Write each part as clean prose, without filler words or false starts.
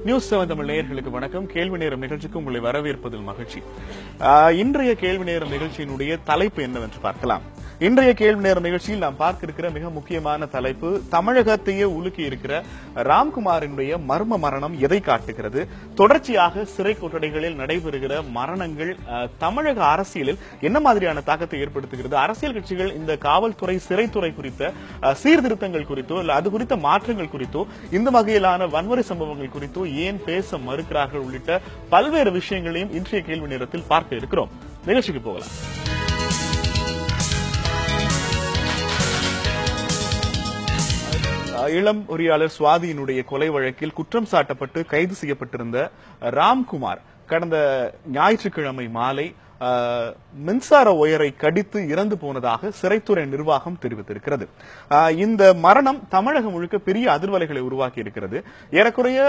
News 7 Tamil நேயர்களுக்கு வணக்கம். கேள்வி நேரம் நிகழ்ச்சிக்கு உங்களை வரவேற்பதில் மகிழ்ச்சி. இன்றைய கேள்வி நேரம் நிகழ்ச்சியினுடைய தலைப்பு என்னவென்று பார்க்கலாம். இன்றைய கேள்வி நேரம் நிகழ்ச்சியில் நாம் பார்க்க இருக்கிற மிக முக்கியமான தலைப்பு, தமிழகத்தையே உலுக்கி இருக்கிற ராம்குமாரினுடைய மர்ம மரணம் எதை காட்டுகிறது? தொடர்ச்சியாக சிறை கொட்டடைகளில் நடைபெறுகிற மரணங்கள் தமிழக அரசியலில் என்ன மாதிரியான தாக்கத்தை ஏற்படுத்துகிறது? அரசியல் கட்சிகள் இந்த காவல்துறை, சிறைத்துறை குறித்த சீர்திருத்தங்கள் குறித்தோ இல்ல அது குறித்த மாற்றங்கள் குறித்தோ, இந்த வகையிலான வன்முறை சம்பவங்கள் குறித்தோ ஏன் பேச மறுக்கிறார்கள் உள்ளிட்ட பல்வேறு விஷயங்களையும் இன்றைய கேள்வி நேரத்தில் பார்க்க இருக்கிறோம். நிகழ்ச்சிக்கு போகலாம். இளம் பொறியாளர் சுவாதியினுடைய கொலை வழக்கில் குற்றம் சாட்டப்பட்டு கைது செய்யப்பட்டிருந்த ராம்குமார் கடந்த ஞாயிற்றுக்கிழமை மாலை மின்சார ஒயரை கடித்து இறந்து போனதாக சிறைத்துறை நிர்வாகம் தெரிவித்திருக்கிறது. இந்த மரணம் தமிழகம் முழுக்க பெரிய அதிர்வலைகளை உருவாக்கி இருக்கிறது. ஏறக்குறைய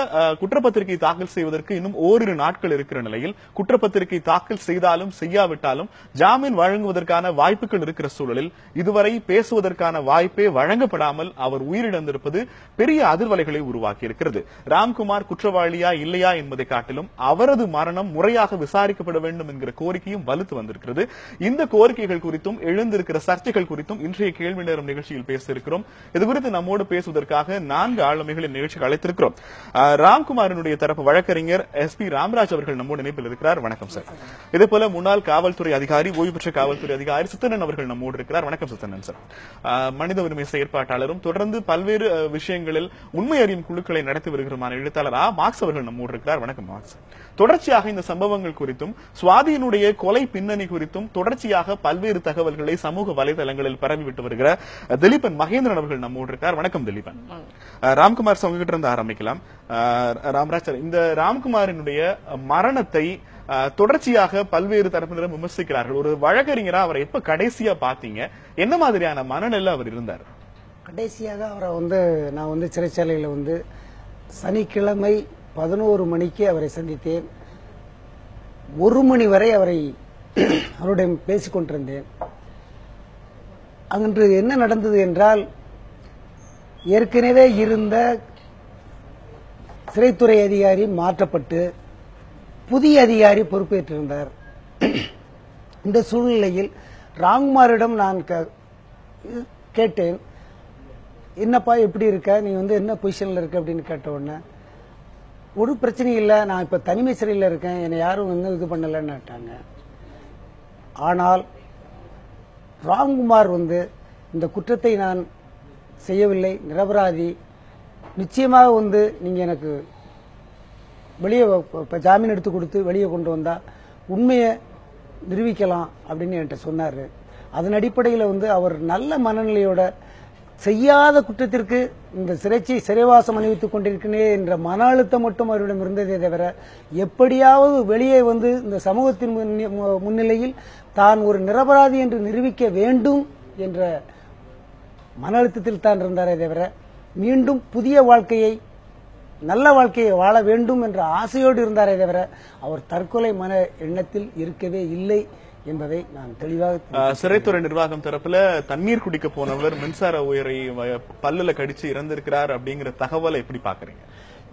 குற்றப்பத்திரிகை தாக்கல் செய்வதற்கு இன்னும் ஓரிரு நாட்கள் இருக்கிற நிலையில், குற்றப்பத்திரிகை தாக்கல் செய்தாலும் செய்யாவிட்டாலும் ஜாமீன் வழங்குவதற்கான வாய்ப்புகள் இருக்கிற சூழலில் இதுவரை பேசுவதற்கான வாய்ப்பே வழங்கப்படாமல் அவர் உயிரிழந்திருப்பது பெரிய அதிர்வலைகளை உருவாக்கி இருக்கிறது. ராம்குமார் குற்றவாளியா இல்லையா என்பதை காட்டிலும் அவரது மரணம் முறையாக விசாரிக்கப்பட வேண்டும் என்கிற கோரிக்கையும் வலுத்து வந்திருக்கிறது. இந்த கோரிக்கைகள் குறித்தும் எழுந்திருக்கிற சர்ச்சைகள் குறித்தும் இன்றைய கேள்வி நேரம் நிகழ்ச்சியில் பேச இருக்கிறோம். இது குறித்து நம்மோடு பேசுவதற்காக 4 ஆளுமைகள் நிகழ்ச்சிக்கு அழைத்திருக்கிறோம். ராம்குமாரினுடைய தரப்பு வழக்கறிஞர் SP ராமராஜ் அவர்கள் நம்மோடு இணைப்பில் இருக்கிறார். வணக்கம் சார். இதே போல முன்னாள் காவல்துறை அதிகாரி, ஓய்வு பெற்ற காவல்துறை அதிகாரி சித்தனன் அவர்கள் நம்மோடு இருக்கிறார். வணக்கம் சித்தனன் சார். மனித உரிமை செயற்பாட்டாளரும் தொடர்ந்து பல்வேறு விஷயங்களில் உண்மை அறியும் குழுக்களை நடத்தி வருகிற எழுத்தாளர் மார்க்ஸ் அவர்கள் நம்மோடு இருக்கிறார். வணக்கம் மார்க்ஸ். தொடர்ச்சியாக இந்த சம்பவங்கள் குறித்தும் சுவாதியினுடைய கொலை பின்னணி குறித்தும் தொடர்ச்சியாக பல்வேறு தகவல்களை சமூக வலைதளங்களில் பரவிவிட்டு வருகிற திலீபன் மகேந்திரன் அவர்கள் நம்மோடு இருக்கார். வணக்கம் திலீபன். ராம்குமார் சமூகிட்ட இருந்து ஆரம்பிக்கலாம். ராம்ராஜ், இந்த ராம்குமாரினுடைய மரணத்தை தொடர்ச்சியாக பல்வேறு தரப்பினரும் விமர்சிக்கிறார்கள். ஒரு வழக்கறிஞரா அவரை எப்ப கடைசியா பாத்தீங்க? என்ன மாதிரியான மனநிலை அவர் இருந்தார்? கடைசியாக அவரை நான் சிறைச்சாலையில சனிக்கிழமை 11 மணிக்கு அவரை சந்தித்தேன். 1 மணி வரை அவருடன் பேசிக் கொண்டிருந்தேன். அன்று என்ன நடந்தது என்றால், ஏற்கனவே இருந்த சிறைத்துறை அதிகாரி மாற்றப்பட்டு புதிய அதிகாரி பொறுப்பேற்றிருந்தார். இந்த சூழ்நிலையில் ராம்குமாரிடம் நான் கேட்டேன், என்னப்பா எப்படி இருக்க, நீ என்ன பொசிஷன்ல இருக்க அப்படின்னு கேட்ட உடனே, ஒரு பிரச்சனையும் இல்லை, நான் இப்ப தனிமை சிறையில் இருக்கேன், என்னை யாரும் இது பண்ணலன்னுட்டாங்க. ஆனால் ராம்குமார் இந்த குற்றத்தை நான் செய்யவில்லை, நிரபராதி, நிச்சயமாக நீங்க எனக்கு வெளியே ஜாமீன் எடுத்து கொடுத்து வெளியே கொண்டு வந்தா உண்மையை நிரூபிக்கலாம் அப்படின்னு என்கிட்ட சொன்னாரு. அதன் அடிப்படையில் அவர் நல்ல மனநிலையோட, செய்யாத குற்றத்திற்கு இந்த சிறைவாசம் அணிவித்துக் கொண்டிருக்கிறேன் என்ற மன அழுத்தம் மட்டும் அவரிடம் இருந்ததே தவிர, எப்படியாவது வெளியே இந்த சமூகத்தின் முன்னிலையில் தான் ஒரு நிரபராதி என்று நிரூபிக்க வேண்டும் என்ற மன அழுத்தத்தில் தான் இருந்தாரே தவிர, மீண்டும் புதிய வாழ்க்கையை, நல்ல வாழ்க்கையை வாழ வேண்டும் என்ற ஆசையோடு இருந்தாரே தவிர, அவர் தற்கொலை மன எண்ணத்தில் இருக்கவே இல்லை என்பதை நான் தெளிவாக. சிறைத்துறை நிர்வாகம் தரப்புல தண்ணீர் குடிக்க போனவர் மின்சார உயரை பல்லுல கடிச்சு இறந்திருக்கிறார் அப்படிங்கிற தகவலை எப்படி பாக்குறீங்க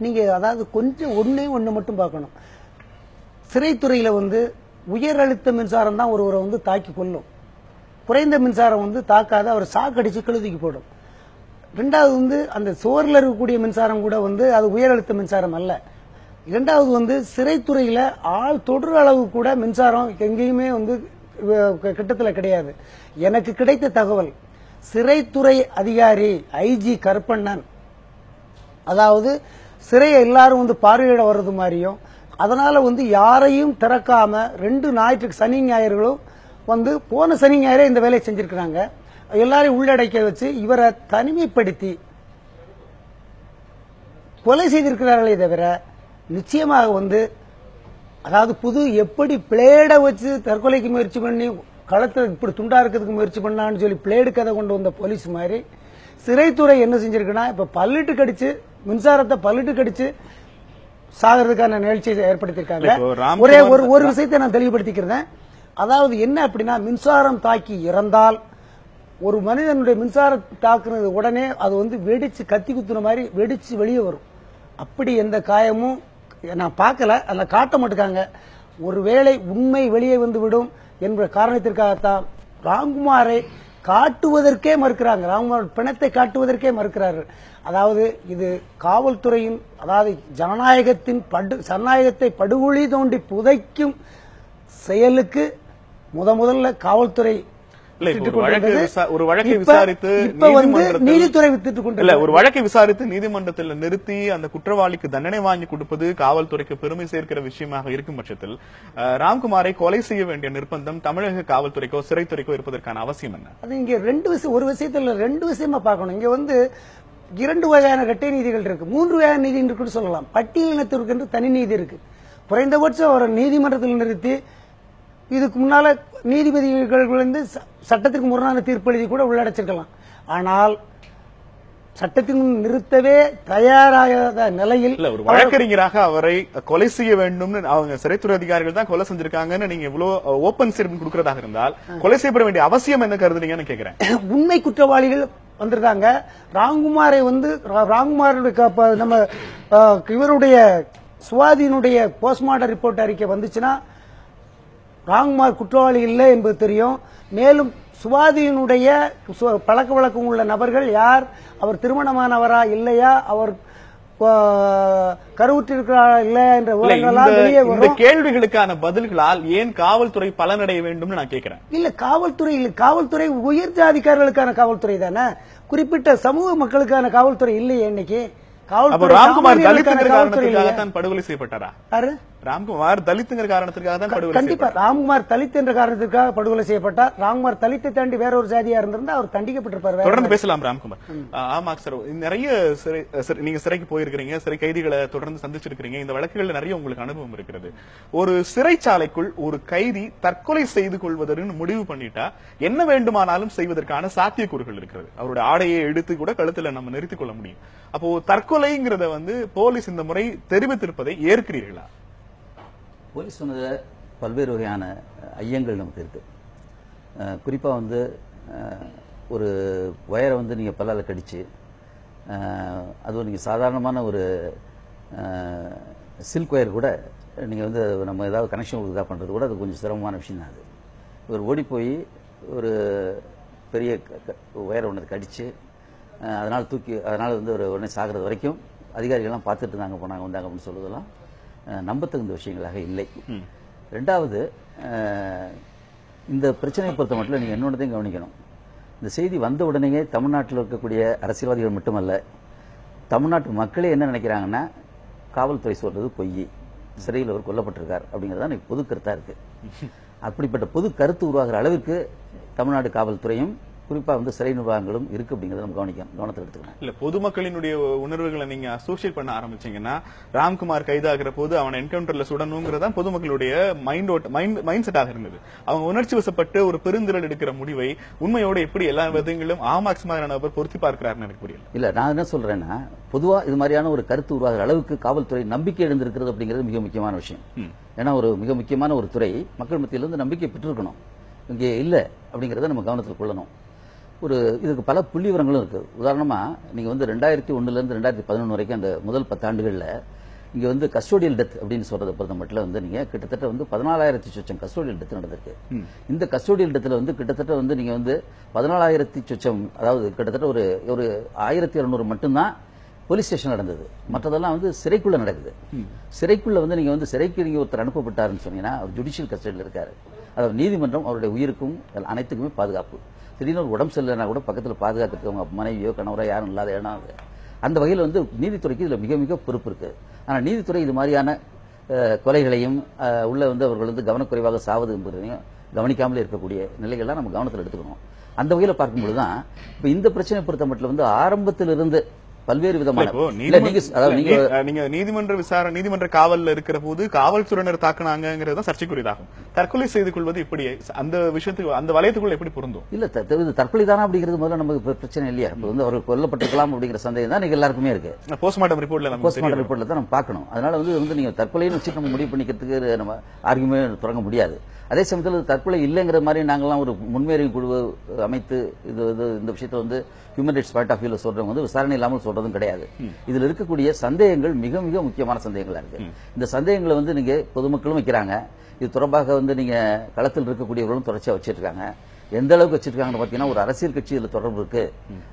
நீங்க? அதாவது கொஞ்சம் ஒண்ணு மட்டும் பார்க்கணும். சிறைத்துறையில உயர் அழுத்த மின்சாரம் தான் ஒருவரை தாக்கி கொள்ளும். குறைந்த மின்சாரம் தாக்காத அவர் சாக்கடிச்சு கழுதிக்கு போடும். ரெண்டாவது அந்த சோர்ல இருக்கக்கூடிய மின்சாரம் கூட அது உயர் அழுத்த மின்சாரம் அல்ல. இரண்டாவது சிறைத்துறையில ஆள் தொடுற அளவு கூட மின்சாரம் எங்கேயுமே கிட்டத்தில் கிடையாது. எனக்கு கிடைத்த தகவல், சிறைத்துறை அதிகாரி IG கருப்பண்ணன், அதாவது சிறையை எல்லாரும் பார்வையிட வர்றது மாதிரியும், அதனால யாரையும் திறக்காம 2 ஞாயிற்றுக்கு சனி ஞாயிறுகளும் போன சனி ஞாயிறே இந்த வேலையை செஞ்சிருக்கிறாங்க. எல்லாரையும் உள்ளடக்க வச்சு இவரை தனிமைப்படுத்தி கொலை செய்திருக்கிறார்களே தவிர, நிச்சயமாக அதாவது எப்படி பிளேட வச்சு தற்கொலைக்கு முயற்சி பண்ணி களத்தை இப்படி துண்டா இருக்கிறதுக்கு முயற்சி பண்ணான்னு சொல்லி பிளேடு கதை கொண்டு வந்த போலீஸ் மாதிரி சிறைத்துறை என்ன செஞ்சிருக்குன்னா, இப்ப பல்லிட்டு கடிச்சு மின்சாரத்தை பல்லிட்டு கடிச்சு சாகிறதுக்கான நிகழ்ச்சியை ஏற்படுத்தியிருக்காங்க. ஒரே ஒரு விஷயத்தை நான் தெளிவுபடுத்திக்கிறேன். அதாவது என்ன அப்படின்னா, மின்சாரம் தாக்கி இறந்தால் ஒரு மனிதனுடைய மின்சாரம் தாக்குறது உடனே அது வெடிச்சு கத்தி குத்துன மாதிரி வெடிச்சு வெளியே வரும். அப்படி எந்த காயமும் நான் பார்க்கல, அதில் காட்ட மாட்டுக்காங்க. ஒருவேளை உண்மை வெளியே வந்து விடும் என்ற காரணத்திற்காகத்தான் ராம்குமாரை காட்டுவதற்கே மறுக்கிறாங்க. ராம்குமார் பிணத்தை காட்டுவதற்கே மறுக்கிறார்கள். அதாவது இது காவல்துறையின், அதாவது ஜனநாயகத்தை படுகொலி தோண்டி புதைக்கும் செயலுக்கு முதல்ல காவல்துறை ஒரு வழக்கை விசாரித்து நீதித்துறை வித்துட்டு கொண்டு ஒரு வழக்கை விசாரித்து நீதிமன்றத்தில் நிறுத்தி அந்த குற்றவாளிக்கு தண்டனை வாங்கி கொடுப்பது காவல்துறைக்கு பெருமை சேர்க்கிற விஷயமாக இருக்கும் பட்சத்தில் ராம்குமாரை கொலை செய்ய வேண்டிய நிர்பந்தம் தமிழக காவல்துறைக்கோ சிறைத்துறைக்கோ இருப்பதற்கான அவசியம் என்ன? அது இங்க ஒரு விஷயத்துல ரெண்டு விஷயமா பார்க்கணும். இங்க வந்து 2 வகையான இரட்டை நீதிகள் இருக்கு, 3 வகையான நீதி இருக்குன்னு சொல்லலாம். பட்டியலினத்திற்கு என்று தனி நீதி இருக்கு. குறைந்தபட்சம் ஒரு நீதிமன்றத்தில் நிறுத்தி இதுக்கு முன்னால நீதிபதிகள் வந்து சட்டத்திற்கு முரணான தீர்ப்பு எழுதி கூட உள்ளடச்சிருக்கலாம். ஆனால் சட்டத்தின் நிறுத்தவே தயாராக நிலையில் ஒரு வழக்கறிஞராக அவரை கொலை செய்ய வேண்டும் அவங்க சிறைத்துறை அதிகாரிகள் தான் கொலை செஞ்சிருக்காங்கன்னு நீங்க இவ்வளவு ஓபன் ஸ்டேட்மெண்ட் கொடுக்கறதாக இருந்தால் கொலை செய்யப்பட வேண்டிய அவசியம் என்ன கருதுறீங்கன்னு கேக்குறேன். உண்மை குற்றவாளிகள் வந்திருக்காங்க. ராம்குமாரை வந்து ராம்குமாருடைய நம்ம இவருடைய சுவாதியினுடைய போஸ்ட்மார்டம் ரிப்போர்ட் அறிக்கை வந்துச்சுன்னா ராம்குமார் குற்றவாளி இல்லை என்பது தெரியும். மேலும் சுவாதியினுடைய பழக்க வழக்கம் உள்ள நபர்கள் யார், அவர் திருமணமானவரா இல்லையா, அவர் கருவுற்றிருக்கிறாரா இல்லையா என்ற விவரங்களால் வெளியே வரும். இந்த கேள்விகளுக்கான பதில்களால் ஏன் காவல்துறை பலனடைய வேண்டும் நான் கேட்கிறேன். இல்ல, காவல்துறை உயர் ஜாதிக்காரர்களுக்கான காவல்துறை தானே, குறிப்பிட்ட சமூக மக்களுக்கான காவல்துறை இல்லையே இன்னைக்கு. ராம்குமார் தலித்துங்கிற காரணத்துக்காகத்தான் படுகொலை செய்யப்பட்டாரா? ராம்குமார் தலித்துங்கிற காரணத்திற்காக தான் படுகொலை. கண்டிப்பா ராம்குமார் தலித் என்ற காரணத்திற்காக படுகொலை செய்யப்பட்டார். ராம்குமார் தலித்தை தாண்டி வேற ஒரு ஜாதியா இருந்திருந்தா அவர் தண்டிக்கப்பட்டிருப்பார். தொடர்ந்து பேசலாம் ராம்குமார். ஆமா சார், நிறைய நீங்க சிறைக்கு போயிருக்கிறீங்க, சிறை கைதிகளை தொடர்ந்து சந்திச்சிருக்கிறீங்க. இந்த வழக்குகள் நிறைய உங்களுக்கு அனுபவம் இருக்கிறது. ஒரு சிறைச்சாலைக்குள் ஒரு கைதி தற்கொலை செய்து கொள்வதற்கு முடிவு பண்ணிட்டா என்ன வேண்டுமானாலும் செய்வதற்கான சாத்தியக்கூறுகள் இருக்கிறது. அவருடைய ஆடையை எடுத்து கூட கழுத்துல நம்ம நிறுத்திக் கொள்ள முடியும். அப்போ தற்கொலைங்கிறத வந்து போலீஸ் இந்த முறை தெரிவித்திருப்பதை ஏற்கிறீர்களா? போலீஸ் சொன்னது பல்வேறு வகையான ஐயங்கள் நமக்கு இருக்கு. குறிப்பாக வந்து ஒரு ஒயரை வந்து நீங்கள் பல்லால் கடிச்சு, அதுவும் நீங்கள் சாதாரணமான ஒரு சில்க் ஒயர் கூட நீங்கள் வந்து நம்ம ஏதாவது கனெக்ஷன் கொடுத்தா பண்ணுறது கூட அது கொஞ்சம் சிரமமான விஷயம் தான். அது ஒரு ஓடி போய் ஒரு பெரிய ஒயரை ஒன்று கடிச்சு அதனால் வந்து ஒரு உடனே சாகிறது வரைக்கும் அதிகாரிகள்லாம் பார்த்துட்டு இருந்தாங்க, போனாங்க வந்தாங்க அப்படின்னு சொல்றதெல்லாம் நம்பத்தகுந்த விஷயங்களாக இல்லை. ரெண்டாவது, இந்த பிரச்சனையை பொறுத்த மட்டும் நீங்கள் இன்னொன்றையும் கவனிக்கணும். இந்த செய்தி வந்த உடனேயே தமிழ்நாட்டில் இருக்கக்கூடிய அரசியல்வாதிகள் மட்டுமல்ல, தமிழ்நாட்டு மக்களே என்ன நினைக்கிறாங்கன்னா, காவல்துறை சொல்றது பொய், சிறையில் அவர் கொல்லப்பட்டிருக்கார் அப்படிங்கிறது தான் பொது கருத்தா இருக்கு. அப்படிப்பட்ட பொது கருத்து உருவாகிற அளவிற்கு தமிழ்நாடு காவல்துறையும் குறிப்பா வந்து சிறை நிர்வாகங்களும் இருக்கு அப்படிங்கறத நம்ம கவனத்தில் எடுத்துக்கணும். இல்ல, பொதுமக்களினுடைய உணர்வுகளை நீங்க அசோசியேட் பண்ண ஆரம்பிச்சீங்கன்னா, ராம்குமார் கைதாகிற போது அவனை என்கவுண்டர்ல சுடணுங்கிறதா பொதுமக்களுடைய மைண்ட் செட்டாக இருந்தது. அவங்க உணர்ச்சி வசப்பட்டு ஒரு பெருந்திரள் எடுக்கிற முடிவை உண்மையோட எப்படி எல்லா விதங்களும் ஆமாக்ஸ் மாதிரியான நபர் பொருத்தி பார்க்கிறாருன்னு எனக்கு புரியல. இல்ல, நான் என்ன சொல்றேன்னா, பொதுவா இது மாதிரியான ஒரு கருத்து உருவாகிற அளவுக்கு காவல்துறை நம்பிக்கை எழுந்திருக்கிறது அப்படிங்கிறது மிக முக்கியமான விஷயம். ஏன்னா ஒரு மிக முக்கியமான ஒரு துறை மக்கள் மத்தியிலிருந்து நம்பிக்கை பெற்றிருக்கணும். இங்கே இல்ல அப்படிங்கறத நம்ம கவனத்தில் கொள்ளணும். இதுக்கு பல புள்ளி விவரங்களும் இருக்கு. உதாரணமா நீங்க வந்து 2001 இருந்து 2011 வரைக்கும் அந்த முதல் 10 ஆண்டுகள்ல இங்க வந்து கஸ்டோடியல் டெத் அப்படின்னு சொல்றதை பொறுத்த மட்டும் வந்து நீங்க கிட்டத்தட்ட வந்து 14,000 சொச்சம் கஸ்டோடியல் டெத் நடந்திருக்கு. இந்த கஸ்டோடியல் டெத்ல வந்து கிட்டத்தட்ட வந்து நீங்க வந்து 14,000 சொச்சம், அதாவது கிட்டத்தட்ட ஒரு 1,200 மட்டும்தான் போலீஸ் ஸ்டேஷன் நடந்தது. மற்றதெல்லாம் வந்து சிறைக்குள்ள நடக்குது. சிறைக்குள்ள வந்து நீங்க வந்து சிறைக்கு நீங்க ஒருத்தர் அனுப்பப்பட்டாருன்னு சொன்னீங்கன்னா அவர் ஜுடிஷியல் கஸ்டடியில் இருக்காரு. அதாவது நீதிமன்றம் அவருடைய உயிருக்கும் அனைத்துக்குமே பாதுகாப்பு. திடீர்னு ஒரு உடம்பு சரியில்லைனா கூட பக்கத்தில் பாதுகாக்கிறதுக்கு அவங்க மனைவியோ கணவரோ யாரும் இல்லாத இடம் அது. அந்த வகையில் வந்து நீதித்துறைக்கு இதுல மிக மிக பொறுப்பு இருக்கு. ஆனா நீதித்துறை இது மாதிரியான கொலைகளையும் உள்ள வந்து அவர்கள் வந்து கவனக்குறைவாக சாவது என்பதையும் கவனிக்காமலே இருக்கக்கூடிய நிலைகள்லாம் நம்ம கவனத்தில் எடுத்துக்கணும். அந்த வகையில் பார்க்கும்போதுதான் இப்ப இந்த பிரச்சனை பொறுத்த மட்டும் வந்து ஆரம்பத்திலிருந்து பல்வேறு விதமான நீங்க நீதிமன்ற காவல்ல இருக்கிற போது காவல்துறையினர் தாக்குனாங்கிறது சர்ச்சைக்குரியதாகும். தற்கொலை செய்து கொள்வது இப்படி அந்த விஷயத்துக்கு அந்த வலயத்துக்குள்ள எப்படி பொருந்தும்? இல்ல, தற்கொலை தானா அப்படிங்கிறது முதல்ல நமக்கு பிரச்சனை இல்லையா? இப்ப வந்து அவர்கள் கொல்லப்பட்டிருக்கலாம் அப்படிங்கிற சந்தேகம் தான் எல்லாருக்குமே இருக்கு. போஸ்ட்மார்ட்டம் ரிப்போர்ட்ல தான் நம்ம பார்க்கணும். அதனால வந்து நீங்க தற்கொலைன்னு வச்சு நம்ம முடிவு பண்ணிக்கிறதுக்கு நம்ம ஆர்குமெண்ட் தொடங்க முடியாது. அதே சமயத்தில் தற்கொலை இல்லைங்கிற மாதிரி நாங்கள்லாம் ஒரு முன்மேறியும் குழு அமைத்து இந்த விஷயத்துல வந்து ஹியூமன் ரைட்ஸ் பாயிண்ட் ஆஃப் வியூல சொல்றவங்க வந்து விசாரணை இல்லாமல் சொல்றதும் கிடையாது. இதுல இருக்கக்கூடிய சந்தேகங்கள் மிக மிக முக்கியமான சந்தேகங்களா இருக்கு. இந்த சந்தேகங்களை வந்து நீங்க பொதுமக்களும் வைக்கிறாங்க. இது தொடர்பாக வந்து நீங்க களத்தில் இருக்கக்கூடியவர்களும் தொடர்ச்சியா வச்சிருக்காங்க. எந்த அளவுக்கு வச்சிருக்காங்கன்னு பாத்தீங்கன்னா, ஒரு அரசியல் கட்சி இதுல தொடர்பு இருக்கு,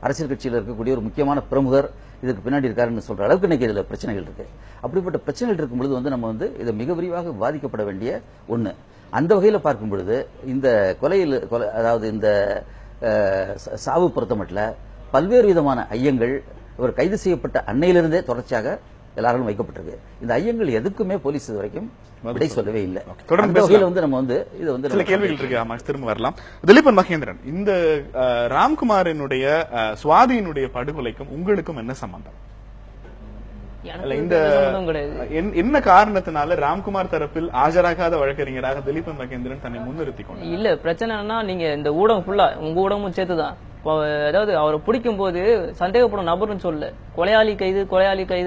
அரசியல் கட்சியில் இருக்கக்கூடிய ஒரு முக்கியமான பிரமுகர் இதுக்கு பின்னாடி இருக்காருன்னு சொல்ற அளவுக்கு இன்னைக்கு இதுல பிரச்சனைகள் இருக்கு. அப்படிப்பட்ட பிரச்சனைகள் இருக்கும் பொழுது வந்து நம்ம வந்து இதை மிக விரிவாக விவாதிக்கப்பட வேண்டிய ஒண்ணு. அந்த வகையில பார்க்கும் பொழுது இந்த அதாவது இந்த சாவு பொறுத்தமட்டில் பல்வேறு விதமான ஐயங்கள் இவர் கைது செய்யப்பட்ட அன்னையிலிருந்தே தொடர்ச்சியாக எல்லாரும் வைக்கப்பட்டிருக்கு. இந்த ஐயங்கள் எதுக்குமே போலீஸ் இது வரைக்கும் விடை சொல்லவே இல்லை. தொடர்ந்து வந்து நம்ம வந்து இது வந்து சில கேள்விகள் இருக்கு, திரும்ப வரலாம். திலீபன் மகேந்திரன், இந்த ராம்குமாரினுடைய சுவாதியினுடைய படுகொலைக்கும் உங்களுக்கும் என்ன சம்பந்தம்? இந்த என்ன காரணத்தினால ராம்குமார் தரப்பில் ஆஜராகாத வழக்கறிஞராக திலீபன் மகேந்திரன் தன்னை முன்னிறுத்தி கொண்டார்? இல்ல பிரச்சனைனா, நீங்க இந்த ஊடகம் ஃபுல்லா உங்க ஊடகமும் சேர்த்துதான். அதாவது அவரை பிடிக்கும் போது சந்தேகப்படும் நபர்னு சொல்ல, கொலையாளி கைது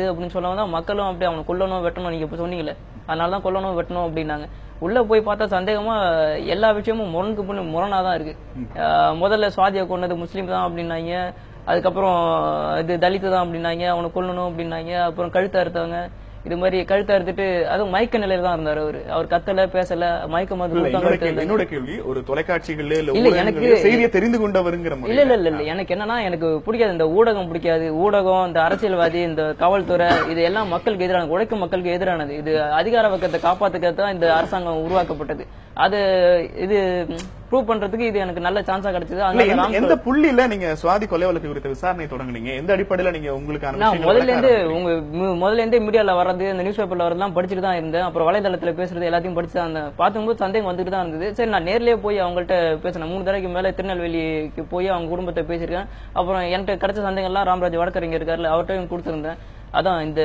அப்படின்னு சொல்லதான் மக்களும் அப்படி அவனை கொல்லணும் வெட்டணும், நீங்க இப்ப சொன்னீங்கல்ல, அதனாலதான் கொல்லணும் வெட்டணும் அப்படின்னாங்க. உள்ள போய் பார்த்தா சந்தேகமா எல்லா விஷயமும் முரணாதான் இருக்கு. முதல்ல சுவாதியை கொண்டது முஸ்லீம் தான் அப்படின்னாங்க, அதுக்கப்புறம் இது தலித்து தான் அப்படின்னாங்க, அவனை கொல்லணும் அப்படின்னாங்க, அப்புறம் கழுத்தை அறுத்தவங்க, இது மாதிரி கழுத்தை அறுத்துட்டு அதுவும் மயக்க நிலையில தான் இருந்தாரு. அவர் கத்தல பேசல, மயக்க மருந்து. என்னோட கேள்வி, ஒரு தொலைக்காட்சிகள்ல இல்ல எனக்கு செய்தியை தெரிந்து கொண்டவருங்கிற இல்ல எனக்கு என்னன்னா, எனக்கு பிடிக்காது இந்த ஊடகம், பிடிக்காது ஊடகம், இந்த அரசியல்வாதி, இந்த காவல்துறை, இது எல்லாம் மக்களுக்கு எதிரானது, உழைக்கும் மக்களுக்கு எதிரானது. இது அதிகார வர்க்கத்தை காப்பாத்துக்கத்தான் இந்த அரசாங்கம் உருவாக்கப்பட்டது. அது இது ப்ரூவ் பண்றதுக்கு இது எனக்கு நல்ல சான்ஸா கிடைச்சது. எந்த புள்ளியில நீங்க சுவாதி கொலை வழக்கு குறித்த விசாரணை தொடங்குனீங்க? எந்த அடிப்படையில நீங்க உங்களுக்கு முதல்ல இருந்தே மீடியால வர்றது, இந்த நியூஸ் பேப்பர்ல வரலாம் படிச்சுட்டு தான் இருந்தேன். அப்புறம் வலைதளத்துல பேசுறது எல்லாத்தையும் படிச்சு தான் இருந்தேன். பார்க்கும்போது சந்தேகம் வந்துட்டு தான் இருந்தது. சரி, நான் நேர்லயே போய் அவங்கள்ட்ட பேசினேன். 3 தடவைக்கு மேல திருநெல்வேலிக்கு போய் அவங்க குடும்பத்தை பேசியிருக்கேன். அப்புறம் என்கிட்ட கிடைச்ச சந்தேகம் எல்லாம் ராமராஜ் வழக்கறிஞர் இருக்காருல, அவர்கிட்டையும் கொடுத்திருந்தேன். அதான் இந்த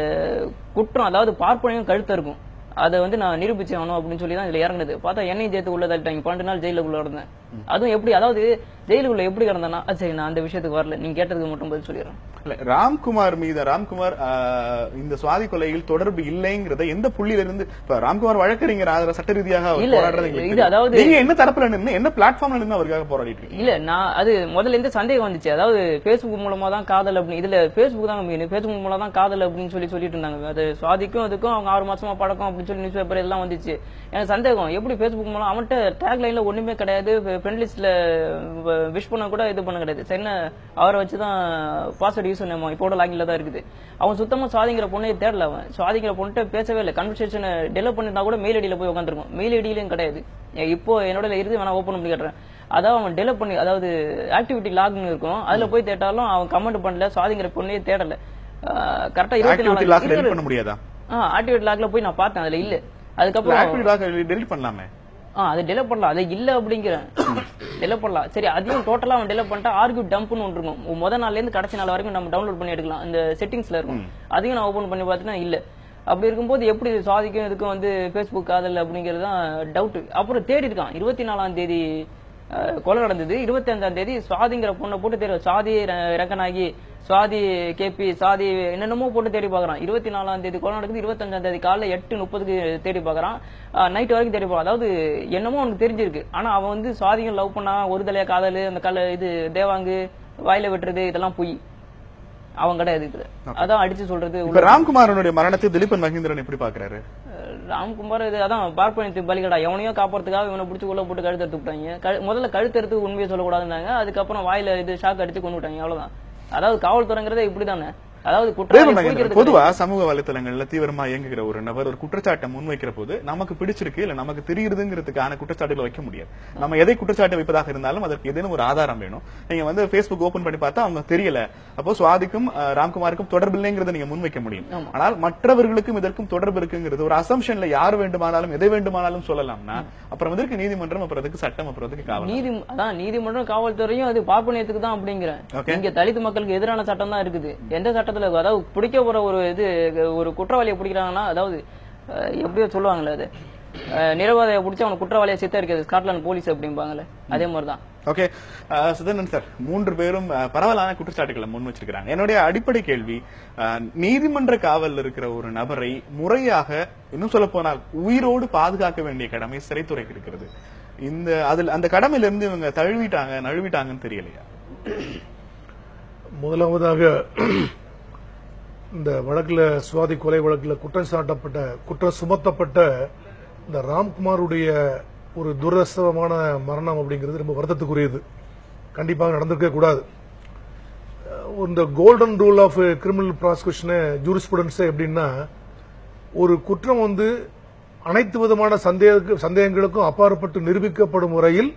குற்றம், அதாவது பார்ப்பனையும் கழுத்த இருக்கும், அதை வந்து நான் நிரூபிச்சு ஆகணும் அப்படின்னு சொல்லி தான் இதுல இறங்குனது. பார்த்தா என்னையும் சேர்த்து உள்ள தள்ளிட்டாங்க. 12 நாள் ஜெயிலுக்குள்ள இருந்தேன். அதுவும் எப்படி, அதாவது ஜெயிலுக்குள்ள எப்படி கிடந்தேன்னா, சரி நான் அந்த விஷயத்துக்கு வரல, நீங்க கேட்டதுக்கு மட்டும் பதில் சொல்லிடுறேன். ராம்குமார் மீது இந்த சுவாதி கொலையில் தொடர்பு இல்லைங்கிறத எந்த புள்ளியில இருந்து ராம்குமார் வழக்கறிஞர் சட்ட ரீதியாக இது அதாவது என்ன தரப்புல நின்று என்ன பிளாட்ஃபார்ம்ல நின்று அவருக்காக போராடிட்டு இல்ல, நான் அது முதல்ல இருந்து சந்தேகம் வந்துச்சு. அதாவது பேஸ்புக் மூலமா தான் காதல் அப்படின்னு, இதுல பேஸ்புக் தான் மெயின், பேஸ்புக் மூலம் தான் காதல் அப்படின்னு சொல்லிட்டு இருந்தாங்க. அது சுவாதிக்கும் அதுக்கும் அவங்க 6 மாசமா பழக்கம் அப்படின்னு சொல்லி நியூஸ் பேப்பர் எல்லாம் வந்துச்சு. எனக்கு சந்தேகம், எப்படி பேஸ்புக் மூலம், அவன்கிட்ட டேக் லைன்ல ஒண்ணுமே கிடையாது, ஃப்ரெண்ட் லிஸ்ட்ல விஷ் பண்ண கூட இது பண்ண கிடையாது. சரி, அவரை வச்சுதான் பாஸ்வேர்ட் யூஸ் பண்ண இப்போட லாகின்ல தான் இருக்குது. அவன் சுத்தமா சுவாதிங்கிற பொண்ணை தேடல, அவன் சுவாதிங்கிற பொண்ணு பேசவே இல்லை. கன்வர்சேஷன் டெவலப் பண்ணிருந்தா கூட மெயில் ஐடியில போய் உட்காந்துருக்கும். மெயில் ஐடியிலும் கிடையாது. இப்போ என்னோட இருந்து வேணா ஓப்பன் பண்ணி கேட்டுறேன். அதாவது அவன் டெவலப் பண்ணி, அதாவது ஆக்டிவிட்டி லாக்னு இருக்கும், அதுல போய் தேட்டாலும் அவன் கமெண்ட் பண்ணல, சுவாதிங்கிற பொண்ணையே தேடல. கரெக்டா 24 ஆக்டிவிட்டி லாக்ல போய் நான் பார்த்தேன், அதுல இல்ல. அதுக்கப்புறம் டெலிட் பண்ணலாமே, அதை டெவலப் பண்ணலாம், அது இல்ல அப்படிங்கிறேன். டெவலப் பண்ணலாம், சரி, அதையும் டோட்டலா அவன் டெவலப் பண்ணிட்டா ஆர்கியூ டம்ப்னு ஒன்று இருக்கும். முதல் நாள்ல இருந்து கடைசி நாள் வரைக்கும் நம்ம டவுன்லோட் பண்ணி எடுக்கலாம், இந்த செட்டிங்ஸ்ல இருக்கும். அதையும் நான் ஓபன் பண்ணி பார்த்தீங்கன்னா இல்ல. அப்படி இருக்கும்போது எப்படி சுவாதிக்கும் இதுக்கும் வந்து பேஸ்புக் காதல் அப்படிங்கிறது தான் டவுட். அப்புறம் தேடி இருக்கான். 24ஆம் தேதி கொலை நடந்தது. 25ஆம் தேதி சுவாதிங்கிற பொண்ணை போட்டு தேடி, சுவாதி ரங்கனாகி, சுவாதி கேபி, சாதி என்னென்னமோ போட்டு தேடி பாக்குறான். 24ஆம் தேதி கொலை நடக்குது. 25ஆம் தேதி காலைல 8:30க்கு தேடி பாக்குறான். நைட் வரைக்கும் தேடி போறான். அதாவது என்னமோ அவனுக்கு தெரிஞ்சிருக்கு. ஆனா அவன் வந்து சுவாதியும் லவ் பண்ணா, ஒரு தலையா காதல், அந்த இது தேவாங்கு வாயில வெட்டுறது, இதெல்லாம் பொய். அவன் கிடையாது. இதுல அதான் அடிச்சு சொல்றது. ராம்குமாரனுடைய மரணத்தை திலீபன் மகேந்திரன் எப்படி பாக்குறாரு? ராம்குமார் இது அதான் பார்ப்பனத்துக்கு பலிகடா. எவனையோ காப்பாறதுக்காக இவனை பிடிச்சி உள்ள போட்டு கழுத்து எடுத்து விட்டாங்க. முதல்ல கழுத்து எடுத்து உண்மையை சொல்லக்கூடாதுன்னாங்க. அதுக்கப்புறம் வாயில இது ஷாக் அடிச்சு கொண்டு விட்டாங்க. அவ்வளவுதான். அதாவது காவல்துறைங்கிறதே இப்படிதானே. அதாவது பொதுவா சமூக வலைத்தளங்கள்ல தீவிரமா இயங்குகிற ஒரு நபர் ஒரு குற்றச்சாட்டை முன்வைக்கிற போது நமக்கு பிடிச்சிருக்கு இல்ல நமக்கு தெரியுதுங்கிறதுக்கான குற்றச்சாட்டுகளை வைக்க முடியாது. நம்ம எதை குற்றச்சாட்டு வைப்பதாக இருந்தாலும் அதற்கு ஏதேனும் ஒரு ஆதாரம் வேணும். நீங்க வந்து பேஸ்புக் ஓபன் பண்ணி பார்த்தா அவங்க தெரியல, அப்போ சுவாதிக்கும் ராம்குமாருக்கும் தொடர்பு இல்லைங்கிறத நீங்க முன்வைக்க முடியும். ஆனால் மற்றவர்களுக்கும் இதற்கும் தொடர்பு இருக்குங்கிறது ஒரு அசம்ஷன்ல யார் வேண்டுமானாலும் எதை வேண்டுமானாலும் சொல்லலாம்னா அப்புறம் வந்து நீதிமன்றம், அப்புறம் அதுக்கு சட்டம், அப்புறம் அதுக்கு காவல். நீதிமன்றம் காவல்துறையும் அது பார்ப்பனியத்துக்கு தான் அப்படிங்கிறேன். இங்க தலித் மக்களுக்கு எதிரான சட்டம் தான் இருக்குது. எந்த சட்டத்துல, அதாவது பிடிக்க போற ஒரு குற்றவாளியை பிடிக்கிறாங்கன்னா, அதாவது எப்படியோ சொல்லுவாங்களே, அது நிரபராதியை பிடிச்சி அவனை குற்றவாளியை சித்தரிக்கிறது ஸ்காட்லாந்து போலீஸ் அப்படிம்பாங்களே, அதே மாதிரிதான். ஓகே, சுதர்ணன் சார், 3 பேரும் பரவலான குற்றச்சாட்டுகளை முன் வச்சிருக்காங்க. என்னுடைய அடிப்படை கேள்வி, நீதிமன்ற காவல் இருக்கிற ஒரு நபரை முறையாக, இன்னும் சொல்ல போனால் உயிரோடு பாதுகாக்க வேண்டிய கடமை சிறைத்துறைக்கு இருக்கிறது. அந்த கடமையில இருந்து இவங்க நழுவிட்டாங்கன்னு தெரியலையா? முதலாவதாக இந்த வழக்குல சுவாதி கொலை வழக்குல குற்றம் சுமத்தப்பட்ட இந்த ராம்குமாருடைய ஒரு துரதிர்ஷ்டமான மரணம் அப்படிங்கிறது ரொம்ப வருத்தத்துக்குரியது. கண்டிப்பாக நடந்திருக்க கூடாது. இந்த golden rule of criminal prosecution jurisprudence எப்படின்னா, ஒரு குற்றம் அனைத்து விதமான சந்தேகங்களுக்கும் அப்பாற்பட்டு நிரூபிக்கப்படும் முறையில்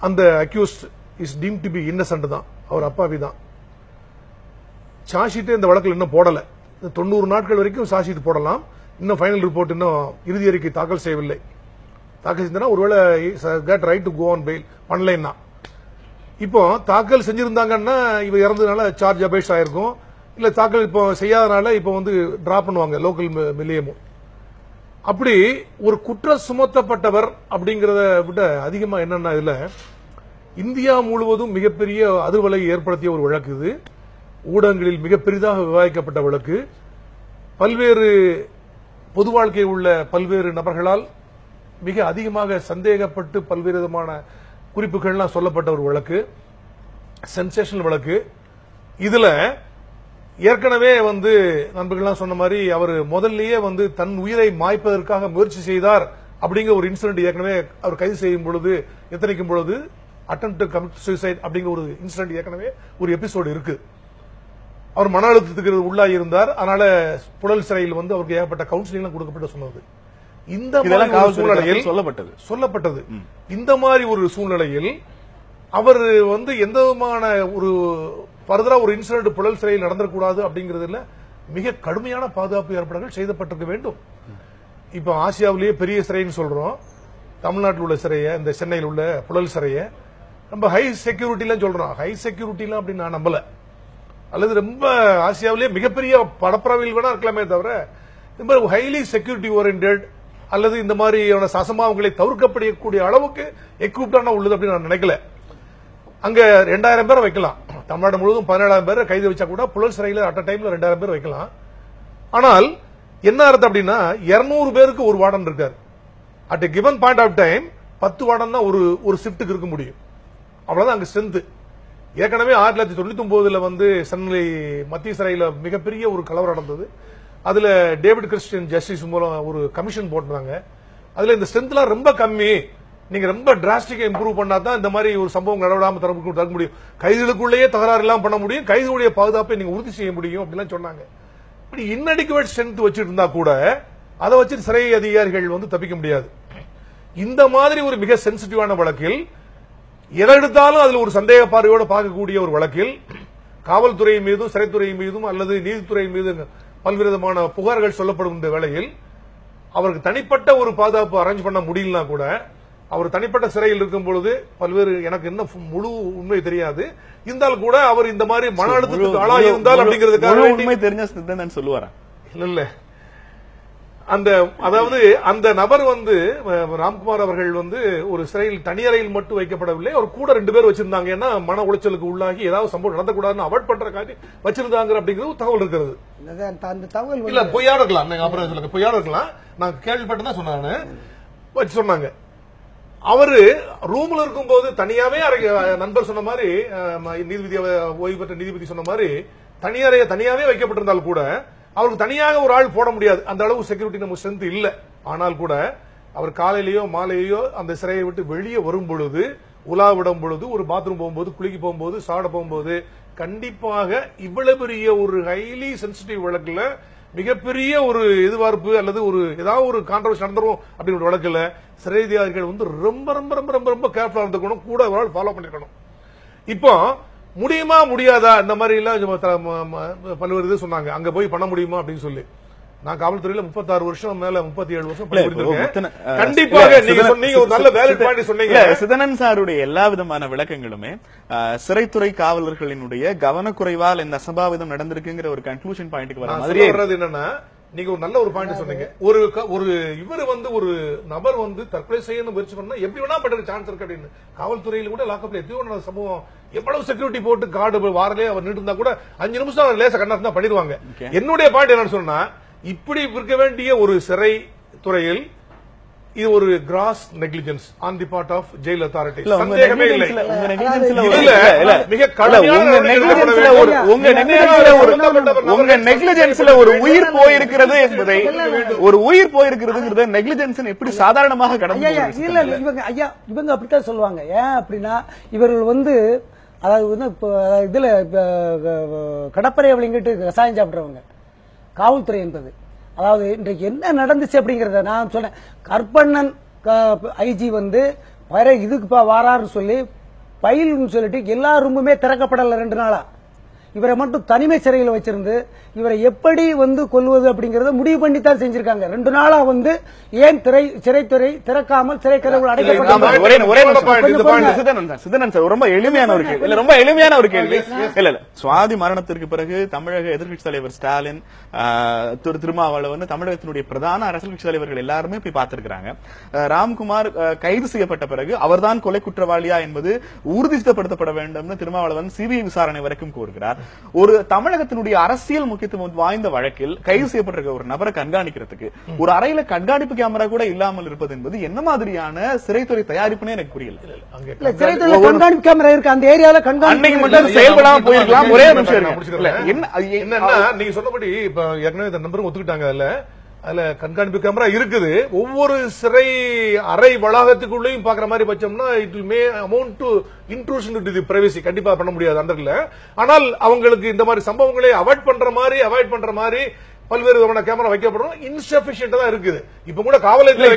அந்த accused is deemed to be innocent தான், அவர் அப்பாவி தான். சார்ஜ் ஷீட் இந்த வழக்கில் இன்னும் போடல. 90 நாட்கள் வரைக்கும் சார்ஜ் ஷீட் போடலாம். இன்னும் ஃபைனல் ரிப்போர்ட் இன்னும் இறுதி அறிக்கை தாக்கல் செய்யவில்லை. தாக்கல் செஞ்சா ஒருவேளை get right to go on bail பண்ணலைன்னா, இப்போ தாக்கல் செஞ்சிருந்தாங்கன்னா இவ இறந்ததுனால சார்ஜ் அபேஷ் ஆயிருக்கும். இல்ல தாக்கல் இப்போ செய்யாதனால இப்போ டிராப் பண்ணுவாங்க லோக்கல் மில்லியமும். அப்படி ஒரு குற்றம் சுமத்தப்பட்டவர் அப்படிங்கறத விட அதிகமா என்னன்னா, இதுல இந்தியா முழுவதும் மிகப்பெரிய அதிர்வலை ஏற்படுத்திய ஒரு வழக்கு இது. ஊடகங்களில் மிக பெரிதாக விவாதிக்கப்பட்ட வழக்கு. பல்வேறு பொது வாழ்க்கையில் உள்ள பல்வேறு நபர்களால் மிக அதிகமாக சந்தேகப்பட்டு பல்வேறு விதமான குறிப்புகள்லாம் சொல்லப்பட்ட ஒரு வழக்கு, சென்சேஷனல் வழக்கு. இதுல ஏற்கனவே நண்பர்கள்லாம் சொன்ன மாதிரி அவர் முதல்லயே தன் உயிரை மாய்ப்பதற்காக முயற்சி செய்தார் அப்படிங்கிற ஒரு இன்சிடென்ட் ஏற்கனவே அவர் கைது செய்யும் பொழுது எத்தனைக்கும் பொழுது அட்டெம்ப்ட் டு கமிட் சூசைட் அப்படிங்கிற ஒரு இன்சிடென்ட் ஏற்கனவே ஒரு எபிசோடு இருக்கு. அவர் மன அழுத்தத்துக்கு உள்ளாகி இருந்தார். அதனால புழல் சிறையில் அவருக்கு ஏகப்பட்ட கவுன்சிலிங் கொடுக்கப்பட்ட சொன்னது. இந்த மாதிரி சூழ்நிலையில் சொல்லப்பட்டது. இந்த மாதிரி ஒரு சூழ்நிலையில் அவர் எந்த விதமான ஒரு ஃபர்தரா ஒரு இன்சிடென்ட் புழல் சிறையில் நடந்துடக்கூடாது அப்படிங்கறதுல மிக கடுமையான பாதுகாப்பு ஏற்பாடுகள் செய்யப்பட்டிருக்க வேண்டும். இப்ப ஆசியாவிலேயே பெரிய சிறைன்னு சொல்றோம். தமிழ்நாட்டில் உள்ள சிறையை, இந்த சென்னையில் உள்ள புழல் சிறையை நம்ம ஹை செக்யூரிட்டிலாம் சொல்றோம். ஹை செக்யூரிட்டிலாம் அப்படின்னு நான் நம்பல. அல்லது ரொம்ப ஆசியாவிலேயே மிகப்பெரிய படப்பரவில் வேணா இருக்கலாமே தவிர இந்த மாதிரி ஹைலி செக்யூரிட்டி ஓரியன்டட் அல்லது இந்த மாதிரியான சசமாவங்களை தவிர்க்கப்படக்கூடிய அளவுக்கு எக்யூப்டான உள்ளது அப்படின்னு நான் நினைக்கல. அங்க 2000 பேரை வைக்கலாம். தமிழ்நாடு முழுவதும் 17,000 பேரை கைது வச்சா கூட புழல் சிறையில் அட் அ டைம்ல 2000 பேர் வைக்கலாம். ஆனால் என்ன அர்த்தம் அப்படின்னா 200 பேருக்கு ஒரு வார்டன் இருக்காரு. At a given point of time 10 warden தான் ஒரு ஷிப்டுக்கு இருக்க முடியும். அவ்வளவுதான் அங்க ஸ்ட்ரென்த். ஏற்கனவே 1999 சென்னை மத்திய சிறையில் மிகப்பெரிய ஒரு கலவரம் நடந்தது. அதுல டேவிட் கிறிஸ்டியன் ஜஸ்டிஸ் மூலம் ஒரு கமிஷன் போட்டாங்க. அதுல இந்த ஸ்ட்ரென்த்லாம் ரொம்ப கம்மி, நீங்க ரொம்ப டிராஸ்டிக்கா இம்ப்ரூவ் பண்ணா தான் இந்த மாதிரி ஒரு சம்பவம் நடவிடாம தர முடியும், கைதுகளுக்குள்ளேயே தகராறு எல்லாம் பண்ண முடியும், கைதுடைய பாதுகாப்பை நீங்க உறுதி செய்ய முடியும் அப்படிலாம் சொன்னாங்க. இப்படி இன்அடிக்குவேட் ஸ்ட்ரென்த் வச்சிட்டு இருந்தா கூட அதை வச்சு சிறை அதிகாரிகள் தப்பிக்க முடியாது. இந்த மாதிரி ஒரு மிக சென்சிட்டிவான வழக்கில் எதை எடுத்தாலும் அதுல ஒரு சந்தேக பார்வையோடு பார்க்கக்கூடிய ஒரு வழக்கில் காவல்துறை மீதும் சிறைத்துறை மீதும் அல்லது நீதித்துறை மீது பல்வேறு விதமான புகார்கள் சொல்லப்படும் இந்த வேளையில் அவருக்கு தனிப்பட்ட ஒரு பாதுகாப்பு அரேஞ்ச் பண்ண முடியலனா கூட அவர் தனிப்பட்ட சிறையில் இருக்கும் பொழுது பல்வேறு எனக்கு என்ன முழு உண்மை தெரியாது இருந்தால் கூட அவர் இந்த மாதிரி மன அழுத்தத்துக்கு ஆளாகி இருந்தால் அப்படிங்கிறதுக்காக உண்மை தெரிஞ்ச சொல்லுவாரா இல்ல அதாவது அந்த நபர் ராம்குமார் அவர்கள் ஒரு சிறையில் தனியறையில் மட்டும் வைக்கப்படவில்லை, அவர் கூட 2 பேர் வச்சிருந்தாங்க. ஏன்னா மன உளைச்சலுக்கு உள்ளாகி ஏதாவது சம்பவம் நடந்தக்கூடாதுன்னு அவாய்ட் பண்ற காட்டி வச்சிருந்தாங்க அப்படிங்கிறது தகவல் இருக்கிறது. அந்த தகவல் இல்ல பொய்யா இருக்கலாம், அப்புறம் சொல்லுங்க பொய்யா இருக்கலாம், நான் கேள்விப்பட்டு தான் சொன்னாங்க வச்சு சொன்னாங்க. அவரு ரூம்ல இருக்கும் போது தனியாவே நண்பர் சொன்ன மாதிரி நீதிபதி ஓய்வு பெற்ற நீதிபதி சொன்ன மாதிரி தனியாரைய தனியாவே வைக்கப்பட்டிருந்தால் கூட அவருக்கு தனியாக ஒரு ஆள் போட முடியாது, அந்த அளவு செக்யூரிட்டி நம்ம ஸ்ட்ரென்த் இல்ல. ஆனால் கூட அவர் காலையிலயோ மாலையோ அந்த சிறையை விட்டு வெளியே வரும் பொழுது, உலாவிடும் பொழுது, ஒரு பாத்ரூம் போகும்போது, குளிக்க போகும்போது, சாப்பிட போகும்போது கண்டிப்பாக இவ்வளவு பெரிய ஒரு ஹைலி சென்சிட்டிவ் வழக்குல மிகப்பெரிய ஒரு எதிர்பார்ப்பு அல்லது ஒரு ஏதாவது ஒரு கான்ட்ரவர்சி நடந்துரும் அப்படின்னு ஒரு வழக்குல சிறை அதிகாரிகள் ரொம்ப ரொம்ப ரொம்ப ரொம்ப ரொம்ப கேர்ஃபுல்லா இருந்துக்கணும், கூட ஒரு ஆள் ஃபாலோ பண்ணிருக்கணும். இப்போ முடியுமா முடியாதா இந்த மாதிரி எல்லாம் பல்வேறு இது சொன்னாங்க, அங்க போய் பண்ண முடியுமா அப்படின்னு சொல்லி. நான் காவல்துறையில 36 வருஷம் மேல 37 வருஷம் பணிபுரிந்திருக்கேன். கண்டிப்பாக நீங்க ஒரு நல்ல வேலிட் பாயிண்ட் சொன்னீங்க. சிதனன் சாருடைய எல்லா விதமான விளக்கங்களுமே சிறைத்துறை காவலர்களினுடைய கவனக்குறைவால் இந்த அசம்பாவிதம் நடந்திருக்குங்கிற ஒரு கன்க்ளூஷன் பாயிண்ட்க்கு வர மாதிரி என்னன்னா, நீங்க ஒரு நல்ல ஒரு பாயிண்ட் சொன்னீங்க. ஒரு இவர் ஒரு நபர் தற்கொலை செய்ய முயற்சி பண்ணா எப்படி வேணா பண்ற சான்ஸ் இருக்கு அப்படின்னு. காவல்துறையில கூட லாக்அப்ல எத்தனையோ சம்பவம், எவ்வளவு செக்யூரிட்டி போட்டு கார்டு வாரலே அவர் நின்று இருந்தா கூட 5 நிமிஷம் லேச கண்ணாசம் தான் பண்ணிடுவாங்க. என்னுடைய பாயிண்ட் என்னன்னு சொன்னா, இப்படி இருக்க வேண்டிய ஒரு சிறை துறையில் இது ஒரு gross negligence on the part of jail authorities. உங்க சந்தேகமே இல்லை. உங்க நெக்லிஜென்ஸ்ல ஒரு உயிர் போயிருக்கிறது என்பதை ஒரு உயிர் போயிருக்கிறது நெக்லிஜென்ஸ் எப்படி சாதாரணமாக கடந்து இல்ல இவங்க அப்படித்தான் சொல்லுவாங்க. ஏன் அப்படின்னா இவர்கள் வந்து அதாவது இதுல கடற்படை அப்படிங்கிட்டு கசாயம் சாப்பிடுறவங்க காவல்துறை என்பது. அதாவது இன்றைக்கு என்ன நடந்துச்சு அப்படிங்கறத நான் சொன்னேன். கற்பண்ணன் ஐஜி வந்து இதுக்கு வாராருன்னு சொல்லி பயில்னு சொல்லிட்டு எல்லா ரூமுமே திறக்கப்படல 2 நாளா. இவரை மட்டும் தனிமை சிறையில் வச்சிருந்து இவரை எப்படி வந்து கொல்வது அப்படிங்கறத முடிவு பண்ணி தான் செஞ்சிருக்காங்க. 2 நாளா வந்து ஏன் சிறைத்துறை திறக்காமல் சிறை கதவுகள் அடைக்கப்பட்டது? ரொம்ப எளிமையான ஒரு கேள்வி. இல்ல சுவாதி மரணத்திற்கு பிறகு தமிழக எதிர்க்கட்சி தலைவர் ஸ்டாலின், திருமாவளவன், தமிழகத்தினுடைய பிரதான அரசியல் கட்சி தலைவர்கள் எல்லாருமே போய் பார்த்திருக்கிறாங்க. ராம்குமார் கைது செய்யப்பட்ட பிறகு அவர்தான் கொலை குற்றவாளியா என்பது உறுதிப்படுத்தப்பட வேண்டும் திருமாவளவன் சிபிஐ விசாரணை வரைக்கும் கோருகிறார். ஒரு தமிழகத்தினுடைய அரசியல் முக்கியத்துவம் வாய்ந்த வழக்கில் கைது செய்யப்பட்டிருக்க ஒரு நபரை கண்காணிக்கிறதுக்கு ஒரு அறையில கண்காணிப்பு கேமரா கூட இல்லாமல் இருப்பது என்பது என்ன மாதிரியான சிறைத்துறை தயாரிப்புனே எனக்கு புரியல. சிறைத்துறை கண்காணிப்பு கேமரா இருக்கு அந்த ஏரியால, கண்காணிப்பு மட்டும் செயல்படாம போயிருக்கலாம். ஒரே நிமிஷம் என்னன்னா நீங்க சொன்னபடி இப்ப ஏற்கனவே இந்த நம்பரும் ஒத்துக்கிட்டாங்க. அதுல கண்காணிப்பு கேமரா இருக்குது. ஒவ்வொரு சிறை அறை வளாகத்துக்குள்ளேயும் பாக்குற மாதிரி பட்சம்னா it may amount to intrusion to the privacy. கண்டிப்பா பண்ண முடியாது அந்த இடத்துல. ஆனால் அவங்களுக்கு இந்த மாதிரி சம்பவங்களை அவாய்ட் பண்ற மாதிரி பல்வேறு விதமான கேமரா வைக்கப்படும். இன்சபிஷியன்ட் தான் இருக்குது. இப்ப கூட காவலத்தில்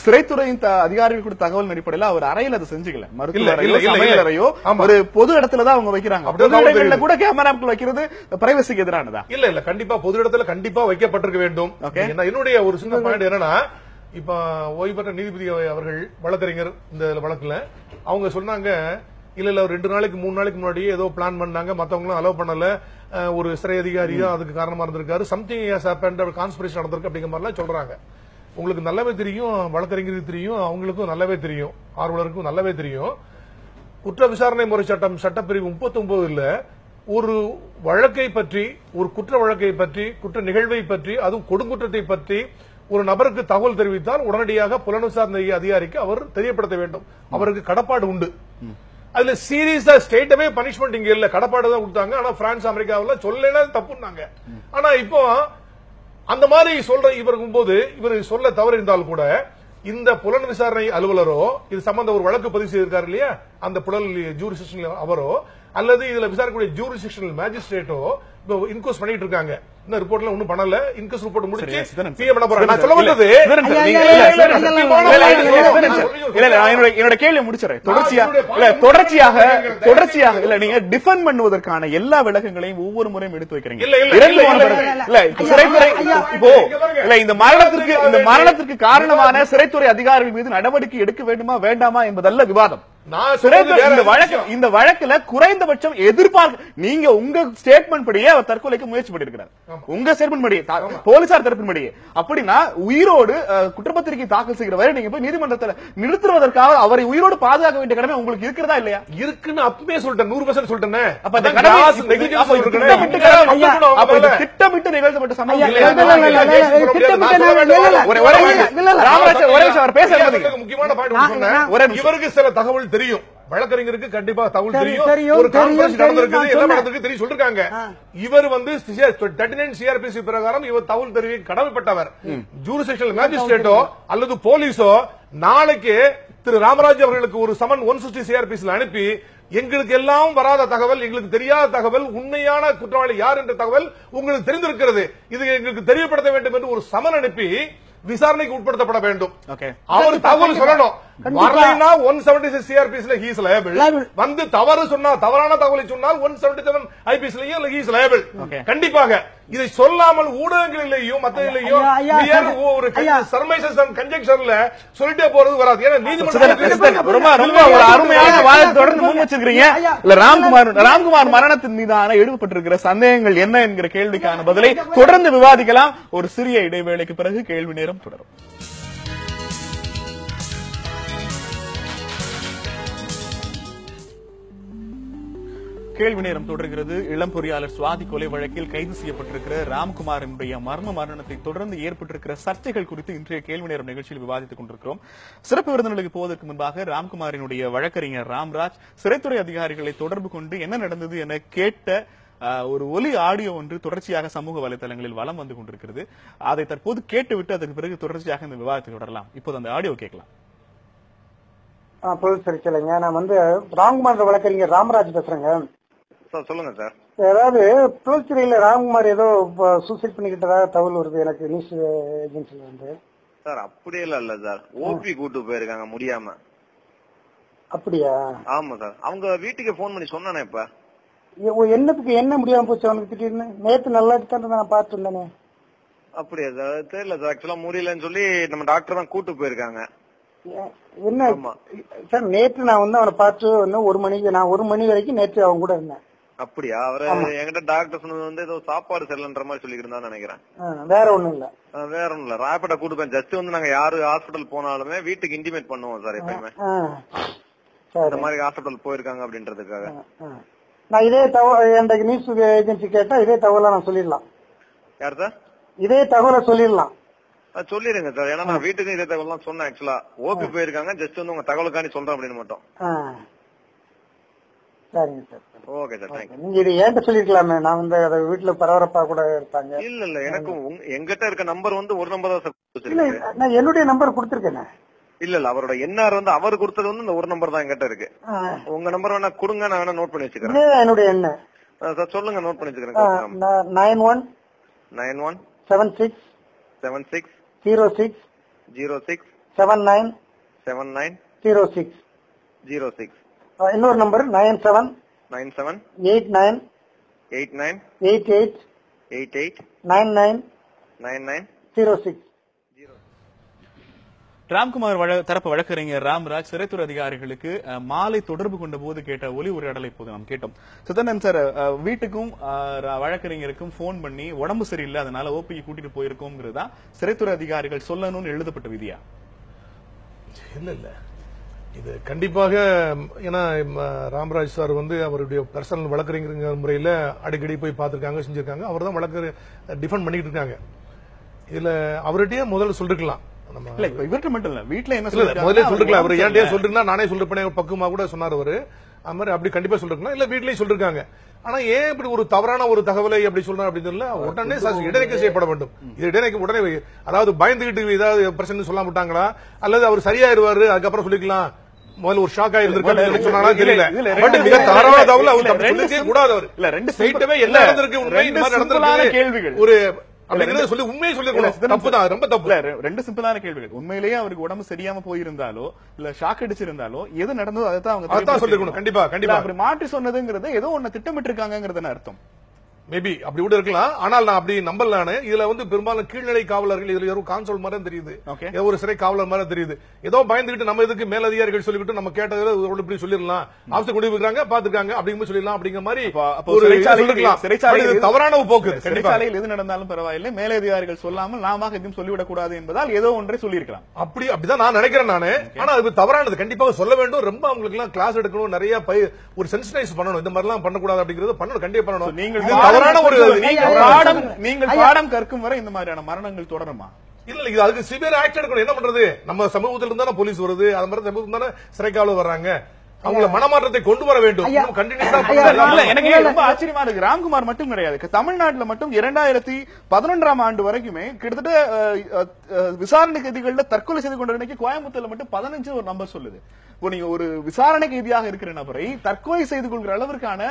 சிறைத்துறையின் அதிகாரிகள் கூட தகவல் அடிப்படையில் அவர் அறையில் அதை செஞ்சுக்கல. மருத்துவரையோ ஒரு பொது இடத்துலதான் அவங்க வைக்கிறாங்க. கூட கேமராக்கள் வைக்கிறது பிரைவசிக்கு எதிரானதா? இல்ல கண்டிப்பா பொது இடத்துல கண்டிப்பா வைக்கப்பட்டிருக்க வேண்டும். என்னுடைய ஒரு சின்ன பாயிண்ட் என்னன்னா, இப்ப ஓய்வு பெற்ற நீதிபதி அவர்கள் வழக்கறிஞர் இந்த வழக்குல அவங்க சொன்னாங்க, இல்ல 2 நாளைக்கு 3 நாளைக்கு முன்னாடியே ஏதோ பிளான் பண்ணாங்க, மத்தவங்களும் அலோவ் பண்ணல, ஒரு சிறை அதிகாரியும் அதுக்கு காரணமா இருந்திருக்காரு, சம்திங் ஹஸ் ஹேப்பன்ட், கான்ஸ்பிரேஷன் நடந்திருக்கு அப்படிங்கிற மாதிரிலாம் சொல்றாங்க. உங்களுக்கு நல்லாவே தெரியும், வழக்கறிஞருக்கு தெரியும், அவங்களுக்கும் நல்லாவே தெரியும், ஆர்வலருக்கும் நல்லாவே தெரியும். குற்ற விசாரணை முறை சட்டம் சட்டப்பிரிவு 39 ஒரு வழக்கை பற்றி, ஒரு குற்ற வழக்கை பற்றி, குற்ற நிகழ்வை பற்றி, அதுவும் கொடுங்குற்றத்தை பற்றி ஒரு நபருக்கு தகவல் தெரிவித்தால் உடனடியாக புலன் விசாரணை அதிகாரிக்கு அவர் தெரியப்படுத்த வேண்டும். அவருக்கு கடப்பாடு உண்டு. அதுல சீரியஸா ஸ்டேட்டவே பனிஷ்மெண்ட் இங்க இல்ல, கடப்பாடு தான் கொடுத்தாங்க. ஆனா பிரான்ஸ் அமெரிக்காவில் சொல்லல தப்புனாங்க. ஆனா இப்போ அந்த மாதிரி சொல்ற இவருக்கும் போது இவர் சொல்ல தவறு இருந்தால் கூட இந்த புலன் விசாரணை அலுவலரோ இது சம்பந்த ஒரு வழக்கு பதிவு செய்திருக்காரு இல்லையா, அந்த புலன் ஜூரிஸ்டிக்ஷன் அவரோ அல்லது இதுல விசாரிக்கக்கூடிய ஜூரிஸ்டிக்ஷனல் மேஜிஸ்ட்ரேட்டோ இன்கொஸ்ட் பண்ணிட்டு இருக்காங்க. இந்த ரிப்போர்ட்ல ஒன்னும் பண்ணல. இன்கொஸ்ட் ரிப்போர்ட் முடிச்சு பிஎம் பண்ண போறாங்க. நான் சொல்ல வந்தது என்னோட கேள்வி முடிச்சறேன். தொடர்ச்சியாக இல்ல நீங்க டிஃபெண்ட் பண்ணுவதற்கான எல்லா விளக்கங்களையும் ஒவ்வொரு முறையும் எடுத்து வைக்கிறீங்க. சிறைத்துறை இப்போ இல்ல இந்த மரணத்திற்கு காரணமான சிறைத்துறை அதிகாரிகள் மீது நடவடிக்கை எடுக்க வேண்டுமா வேண்டாமா என்பதல்ல விவாதம். இந்த வழக்குல குறைந்தபட்சம் எதிர்பார்க்க நீங்க உங்க ஸ்டேட்மெண்ட் படியே அவர் தற்கொலைக்கு முயற்சி பண்ணிருக்கிறார். உங்க ஸ்டேட்மெண்ட் படியே, போலீசார் தரப்பின் படியே. அப்படின்னா உயிரோடு குற்றப்பத்திரிகை தாக்கல் செய்கிற வரை நீங்க போய் நீதிமன்றத்தில் நிறுத்துவதற்காக அவரை உயிரோடு பாதுகாக்க வேண்டிய கடமை உங்களுக்கு இருக்கிறதா இல்லையா? இருக்குன்னு அப்பவே சொல்லிட்டேன், 100% சொல்லிட்டேன். திட்டமிட்டு நிகழ்த்தப்பட்ட சம்பவம் முக்கியமான பாயிண்ட். இவருக்கு சில தகவல் தெரியும், வழக்கறிஞருக்கு கண்டிப்பா தகவல் தெரியும். ஒரு கான்ஃபரன்ஸ் நடந்திருக்குது, என்ன நடந்திருக்கு தெரியும் சொல்லிருக்காங்க. இவர் வந்து 39 சிஆர்பிசி பிரகாரம் இவர் தகவல் தெரிவிக்க கடமைப்பட்டவர். ஜூரிஸ்டிக்ஷனல் மேஜிஸ்ட்ரேட்டோ அல்லது போலீஸோ நாளைக்கு திரு ராமராஜ் அவர்களுக்கு ஒரு சமன் 160 சிஆர்பிசி அனுப்பி எங்களுக்கு எல்லாம் வராத தகவல், எங்களுக்கு தெரியாத தகவல், உண்மையான குற்றவாளி யார் என்ற தகவல் உங்களுக்கு தெரிந்திருக்கிறது, இது எங்களுக்கு தெரியப்படுத்த வேண்டும் என்று ஒரு சமன் அனுப்பி விசாரணைக்கு உட்படுத்தப்பட வேண்டும். அவர் தகவல் சொல்லணும். வரலைன்னா 176 சிஆர்பிஸ்ல he is liable. வந்து தவறு சொன்னா, தவறான தகவலை சொன்னால் 177 ஐபிஎஸ்லயும் he is liable. கண்டிப்பாக இதை சொல்லாமல் ஊடகங்களிலேயும் மற்றதிலேயும் ஒரு சர்மைசஸ் அண்ட் கன்ஜெக்சர்ல சொல்லிட்டே போறது வராது. ஏன்னா நீதிமன்றம் ரொம்ப ஒரு அருமையான வாதத்தை தொடர்ந்து முன் வச்சிருக்கீங்க. இல்ல ராம்குமார் மரணத்தின் மீதான எழுதப்பட்டிருக்கிற சந்தேகங்கள் என்ன என்கிற கேள்விக்கான பதிலை தொடர்ந்து விவாதிக்கலாம். ஒரு சிறிய இடைவேளைக்கு பிறகு கேள்வி நேரம் தொடரும். கேள்வி நேரம் தொடர்கிறது. இளம் பொறியாளர் சுவாதி கொலை வழக்கில் கைது செய்யப்பட்டிருக்கிற ராம்குமாரினுடைய மரணத்தை தொடர்ந்து ஏற்பட்டிருக்கிற சர்ச்சைகள் குறித்து இன்றைய கேள்வி நேரம் நிகழ்ச்சியில் விவாதித்துக் கொண்டிருக்கிறோம். சிறப்பு விருந்தினர்களுக்கு போவதற்கு முன்பாக ராம்குமாரினுடைய வழக்கறிஞர் ராம்ராஜ் சிறைத்துறை அதிகாரிகளை தொடர்பு கொண்டு என்ன நடந்தது என கேட்ட ஒரு ஒலி ஆடியோ ஒன்று தொடர்ச்சியாக சமூக வலைதளங்களில் வலம் வந்து கொண்டிருக்கிறது. அதை தற்போது கேட்டுவிட்டு அதற்கு பிறகு தொடர்ச்சியாக இந்த விவாதத்தை தொடரலாம். இப்போது அந்த ஆடியோ கேட்கலாம். சரிங்க, நான் ராம்குமார் வழக்கறிஞர் ராமராஜ் பேசுறேங்க. சார் சொல்லுங்க சார். ஏதாவது புலச்சிறையில ராம்குமார் ஏதோ சூசைட் பண்ணிக்கிட்டதா தகவல் வருது எனக்கு நியூஸ் ஏஜென்சில சார் அப்படியெல்லாம் இல்ல சார், ஓபி கூட்டு போயிருக்காங்க முடியாம. அப்படியா? ஆமா சார், அவங்க வீட்டுக்கு போன் பண்ணி சொன்னானே. இப்ப என்னத்துக்கு என்ன முடியாம போச்சு அவனுக்கு திடீர்னு? நேத்து நல்லா தான் நான் பார்த்து இருந்தேனே. அப்படியா சார்? தெரியல சார், ஆக்சுவலா முடியலன்னு சொல்லி நம்ம டாக்டர் தான் கூட்டு போயிருக்காங்க. என்ன சார், நேற்று நான் அவனை பார்த்து ஒரு மணி வரைக்கும் நேற்று அவங்க கூட இருந்தேன். அப்படியா? அவரு என்கிட்ட டாக்டர் சொன்னது ஏதோ சாப்பாடு செல்லன்ற மாதிரி சொல்லிட்டு இருந்தான்னு நினைக்கிறேன். வேற ஒண்ணும் இல்ல. வேற ஒண்ணும் இல்ல, ராயப்பேட்டை கூட்டு போய் ஜஸ்ட் நாங்க யாரு ஹாஸ்பிட்டல் போனாலுமே வீட்டுக்கு இன்டிமேட் பண்ணுவோம் சார் எப்பயுமே. இந்த மாதிரி ஹாஸ்பிட்டல் போயிருக்காங்க அப்படின்றதுக்காக. நான் இதே தகவல் நியூஸ் ஏஜென்சி கேட்டா இதே தகவலை நான் சொல்லிடலாம். யார் சார்? இதே தகவலை சொல்லிடலாம். சொல்லிடுங்க சார், ஏன்னா நான் வீட்டுக்கு இதே தகவல் சொன்னேன். ஆக்சுவலா ஓபி போயிருக்காங்க, ஜஸ்ட் உங்க தகவலுக்காண்டி சொல்றேன் அப்படின்னு மட்டும். சரிங்க சார். Okay sir, thank you. நீங்க இது ஏன்ட்ட சொல்லிருக்கலாமே, நான் வீட்டுல பரபரப்பா கூட இருப்பாங்க. இல்ல எனக்கு எங்கிட்ட இருக்க நம்பர் ஒரு நம்பர் தான் சார். இல்ல, நான் என்னுடைய நம்பர் கொடுத்திருக்கேன். இல்ல அவரோட என்ஆர் அவர் கொடுத்தது இந்த ஒரு நம்பர் தான் எங்கிட்ட இருக்கு. உங்க நம்பர் வேணா கொடுங்க, நான் வேணா நோட் பண்ணி வச்சுக்கிறேன். என்னுடைய எண்ணெய் சார் சொல்லுங்க, நோட் பண்ணி வச்சுக்கிறேன். 91 91 76 76 06 06 79 79 06 06. இன்னொரு நம்பர் 97 97 89 89 88 88 99 99 06. ராம்குமார் தரப்பு வழக்கறிஞர் ராம்ராஜ் சிறைத்துறை அதிகாரிகளுக்கு மாலை தொடர்பு கொண்ட போது கேட்ட ஒலி உரையாடலை இப்போது நாம் கேட்டோம். சிதம்பரம் சார், வீட்டுக்கும் வழக்கறிஞருக்கும் போன் பண்ணி உடம்பு சரியில்லை அதனால ஓபிக்கு கூட்டிட்டு போயிருக்கோம்ங்கிறதா சிறைத்துறை அதிகாரிகள் சொல்லணும்னு எழுதப்பட்ட விதியா? இல்ல இது கண்டிப்பாக, ஏன்னா ராமராஜ் சார் அவருடைய பர்சனல் வழக்கறிஞர் முறையில அடிக்கடி போய் பார்த்திருக்காங்க, செஞ்சிருக்காங்க. அவர் தான் வழக்கு டிஃபெண்ட் பண்ணிட்டு இருக்காங்க. இதுல அவர்கிட்டயே முதல்ல சொல்லிருக்கலாம். இவர்கிட்ட மட்டும் இல்ல, வீட்டுல என்ன முதல்ல சொல்லிருக்கலாம். அவர் ஏன்டே சொல்லிருந்தா நானே சொல்லிருப்பேன் பக்குவமா கூட சொன்னார் அவரு. அது மாதிரி அப்படி கண்டிப்பா சொல்லிருக்கலாம். இல்ல வீட்லயும் சொல்லிருக்காங்க. ஆனா ஏன் இப்படி ஒரு தவறான ஒரு தகவலை அப்படி சொல்றாங்க அப்படின்னு உடனே இடைநீக்கம் செய்யப்பட வேண்டும். இது இடைநீக்கம் உடனே, அதாவது பயந்துகிட்டு ஏதாவது பிரச்சனை சொல்லாம விட்டாங்களா, அல்லது அவர் சரியாயிருவாரு அதுக்கப்புறம் சொல்லிக்கலாம், முதல்ல ஒரு ஷாக் ஆயிருந்திருக்காரு சொன்னாங்களா தெரியல. பட் மிக தவறான தகவல் அவர் சொல்லிருக்கே கூடாது. அவர் இல்ல ரெண்டு ஸ்ட்ரைட்டாவே என்ன நடந்திருக்கு, உண்மை இந்த மாதிரி நடந்திருக்கு கேள்விகள் ஒரு அப்படிங்கறத சொல்லி உண்மையை சொல்லிருக்கணும். தப்புதான், ரொம்ப தப்பு. ரெண்டு சிம்பிளான கேள்விகள். உண்மையிலேயே அவருக்கு உடம்பு சரியாம போயிருந்தாலோ இல்ல ஷாக் அடிச்சிருந்தாலோ எது நடந்ததோ அதான் சொல்லிருக்கணும். கண்டிப்பா கண்டிப்பா. அப்படி மாற்றி சொன்னதுங்கிறது ஏதோ ஒண்ணு திட்டமிட்டு இருக்காங்கிறது அர்த்தம். மேபி அப்படி கூட இருக்கலாம். ஆனால் நான் அப்படி நம்பலானு. இதுல பெரும்பாலும் கீழ்நிலை காவலர்கள், இதுல யாரும் கான்சோல் மாதிரி தெரியுது, ஒரு சிறை காவலர் மாதிரி தெரியுது. ஏதோ பயந்துகிட்டு நம்ம இதுக்கு மேலதிகாரிகள் சொல்லிக்கிட்டு நம்ம கேட்டதுல இப்படி சொல்லிடலாம், ஆப்ஷன் கொண்டு போயிருக்காங்க பாத்துருக்காங்க அப்படிங்கிற சொல்லலாம். அப்படிங்கிற மாதிரி தவறான போக்கு. சிறைச்சாலையில் எது நடந்தாலும் பரவாயில்லை, மேலதிகாரிகள் சொல்லாமல் நாம எதுவும் சொல்லிவிடக் கூடாது என்பதால் ஏதோ ஒன்றை சொல்லியிருக்கலாம். அப்படிதான் நான் நினைக்கிறேன் நானு. ஆனா அது தவறானது. கண்டிப்பாக சொல்ல வேண்டும். ரொம்ப அவங்களுக்கு எல்லாம் கிளாஸ் எடுக்கணும், நிறைய ஒரு சென்சிடைஸ் பண்ணணும். இந்த மாதிரி எல்லாம் பண்ணக்கூடாது அப்படிங்கிறது பண்ணணும், கண்டிப்பா பண்ணணும். நீங்கள் பாடம் கற்கும் வரை இந்த மாதிரியான மரணங்கள் தொடருமா? இல்ல, இது அதுக்கு சிவியர் ஆக்ஷன் எடுக்கணும். என்ன பண்றது? நம்ம சமூகத்தில் இருந்தா போலீஸ் வருது, அது மாதிரி சமூகத்தில் தானே சிறைக்காவலர் வர்றாங்க. அவங்கள மனமாற்றத்தை கொண்டு வர வேண்டும். எனக்கு ரொம்ப ஆச்சரியமா இருக்கு. ராம்குமார் மட்டும் கிடையாது, தமிழ்நாட்டில் மட்டும் 2011ஆம் ஆண்டு வரைக்குமே கிட்டத்தட்ட விசாரணை கைதிகள்ல தற்கொலை செய்து கொண்ட கோயம்புத்தூர்ல மட்டும் 15 ஒரு நம்பர் சொல்லுது. நீங்க ஒரு விசாரணை கைதியாக இருக்கிற நபரை தற்கொலை செய்து கொள்கிற அளவிற்கான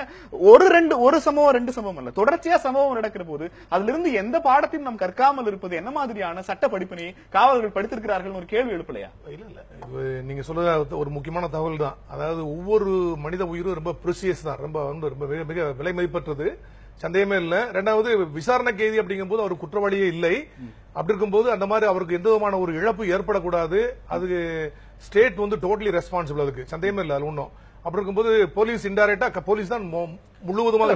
ஒரு சம்பவம் 2 சம்பவம் அல்ல, தொடர்ச்சியா சம்பவம் நடக்கிற போது அதுல இருந்து எந்த பாடத்தையும் நாம் கற்காமல் இருப்பது என்ன மாதிரியான சட்ட படிப்பினை காவலர்கள் படித்திருக்கிறார்கள் ஒரு கேள்வி எழுப்பலையா? இல்ல நீங்க சொல்றது ஒரு முக்கியமான தகவல் தான். அதாவது ஒவ்வொரு மனித உயிரும் ரொம்ப பிரசியஸ் தான், ரொம்ப மிக விலை மதிப்பற்றது, சந்தேகமே இல்ல. ரெண்டாவது விசாரணை கைதி அப்படிங்கும் போது அவர் குற்றவாளியே இல்லை. அப்படி இருக்கும்போது அந்த மாதிரி அவருக்கு எந்த விதமான ஒரு இழப்பு ஏற்படக்கூடாது. அது ஸ்டேட் டோட்டலி ரெஸ்பான்சிபிள், அதுக்கு சந்தேகமே இல்லை. அது ஒன்றும் அப்படி இருக்கும்போது போலீஸ் இன்டைரக்டா போலீஸ் தான் முழுவதுமாக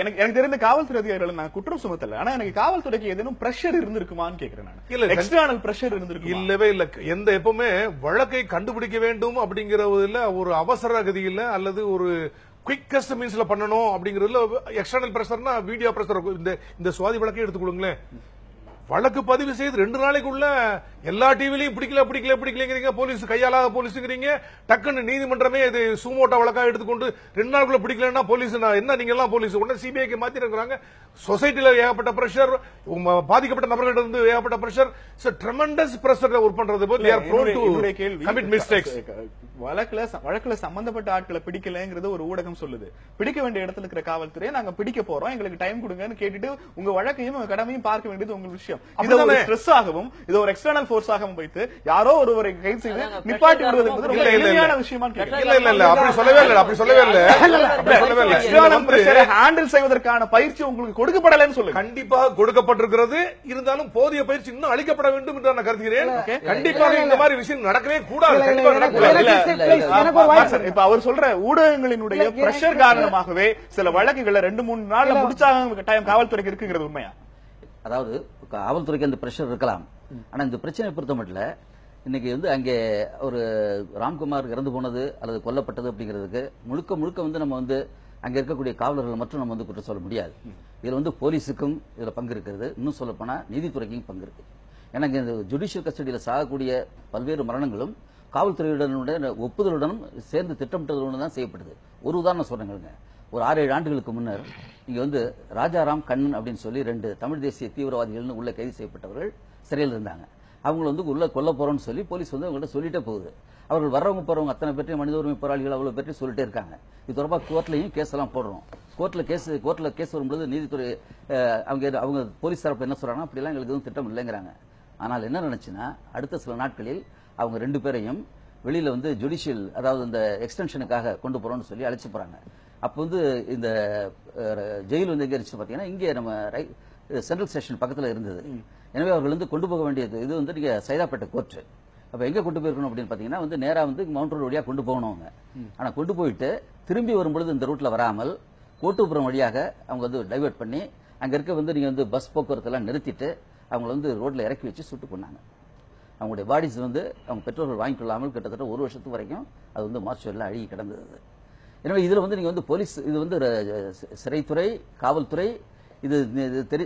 எனக்கு தெரிந்த காவல்துறை அதிகாரிகள் நான் குற்றம் சுமத்தல. ஆனா எனக்கு காவல்துறைக்கு ஏதேனும் பிரஷர் இருந்திருக்குமான்னு கேக்குறேன். இல்ல, எக்ஸ்டர்னல் பிரஷர் இருந்திருக்கு? இல்லவே இல்ல. எப்பவுமே வழக்கை கண்டுபிடிக்க வேண்டும் அப்படிங்கிற ஒரு அவசர கதியில அல்லது குயிக்கஸ்ட் மீன்ஸ்ல பண்ணணும் அப்படிங்கறதுல எக்ஸ்டர்னல் பிரஷர்னா வீடியோ பிரஷர். இந்த சுவாதி வழக்கை எடுத்துக்கொள்ளுங்களேன். வழக்கு பதிவு செய்து 2 நாளைக்குள்ள எல்லா டிவிலையும் பிடிக்கலங்கிறீங்க, போலீஸ் கையாளாத போலீஸுங்கிறீங்க. டக்குன்னு நீதிமன்றமே இது சூமோட்டா வழக்கா எடுத்துக்கொண்டு 2 நாளுக்குள்ள பிடிக்கலன்னா போலீஸ் என்ன நீங்க எல்லாம் போலீஸ் உடனே சிபிஐக்கு மாத்தி இருக்கிறாங்க. சொசைட்டில ஏகப்பட்ட பிரஷர், பாதிக்கப்பட்ட நபர்களிடம் இருந்து ஏகப்பட்ட பிரஷர், ட்ரெமெண்டஸ் பிரஷர் ஒர்க் பண்றது போது they are prone to commit mistakes. வழக்குல சம்பந்தப்பட்ட ஆட்களை பிடிக்கலங்கிறது ஒரு ஊடகம் சொல்லுது. பிடிக்க வேண்டிய இடத்துல இருக்கிற காவல்துறையை நாங்க பிடிக்க போறோம், எங்களுக்கு டைம் கொடுங்கன்னு கேட்டுட்டு உங்க வழக்கையும் கடமையும் பார்க்க வேண்டியது உங்க விஷயம். இது ஒரு ஸ்ட்ரெஸ் ஆகவும் இது ஒரு எக்ஸ்டர்னல் ஃபோர்ஸ் ஆகவும் வைத்து யாரோ ஒருவரை கைது செய்து நிப்பாட்டி விடுவது என்பது ரொம்ப எளிமையான விஷயமா இல்ல அப்படி சொல்லவே இல்ல. ஹேண்டில் செய்வதற்கான பயிற்சி உங்களுக்கு கொடுக்கப்படலன்னு சொல்லுங்க. கண்டிப்பாக கொடுக்கப்பட்டிருக்கிறது. இருந்தாலும் போதிய பயிற்சி இன்னும் அளிக்கப்பட வேண்டும் என்று நான் கருதுகிறேன். கண்டிப்பாக இந்த மாதிரி விஷயம் நடக்கவே கூடாது. இப்ப அவர் சொல்ற ஊடகங்களினுடைய பிரஷர் காரணமாகவே சில வழக்குகளை 2-3 நாள்ல முடிச்சாங்க கட்டாயம் காவல்துறைக்கு இருக்குங்கிறது உண்மையா? அதாவது காவல்துறைக்கு அந்த பிரஷர் இருக்கலாம். ஆனா இந்த பிரச்சனை பொறுத்த மட்டும் இன்னைக்கு அங்கே ஒரு ராம்குமார் இறந்து போனது அல்லது கொல்லப்பட்டது அப்படிங்கிறதுக்கு முழுக்க நம்ம அங்க இருக்கக்கூடிய காவலர்கள் மட்டும் நம்ம குற்றம் சொல்ல முடியாது. இதுல போலீஸுக்கும் இதுல பங்கு இருக்கிறது. இன்னும் சொல்ல போனா நீதித்துறைக்கும் பங்கு இருக்கு. ஏன்னா இந்த ஜுடிஷியல் கஸ்டடியில் சாகக்கூடிய பல்வேறு மரணங்களும் காவல்துறையுடனுடைய ஒப்புதலுடனும் சேர்ந்து திட்டமிட்டதுடன் தான் செய்யப்படுது. ஒரு உதாரணம் சொல்றேங்க. ஒரு 6-7 ஆண்டுகளுக்கு முன்னர் இங்க ராஜாராம் கண்ணன் அப்படின்னு சொல்லி 2 தமிழ் தேசிய தீவிரவாதிகள் உள்ள கைது செய்யப்பட்டவர்கள் சிறையில் இருந்தாங்க. அவங்க உள்ள கொல்ல போறோம்னு சொல்லி போலீஸ் அவங்கள்ட்ட சொல்லிட்டே போகுது. அவர்கள் வர்றவங்க போறவங்க அத்தனை பேர்ட்டையும் மனித உரிமை போராளிகள் அவ்வளவு பேர்ட்டையும் சொல்லிட்டே இருக்காங்க. இது தொடர்பாக கோர்ட்லயும் கேஸ் எல்லாம் போடுறோம். கோர்ட்ல கேஸ் வரும்போது நீதித்துறை அவங்க போலீஸ் தரப்பு என்ன சொல்றாங்க, அப்படி எல்லாம் எங்களுக்கு எதுவும் திட்டம் இல்லைங்கிறாங்க. ஆனால் என்ன நினைச்சுன்னா அடுத்த சில நாட்களில் அவங்க 2 பேரையும் வெளியில ஜுடிஷியல் அதாவது இந்த எக்ஸ்டென்ஷனுக்காக கொண்டு போறோம்னு சொல்லி அழைச்சு போறாங்க. அப்போ இந்த ஜெயில் எங்க இருந்துச்சு பாத்தீங்கன்னா இங்கே நம்ம சென்ட்ரல் ஸ்டேஷன் பக்கத்துல இருந்தது. எனவே அவர்கள் கொண்டு போக வேண்டியது இது நீங்க சைதாப்பேட்டை கோர்ட். அப்ப எங்க கொண்டு போயிருக்கணும் அப்படின்னு பாத்தீங்கன்னா நேரா மவுண்ட் ரோடு வழியா கொண்டு போகணும் அவங்க. ஆனா கொண்டு போயிட்டு திரும்பி வரும்பொழுது இந்த ரூட்ல வராமல் கோட்டூபுரம் வழியாக அவங்க டைவர்ட் பண்ணி அங்க இருக்க நீங்க பஸ் போக்குவரத்து எல்லாம் நிறுத்திட்டு அவங்களை ரோட்ல இறக்கி வச்சு சுட்டு கொண்டாங்க. அவங்களுடைய பாடிஸ் அவங்க பெற்றோர்கள் வாங்கிக் கொள்ளாமல் கிட்டத்தட்ட 1 வருஷத்துக்கு வரைக்கும் அது மார்ச்சுவரில் அழுகி கிடந்தது. எனவே இதுல நீங்க போலீஸ் இது சிறைத்துறை காவல்துறை இது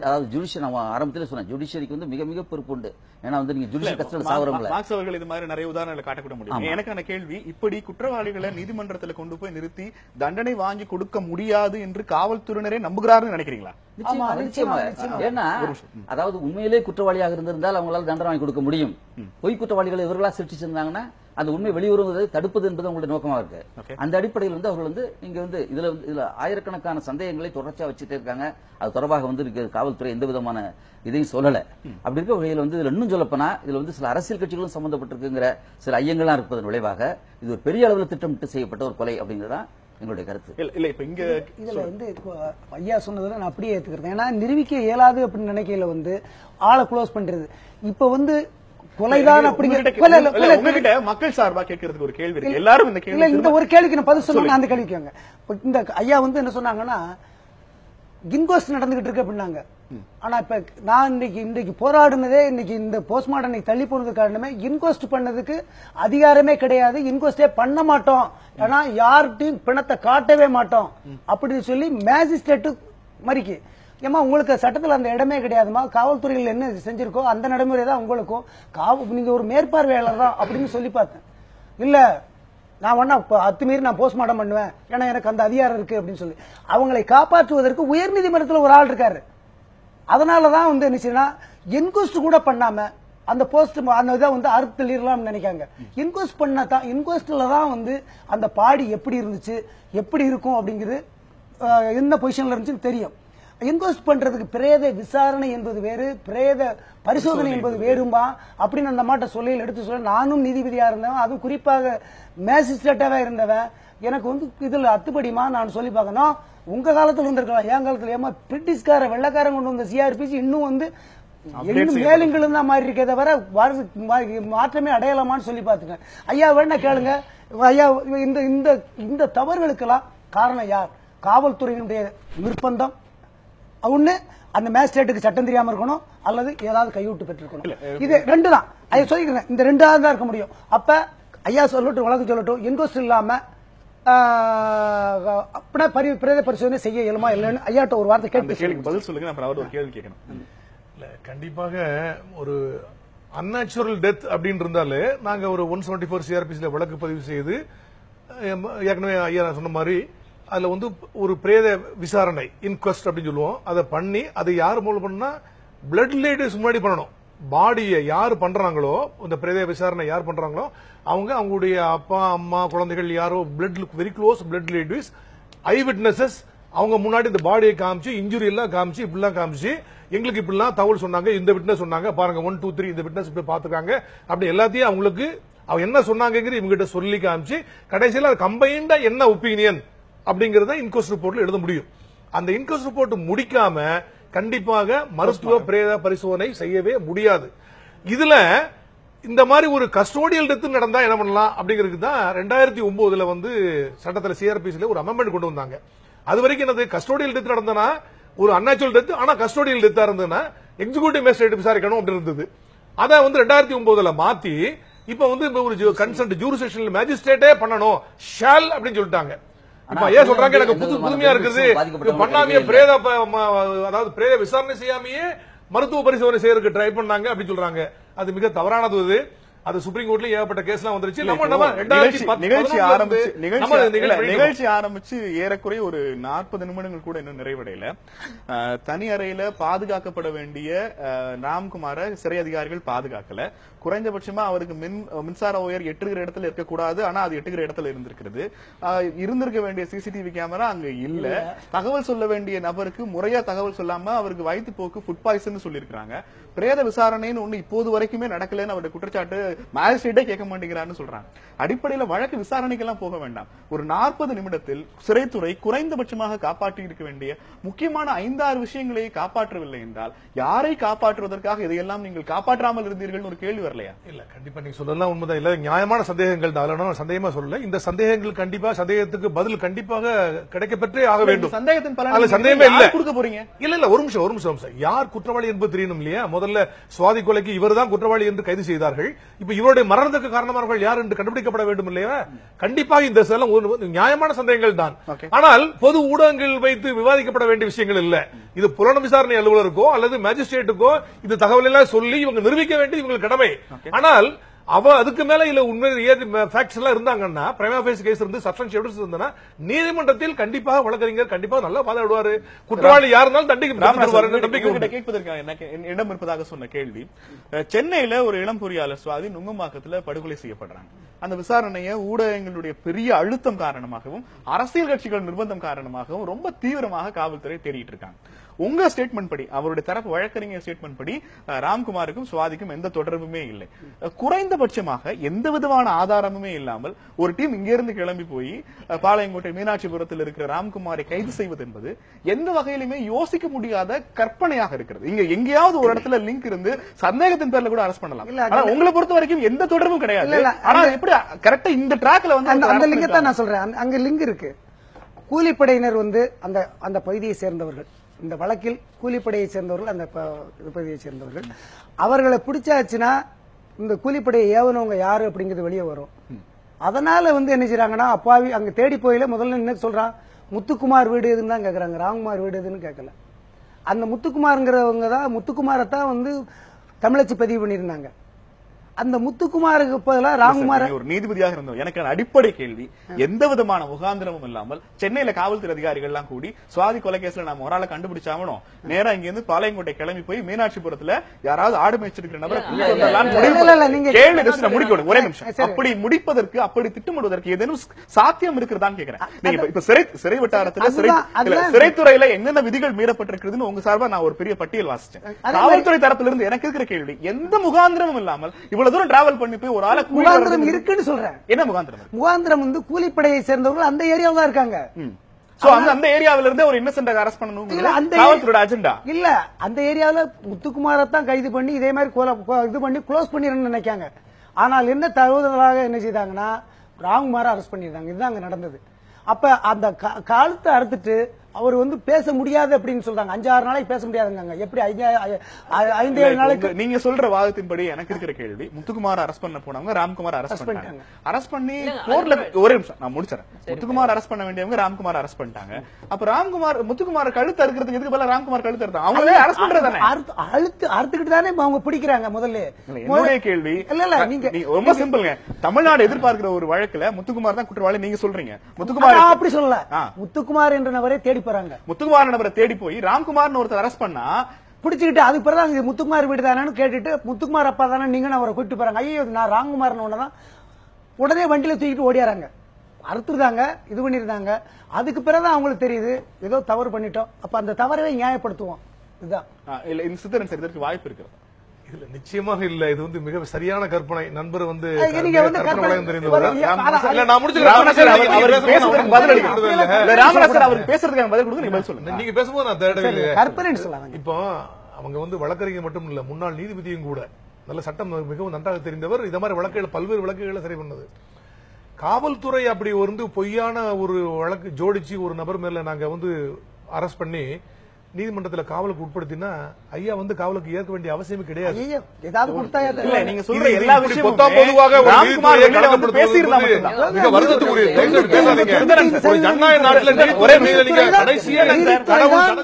அதாவது ஜுடிஷியல் ஆரம்பத்தில் சொன்ன ஜுடிஷியரிக்கு மிக மிக பொறுப்பு உண்டு. ஏன்னா நீங்க ஜுடிஷியல் கஸ்டடியில் சாகுறவங்க மார்க்ஸ் அவர்கள் இது மாதிரி நிறைய உதாரணங்களை காட்டக்கூட முடியும். எனக்கான கேள்வி, இப்படி குற்றவாளிகளை நீதிமன்றத்தில் கொண்டு போய் நிறுத்தி தண்டனை வாங்கி கொடுக்க முடியாது என்று காவல்துறையினரே நம்புகிறாருன்னு நினைக்கிறீங்களா? நிச்சயமா. ஏன்னா அதாவது உண்மையிலே குற்றவாளியாக இருந்திருந்தால் அவங்களால தண்டனை வாங்கி கொடுக்க முடியும். பொய் குற்றவாளிகளை இவர்களா சிருஷ்டிச்சிருந்தாங்கன்னா அந்த உண்மை வெளிவருவதை தடுப்பது என்பது அவங்களுடைய நோக்கமா இருக்கு. அந்த அடிப்படையில் அவர்கள் இங்க இதுல ஆயிரக்கணக்கான சந்தேகங்களை தொடர்ச்சியா வச்சுட்டே இருக்காங்க. அது தொடர்பாக காவல்துறை எந்த விதமான இதையும் சொல்லல. அப்படி இருக்க வகையில் இதுல இன்னும் சொல்லப்போனா இதுல சில அரசியல் கட்சிகளும் சம்பந்தப்பட்டிருக்குங்கிற சில ஐயங்கள்லாம் இருப்பதன் விளைவாக இது ஒரு பெரிய அளவில் திட்டமிட்டு செய்யப்பட்ட ஒரு கொலை அப்படிங்கிறதா எங்களுடைய கருத்து. இல்ல இப்ப இங்க இதுல ஐயா சொன்னதுல நான் அப்படியே ஏத்துக்கிறேன். ஏன்னா நிரூபிக்க இயலாது அப்படின்னு நினைக்கையில ஆளை க்ளோஸ் பண்றது இப்ப கொலைதான் அப்படிங்கிற மக்கள் சார்பா கேட்கறதுக்கு ஒரு கேள்வி இருக்கு. எல்லாரும் இந்த கேள்வி இந்த ஒரு கேள்விக்கு நான் பதில் சொன்னா அந்த கேள்விக்கு இந்த ஐயா என்ன சொன்னாங்கன்னா இன்கொஸ்ட் நடந்துகிட்டு இருக்கு அப்படின்னாங்க. ஆனா இப்ப நான் இன்னைக்கு போராடுனதே இன்னைக்கு இந்த போஸ்ட்மார்டம் தள்ளி போனது காரணமே இன்கொஸ்ட் பண்ணதுக்கு அதிகாரமே கிடையாது, இன்கொஸ்டே பண்ண மாட்டோம், ஏன்னா யார்கிட்டையும் பிணத்தை காட்டவே மாட்டோம் அப்படின்னு சொல்லி மேஜிஸ்ட்ரேட்டு மறிக்கு. ஏமா உங்களுக்கு சட்டத்தில் அந்த இடமே கிடையாதுமா, காவல்துறையில் என்ன செஞ்சிருக்கோ அந்த நடைமுறை தான் உங்களுக்கும், நீங்க ஒரு மேற்பார்வையாளர் தான் அப்படின்னு சொல்லி பார்த்தேன். இல்ல நான் வேணா அத்துமீறி நான் போஸ்ட்மார்டம் பண்ணுவேன், ஏன்னா எனக்கு அந்த அதிகாரம் இருக்கு அப்படின்னு சொல்லி அவங்களை காப்பாற்றுவதற்கு உயர்நீதிமன்றத்தில் ஒரு ஆள் இருக்காரு. அதனாலதான் என்ன இன்கொஸ்ட் கூட பண்ணாம அந்த போஸ்ட் அந்த இதை அறுத்தலிடலாம்னு நினைக்காங்க. இன்கொஸ்ட் பண்ணதான் இன்கொஸ்ட்ல தான் அந்த பாடி எப்படி இருந்துச்சு எப்படி இருக்கும் அப்படிங்கிறது என்ன பொசிஷன்ல இருந்துச்சுன்னு தெரியும். இன்கொஸ்ட் பண்றதுக்கு பிரேத விசாரணை என்பது வேறு, பிரேத பரிசோதனை என்பது வேறும்பா அப்படின்னு அந்த மாட்ட சொல்லையில் எடுத்து சொல்ல. நானும் நீதிபதியா இருந்தவன், அதுவும் குறிப்பாக மேஜிஸ்ட்ரேட்டாவே இருந்தவன். எனக்கு இதுல அத்துப்படிமா நான் சொல்லி பார்க்கணும். உங்க காலத்துல இருந்திருக்கலாம், என் காலத்துல ஏமா பிரிட்டிஷ்கார வெள்ளக்காரன் கொண்டு வந்த சிஆர்பிசி இன்னும் இன்னும் மேலுங்களும் தான் மாறி இருக்கே தவிர மாற்றமே அடையலாமான்னு சொல்லி பார்த்துட்டேன். ஐயா வேணா கேளுங்க ஐயா, இந்த தவறுகளுக்கெல்லாம் காரணம் யார்? காவல்துறையினுடைய நிர்பந்தம் ஒண்ணு, அந்த மேஜிஸ்ட்ரேட்டுக்கு சட்டம் தெரியாம இருக்கணும், அல்லது ஏதாவது கைவிட்டு பெற்றிருக்கணும். இது 2 தான். ஐயா சொல்லிக்கிறேன், இந்த 2 தான் இருக்க முடியும். அப்ப ஐயா சொல்லட்டும், வழக்கு சொல்லட்டும், இன்கொஸ்ட் இல்லாம பிரேத பரிசோதனை செய்ய இயலுமா இல்லைன்னு ஐயாட்ட ஒரு வார்த்தை அந்த கேட்டு கேள்விக்கு பதில் சொல்லுங்க. அப்புறம் அவர் ஒரு கேள்வி கேட்கணும். இல்ல கண்டிப்பாக ஒரு அன்நேச்சுரல் டெத் அப்படின்னு இருந்தாலே நாங்க ஒரு 174 சிஆர்பிசில வழக்கு பதிவு செய்து ஏற்கனவே ஐயா சொன்ன மாதிரி அதுல வந்து ஒரு பிரேத விசாரணை இன்குவெஸ்ட் அப்படின்னு சொல்லுவோம். அதை பண்ணி அதை யார் மூலம் பண்ணா பிளட் ரிலேட்டிவ்ஸ் முன்னாடி பண்ணணும். பாடியை யார் பண்றாங்களோ இந்த பிரேத விசாரணை யார் பண்றாங்களோ அவங்களுடைய அப்பா அம்மா குழந்தைகள் யாரோ blood very close blood relatives eye witnesses அவங்க முன்னாடி இந்த பாடியை காமிச்சு இன்ஜுரி எல்லாம் காமிச்சு இப்படிலாம் காமிச்சு எங்களுக்கு இப்படிலாம் தகவல் சொன்னாங்க, இந்த விட்னஸ் சொன்னாங்க பாருங்க 1 2 3 இந்த விட்னஸ் இப்படி பாத்துக்காங்க அப்படி எல்லாத்தையும் அவங்களுக்கு அவங்க என்ன சொன்னாங்கிறது இவங்ககிட்ட சொல்லி காமிச்சு கடைசியில் அது கம்பைண்டா என்ன ஒப்பீனியன் அப்படிங்கறத இன்கொஸ்ட் ரிப்போர்ட்ல எழுத முடியும். அந்த இன்கொஸ்ட் ரிப்போர்ட் முடிக்காம கண்டிப்பாக மருத்துவ பிரேத பரிசோதனை செய்யவே முடியாது. இதுல இந்த மாதிரி ஒரு கஸ்டோடியல் டெத் நடந்தா என்ன பண்ணலாம் அப்படிங்கிறது தான் 2009 வந்து சட்டத்தில் சிஆர்பிசில ஒரு அமெண்ட்மெண்ட் கொண்டு வந்தாங்க. அது வரைக்கும் என்னது கஸ்டோடியல் டெத் நடந்தனா ஒரு அன்நேச்சுரல் டெத் ஆனா கஸ்டோடியல் டெத்தா இருந்ததுன்னா எக்ஸிகூட்டிவ் மேஜிஸ்ட்ரேட் விசாரிக்கணும் அப்படின்னு இருந்தது. அதை வந்து 2009 மாத்தி இப்ப வந்து ஒரு கன்சென்ட் ஜூரிஸ்டிக்ஷனல் மேஜிஸ்ட்ரேட்டே பண்ணணும் ஷால் அப்படின்னு சொல்லிட்டாங்க. இப்ப ஏன் சொல்றாங்க எனக்கு புதுமையா இருக்குது பண்ணாமையே பிரேத அதாவது பிரேத விசாரணை செய்யாமையே மருத்துவ பரிசோதனை செய்யறதுக்கு ட்ரை பண்ணாங்க அப்படின்னு சொல்றாங்க. அது மிக தவறானது. அது சுப்ரீம் கோர்ட்ல ஏகப்பட்ட கேஸ்லாம் வந்துருச்சு. நிகழ்ச்சி ஆரம்பிச்சு ஏறக்குறைய ஒரு 40 நிமிடங்கள் கூட இன்னும் நிறைவடையல. தனி அறையில பாதுகாக்கப்பட வேண்டிய ராம்குமார சிறை அதிகாரிகள் பாதுகாக்கல. குறைந்தபட்சமா அவருக்கு மின்சார ஒயர் எட்டுகிற இடத்துல இருக்கக்கூடாது, ஆனா அது எட்டுகிற இடத்துல இருந்திருக்கிறது. இருந்திருக்க வேண்டிய சிசிடிவி கேமரா அங்க இல்ல. தகவல் சொல்ல வேண்டிய நபருக்கு முறையா தகவல் சொல்லாம அவருக்கு வயிற்றுப்போக்கு ஃபுட் பாய்சன் சொல்லியிருக்காங்க. பிரேத விசாரணைன்னு ஒண்ணு இப்போது வரைக்குமே நடக்கலன்னு அவருடைய குற்றச்சாட்டு மேஜிஸ்ட்ரேட்டே கேட்க மாட்டேங்கிறான்னு சொல்றாங்க. அடிப்படையில வழக்கு விசாரணைக்கெல்லாம் போக வேண்டாம். ஒரு 40 நிமிடத்தில் சிறைத்துறை குறைந்தபட்சமாக காப்பாற்றி இருக்க வேண்டிய முக்கியமான 5-6 விஷயங்களை காப்பாற்றவில்லை என்றால் யாரை காப்பாற்றுவதற்காக இதையெல்லாம் நீங்கள் காப்பாற்றாமல் இருந்தீர்கள் ஒரு கேள்வி வரலையா? இல்ல கண்டிப்பா நீங்க சொல்லலாம் உண்மைதான். இல்ல நியாயமான சந்தேகங்கள் தான், சந்தேகமா சொல்லல. இந்த சந்தேகங்கள் கண்டிப்பா சந்தேகத்துக்கு பதில் கண்டிப்பாக கிடைக்கப்பெற்றே ஆக வேண்டும். சந்தேகத்தின் சந்தேகமே இல்ல கொடுக்க போறீங்க. இல்ல ஒரு நிமிஷம் யார் குற்றவாளி என்பது தெரியணும் இல்லையா? முதல்ல சுவாதி கொலைக்கு இவர் தான் குற்றவாளி என்று கைது செய்தார்கள். இப்ப இவருடைய மரணத்துக்கு காரணமானவர்கள் யார் என்று கண்டுபிடிக்கப்பட வேண்டும் இல்லையா? கண்டிப்பாக இந்த நியாயமான சந்தேகங்கள் தான். ஆனால் பொது ஊடகங்கள் வைத்து விவாதிக்கப்பட வேண்டிய விஷயங்கள் இல்ல. இது புலன் விசாரணை அலுவலருக்கோ அல்லது மேஜிஸ்ட்ரேட்டுக்கோ இந்த தகவல் எல்லாம் சொல்லி இவங்க நிரூபிக்க வேண்டிய இவங்களுக்கு கடமை. ஆனால் அதுக்கு மேல இல்ல உண்மை ஃபேக்ட்ஸ் எல்லாம் இருந்தாங்கன்னா பிரைமா ஃபேஸ் கேஸ் இருந்து சப்ஸ்டன்ஷியல் எவிடன்ஸ் இருந்தனா நீதிமன்றத்தில் கண்டிப்பாக வழக்கறிஞர் கண்டிப்பாக நல்லா வாதாடுவாரு. குற்றவாளி யார் இருந்தாலும் தண்டிக்கப்படுவார். கேட்பதற்காக இடம் இருப்பதாக சொன்ன கேள்வி, சென்னையில ஒரு இளம் பொறியாளர் சுவாதி நுங்கம்பாக்கத்துல படுகொலை செய்யப்படுறாங்க. அந்த விசாரணையை ஊடகங்களுடைய பெரிய அழுத்தம் காரணமாகவும் அரசியல் கட்சிகள் நிர்பந்தம் காரணமாகவும் ரொம்ப தீவிரமாக காவல்துறை தேடிட்டு இருக்காங்க. உங்க ஸ்டேட்மெண்ட் படி, அவருடைய தரப்பு வழக்கறிஞர் ஸ்டேட்மெண்ட் படி ராம்குமாருக்கும் சுவாதிக்கும் எந்த தொடர்புமே இல்லை. குறைந்தபட்சமாக எந்த விதமான ஆதாரமுமே இல்லாமல் ஒரு டீம் இங்கிருந்து கிளம்பி போய் பாளையங்கோட்டை மீனாட்சிபுரத்தில் இருக்கிற ராம்குமாரை கைது செய்வது என்பது எந்த வகையிலுமே யோசிக்க முடியாத கற்பனையாக இருக்கிறது. இங்க எங்கேயாவது ஒரு இடத்துல லிங்க் இருந்து சந்தேகத்தின் பேர்ல கூட அரெஸ்ட் பண்ணலாம். ஆனா உங்களை பொறுத்த வரைக்கும் எந்த தொடர்பும் கிடையாது. ஆனா எப்படி கரெக்டா இந்த ட்ராக்ல வந்து அந்த லிங்க் தான் நான் சொல்றேன். அங்க லிங்க் இருக்கு. கூலிப்படையினர் வந்து அந்த பகுதியை சேர்ந்தவர்கள், இந்த வழக்கில் கூலிப்படையை சேர்ந்தவர்கள், அந்த பகுதியை சேர்ந்தவர்கள், அவர்களை பிடிச்சாச்சுன்னா இந்த கூலிப்படையை ஏவனவங்க யாரு அப்படிங்கிறது வெளியே வரும். அதனால வந்து என்ன செய்யறாங்கன்னா அப்பாவி அங்க தேடி போயில முதல்ல என்ன சொல்றான், முத்துக்குமார் வீடு எதுன்னு தான் கேக்குறாங்க, ராம்குமார் வீடு எதுன்னு கேட்கல. அந்த முத்துக்குமாருங்கிறவங்க தான் முத்துக்குமாரத்தான் வந்து தமிழச்சி பதிவு பண்ணியிருந்தாங்க. அந்த முத்துக்குமாருக்கு பதிலாக ராம்குமார் ஒரு நீதிபதியாக இருந்தோம். எனக்கு அடிப்படை கேள்வி, எந்த விதமான முகாந்திரமும் இல்லாமல் சென்னையில காவல்துறை அதிகாரிகள் எல்லாம் கூடி சுவாதி கொலை கேஸ்ல நாம ஒரு ஆளை கண்டுபிடிச்சாமணும், நேரா இங்க இருந்து பாளையங்கோட்டை கிளம்பி போய் மீனாட்சிபுரத்துல யாராவது ஆடு மேய்ச்சிருக்கிற நபரை முடிக்கணும். ஒரே நிமிஷம். அப்படி முடிப்பதற்கு, அப்படி திட்டமிடுவதற்கு ஏதேனும் சாத்தியம் இருக்கிறதான்னு கேட்கிறேன். நீங்க இப்ப சிறை வட்டாரத்துல சிறைத்துறையில என்னென்ன விதிகள் மீறப்பட்டிருக்குதுன்னு உங்க சார்பா நான் ஒரு பெரிய பட்டியல் வாசிச்சேன். காவல்துறை தரப்பிலிருந்து இருந்து எனக்கு இருக்கிற கேள்வி, எந்த முகாந்திரமும் இல்லாமல் தூரம் டிராவல் பண்ணி போய் ஒரு ஆளை முகாந்திரம் இருக்குன்னு சொல்றேன். என்ன முகாந்திரம்? முகாந்திரம் வந்து கூலிப்படையை சேர்ந்தவர்கள் அந்த ஏரியாவில் தான் இருக்காங்க. அந்த ஏரியாவில இருந்து ஒரு இன்னசென்ட் அரெஸ்ட் பண்ணணும் காவல்துறையோட அஜெண்டா இல்ல. அந்த ஏரியாவில் முத்துக்குமாரத்தான் கைது பண்ணி இதே மாதிரி இது பண்ணி க்ளோஸ் பண்ணிடணும்னு நினைக்காங்க. ஆனால் என்ன தவறுதலாக என்ன செய்தாங்கன்னா ராம்குமாரை அரெஸ்ட் பண்ணிருந்தாங்க. இதுதான் அங்க நடந்தது. அப்ப அந்த காலத்தை அறுத்துட்டு அவர் வந்து பேச முடியாது அப்படின்னு சொல்றாங்க. 5-6 நாளைக்கு பேச முடியாதுங்க. எப்படி 5-7 நாளைக்கு? நீங்க சொல்ற வாதத்தின்படி எனக்கு இருக்கிற கேள்வி, முத்துக்குமார் அரெஸ்ட் பண்ண போனவங்க ராம்குமார் அரெஸ்ட் பண்ணிட்டாங்க. அரெஸ்ட் பண்ணி கோர்ட்ல ஒரே நிமிஷம் நான் முடிச்சறேன். முத்துக்குமார் அரெஸ்ட் பண்ண வேண்டியவங்க ராம்குமார் அரெஸ்ட் பண்ணிட்டாங்க. அப்ப முத்துக்குமார் கழுத்து அறுக்கிறதுக்கு எதுக்கு பதிலா ராம்குமார் கழுத்து அறுத்தாங்க? அவங்களே அரெஸ்ட் பண்றதானே, அறுத்துக்கிட்டு தானே அவங்க பிடிக்கிறாங்க. முதல்ல என்னுடைய கேள்வி இல்ல நீங்க ரொம்ப சிம்பிள்ங்க. தமிழ்நாடு எதிர்பார்க்கிற ஒரு வழக்குல முத்துக்குமார் தான் குற்றவாளி நீங்க சொல்றீங்க. முத்துக்குமார் அப்படி சொல்லல. முத்துக்குமார் என்ற நபரை தேடி போறாங்க. முத்துக்குமார் நபரை தேடி போய் ராம்குமார்னு ஒருத்தர் அரெஸ்ட் பண்ணா பிடிச்சிக்கிட்டு அதுக்கு பிறகு முத்துக்குமார் வீடு தானு கேட்டுட்டு முத்துக்குமார் அப்பா தானே நீங்க அவரை கூட்டிட்டு போறாங்க. ஐயோ நான் ராம்குமார்னு ஒன்னதான் உடனே வண்டியில தூக்கிட்டு ஓடியாராங்க. அறுத்துருந்தாங்க, இது பண்ணிருந்தாங்க. அதுக்கு பிறகுதான் அவங்களுக்கு தெரியுது ஏதோ தவறு பண்ணிட்டோம். அப்ப அந்த தவறவே நியாயப்படுத்துவோம். இதுதான் இல்ல இந்த சித்தரன் சார் இதற்கு வாய்ப்பு இருக்கு. இல்ல நிச்சயமாக இல்ல. இது வந்து மிக சரியான கற்பனை. நண்பர் வந்து நீங்க வந்து கற்பனை தெரிந்தவர். இல்ல நான் முடிச்சுக்கிறேன். அவர் பேசுறதுக்கு பதில் அளிக்கிறது இல்ல. ராமராஜ் சார் அவருக்கு பேசுறதுக்கு பதில் கொடுங்க. நீங்க பதில் சொல்லுங்க. நீங்க பேசும்போது நான் தேடவே இல்லை. கற்பனைன்னு சொல்லாங்க. இப்போ அவங்க வந்து வழக்கறிஞர் மட்டும் இல்ல, முன்னாள் நீதிபதியும் கூட. நல்ல சட்டம் மிகவும் நன்றாக தெரிந்தவர். இந்த மாதிரி வழக்குகள் பல்வேறு வழக்குகளை சரி பண்ணது. காவல்துறை அப்படி வந்து பொய்யான ஒரு வழக்கு ஜோடிச்சு ஒரு நபர் மேல நாங்க வந்து அரெஸ்ட் பண்ணி நீதிமன்றத்தில் காவலுக்கு உட்படுத்தினா ஐயா வந்து காவலுக்கு ஏற்க வேண்டிய அவசியமே கிடையாது. ஏதாவது கொடுத்தா இல்ல நீங்க சொல்ற எல்லா விஷயமும் பொதுவாக ராம்குமார் வெளியில வந்து பேசியிருந்தா மட்டும்தான் மிக வருத்தத்துக்குரிய பேசாதீங்க. ஒரு ஜனநாயக நாட்டில் ஒரே நீங்க கடைசியா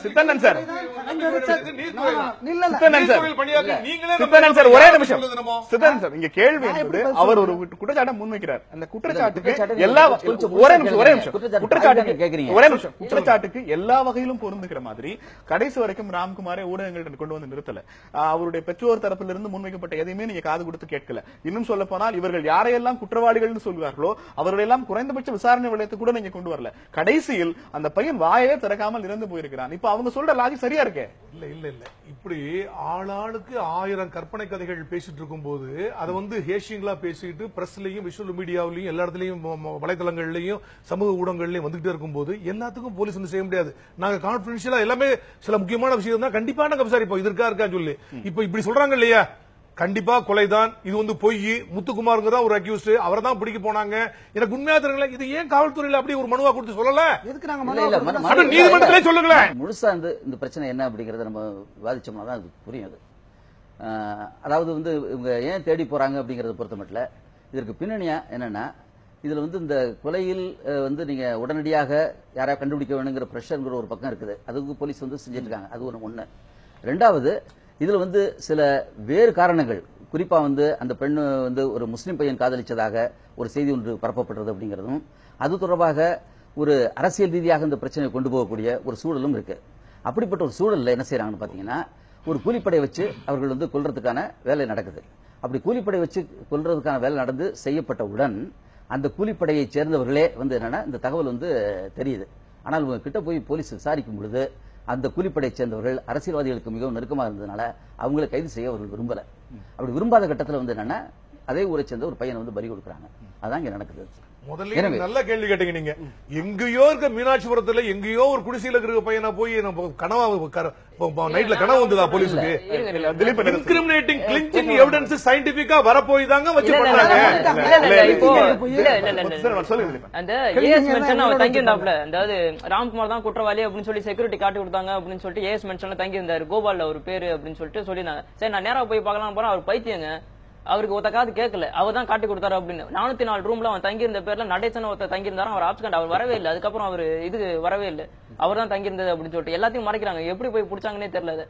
சித்தனன் சார் சித்தனன் சார் ஒரே நிமிஷம் சித்தனன் சார் இங்க கேள்வி என்பது அவர் ஒரு குற்றச்சாட்டை முன்வைக்கிறார். அந்த குற்றச்சாட்டுக்கு எல்லா ஒரே நிமிஷம் குற்றச்சாட்டுக்கு எல்லா வகையிலும் பொருந்துகிற மாதிரி கடைசி வரைக்கும் ராம்குமாரை ஊடகங்கள் கொண்டு வந்து நிறுத்தல. அவருடைய பெற்றோர் தரப்பிலிருந்து முன்வைக்கப்பட்ட எதையுமே நீங்க காது கொடுத்து கேட்கல. இன்னும் சொல்ல போனால் இவர்கள் யாரையெல்லாம் குற்றவாளிகள் சொல்வார்களோ அவர்களெல்லாம் குறைந்தபட்ச விசாரணை வளையத்தை கூட நீங்க கொண்டு வரல. கடைசியில் அந்த பையன் வாயே திறக்காமல் இறந்து போயிருக்கிறான். இப்ப அவங்க சொல்ற லாஜிக் சரியா இருக்கே? இல்ல இல்ல இல்ல இப்படி ஆளாளுக்கு 1000 கற்பனை கதைகள் பேசிட்டு இருக்கும் போது அதை வந்து ஹேஷிங்களா பேசிட்டு பிரஸ்லயும் விஷுவல் மீடியாவிலையும் எல்லா இடத்துலயும் வலைதளங்கள்லயும் சமூக ஊடகங்கள்லயும் வந்துகிட்டே இருக்கும் போது எல்லாத்துக்கும் போலீஸ் வந்து செய்ய முடியாது. நாங்க கான்பிடன்ஷியலா எல்லாமே சில முக்கியமான விஷயம் தான் கண்டிப்பா நாங்க விசாரிப்போம். இது இருக்கா சொல்லி இப்ப இப்படி சொல்றாங்க இல்லையா, கண்டிப்பா கொலைதான், இது வந்து பொய், முத்துக்குமாருங்க தான் ஒரு அக்யூஸ்ட், அவரை தான் பிடிக்க போனாங்க. எனக்கு உண்மையா தெரியல, இது ஏன் காவல்துறையில அப்படி ஒரு மனுவா கொடுத்து சொல்லல? எதுக்கு நாங்க நீதிமன்றத்திலே சொல்லுங்களேன். முழுசா இந்த பிரச்சனை என்ன அப்படிங்கறத நம்ம விவாதிச்சோம்னா தான் அது புரியும். அதாவது வந்து இவங்க ஏன் தேடி போறாங்க அப்படிங்கறத பொறுத்த மட்டும் இதற்கு பின்னணியா என்னன்னா, இதுல வந்து இந்த கொலையில் வந்து நீங்க உடனடியாக யாராவது கண்டுபிடிக்க வேணுங்கிற பிரஷர்ங்கிற ஒரு பக்கம் இருக்குது. அதுக்கு போலீஸ் வந்து செஞ்சிட்டு இருக்காங்க. அது ஒண்ணு. ரெண்டாவது, இதுல வந்து சில வேறு காரணங்கள், குறிப்பா வந்து அந்த பெண்ணு வந்து ஒரு முஸ்லீம் பையன் காதலிச்சதாக ஒரு செய்தி ஒன்று பரப்பப்பட்டது அப்படிங்கிறதும், அது தொடர்பாக ஒரு அரசியல் ரீதியாக இந்த பிரச்சனையை கொண்டு போகக்கூடிய ஒரு சூழலும் இருக்கு. அப்படிப்பட்ட ஒரு சூழல்ல என்ன செய்யறாங்கன்னு பாத்தீங்கன்னா, ஒரு கூலிப்படை வச்சு அவர்கள் வந்து கொல்றதுக்கான வேலை நடக்குது. அப்படி கூலிப்படை வச்சு கொல்றதுக்கான வேலை நடந்து செய்யப்பட்டவுடன் அந்த கூலிப்படையை சேர்ந்தவர்களே வந்து என்னன்னா இந்த தகவல் வந்து தெரியுது. ஆனால் இவங்க கிட்ட போய் போலீஸ் விசாரிக்கும் பொழுது அந்த கூலிப்படையை சேர்ந்தவர்கள் அரசியல்வாதிகளுக்கு மிகவும் நெருக்கமாக இருந்ததுனால அவங்களை கைது செய்ய அவர்கள் விரும்பல. அப்படி விரும்பாத கட்டத்தில் வந்து என்னன்னா அதே ஊரை சேர்ந்த ஒரு பையனை வந்து பறி கொடுக்குறாங்க. அதான் இங்க நடக்குது. முதல்ல நல்ல கேள்வி கேட்டீங்க நீங்க. எங்கேயோ இருக்க மீனாட்சிபுரத்துல எங்கேயோ ஒரு குடிசையில இருக்கிற பையனா போய் கனவா நைட்ல கனவு வந்ததா போலீஸுக்கு? இன்கிரிமினேட்டிங் கிளிஞ்சிங் எவிடன்ஸ் சயின்டிபிக்கா வரப்போய் தாங்க வச்சு பண்றாங்க. அந்த ஏஎஸ் மென்ஷன் அவர் தங்கி இருந்தாப்ல, அதாவது ராம்குமார் தான் குற்றவாளி அப்படின்னு சொல்லி செக்யூரிட்டி காட்டி கொடுத்தாங்க அப்படின்னு சொல்லிட்டு ஏஎஸ் மென்ஷன்ல தங்கி இருந்தாரு. கோபால் ஒரு பேரு அப்படின்னு சொல்லிட்டு சொல்லியிருந்தாங்க. சரி நான் நேரா போய் பார்க்கலாம் போறேன், அவர் பைத்தியங்க, அவருக்கு ஒருத்த காது கேட்கல, அவர் தான் காட்டி கொடுத்தாரு அப்படின்னு. 404 ரூம்ல அவன் தங்கி இருந்த பேர்ல நடேசன் ஒருத்தர் தங்கி இருந்தாரு. அவர் ஆப்ஸ்கண்ட், அவர் வரவே இல்லை. அதுக்கப்புறம் அவர் இது வரவே இல்லை, அவர் தான் தங்கி இருந்தது அப்படின்னு சொல்லிட்டு எல்லாத்தையும் மறைக்கிறாங்க. எப்படி போய் பிடிச்சாங்கன்னே தெரியல.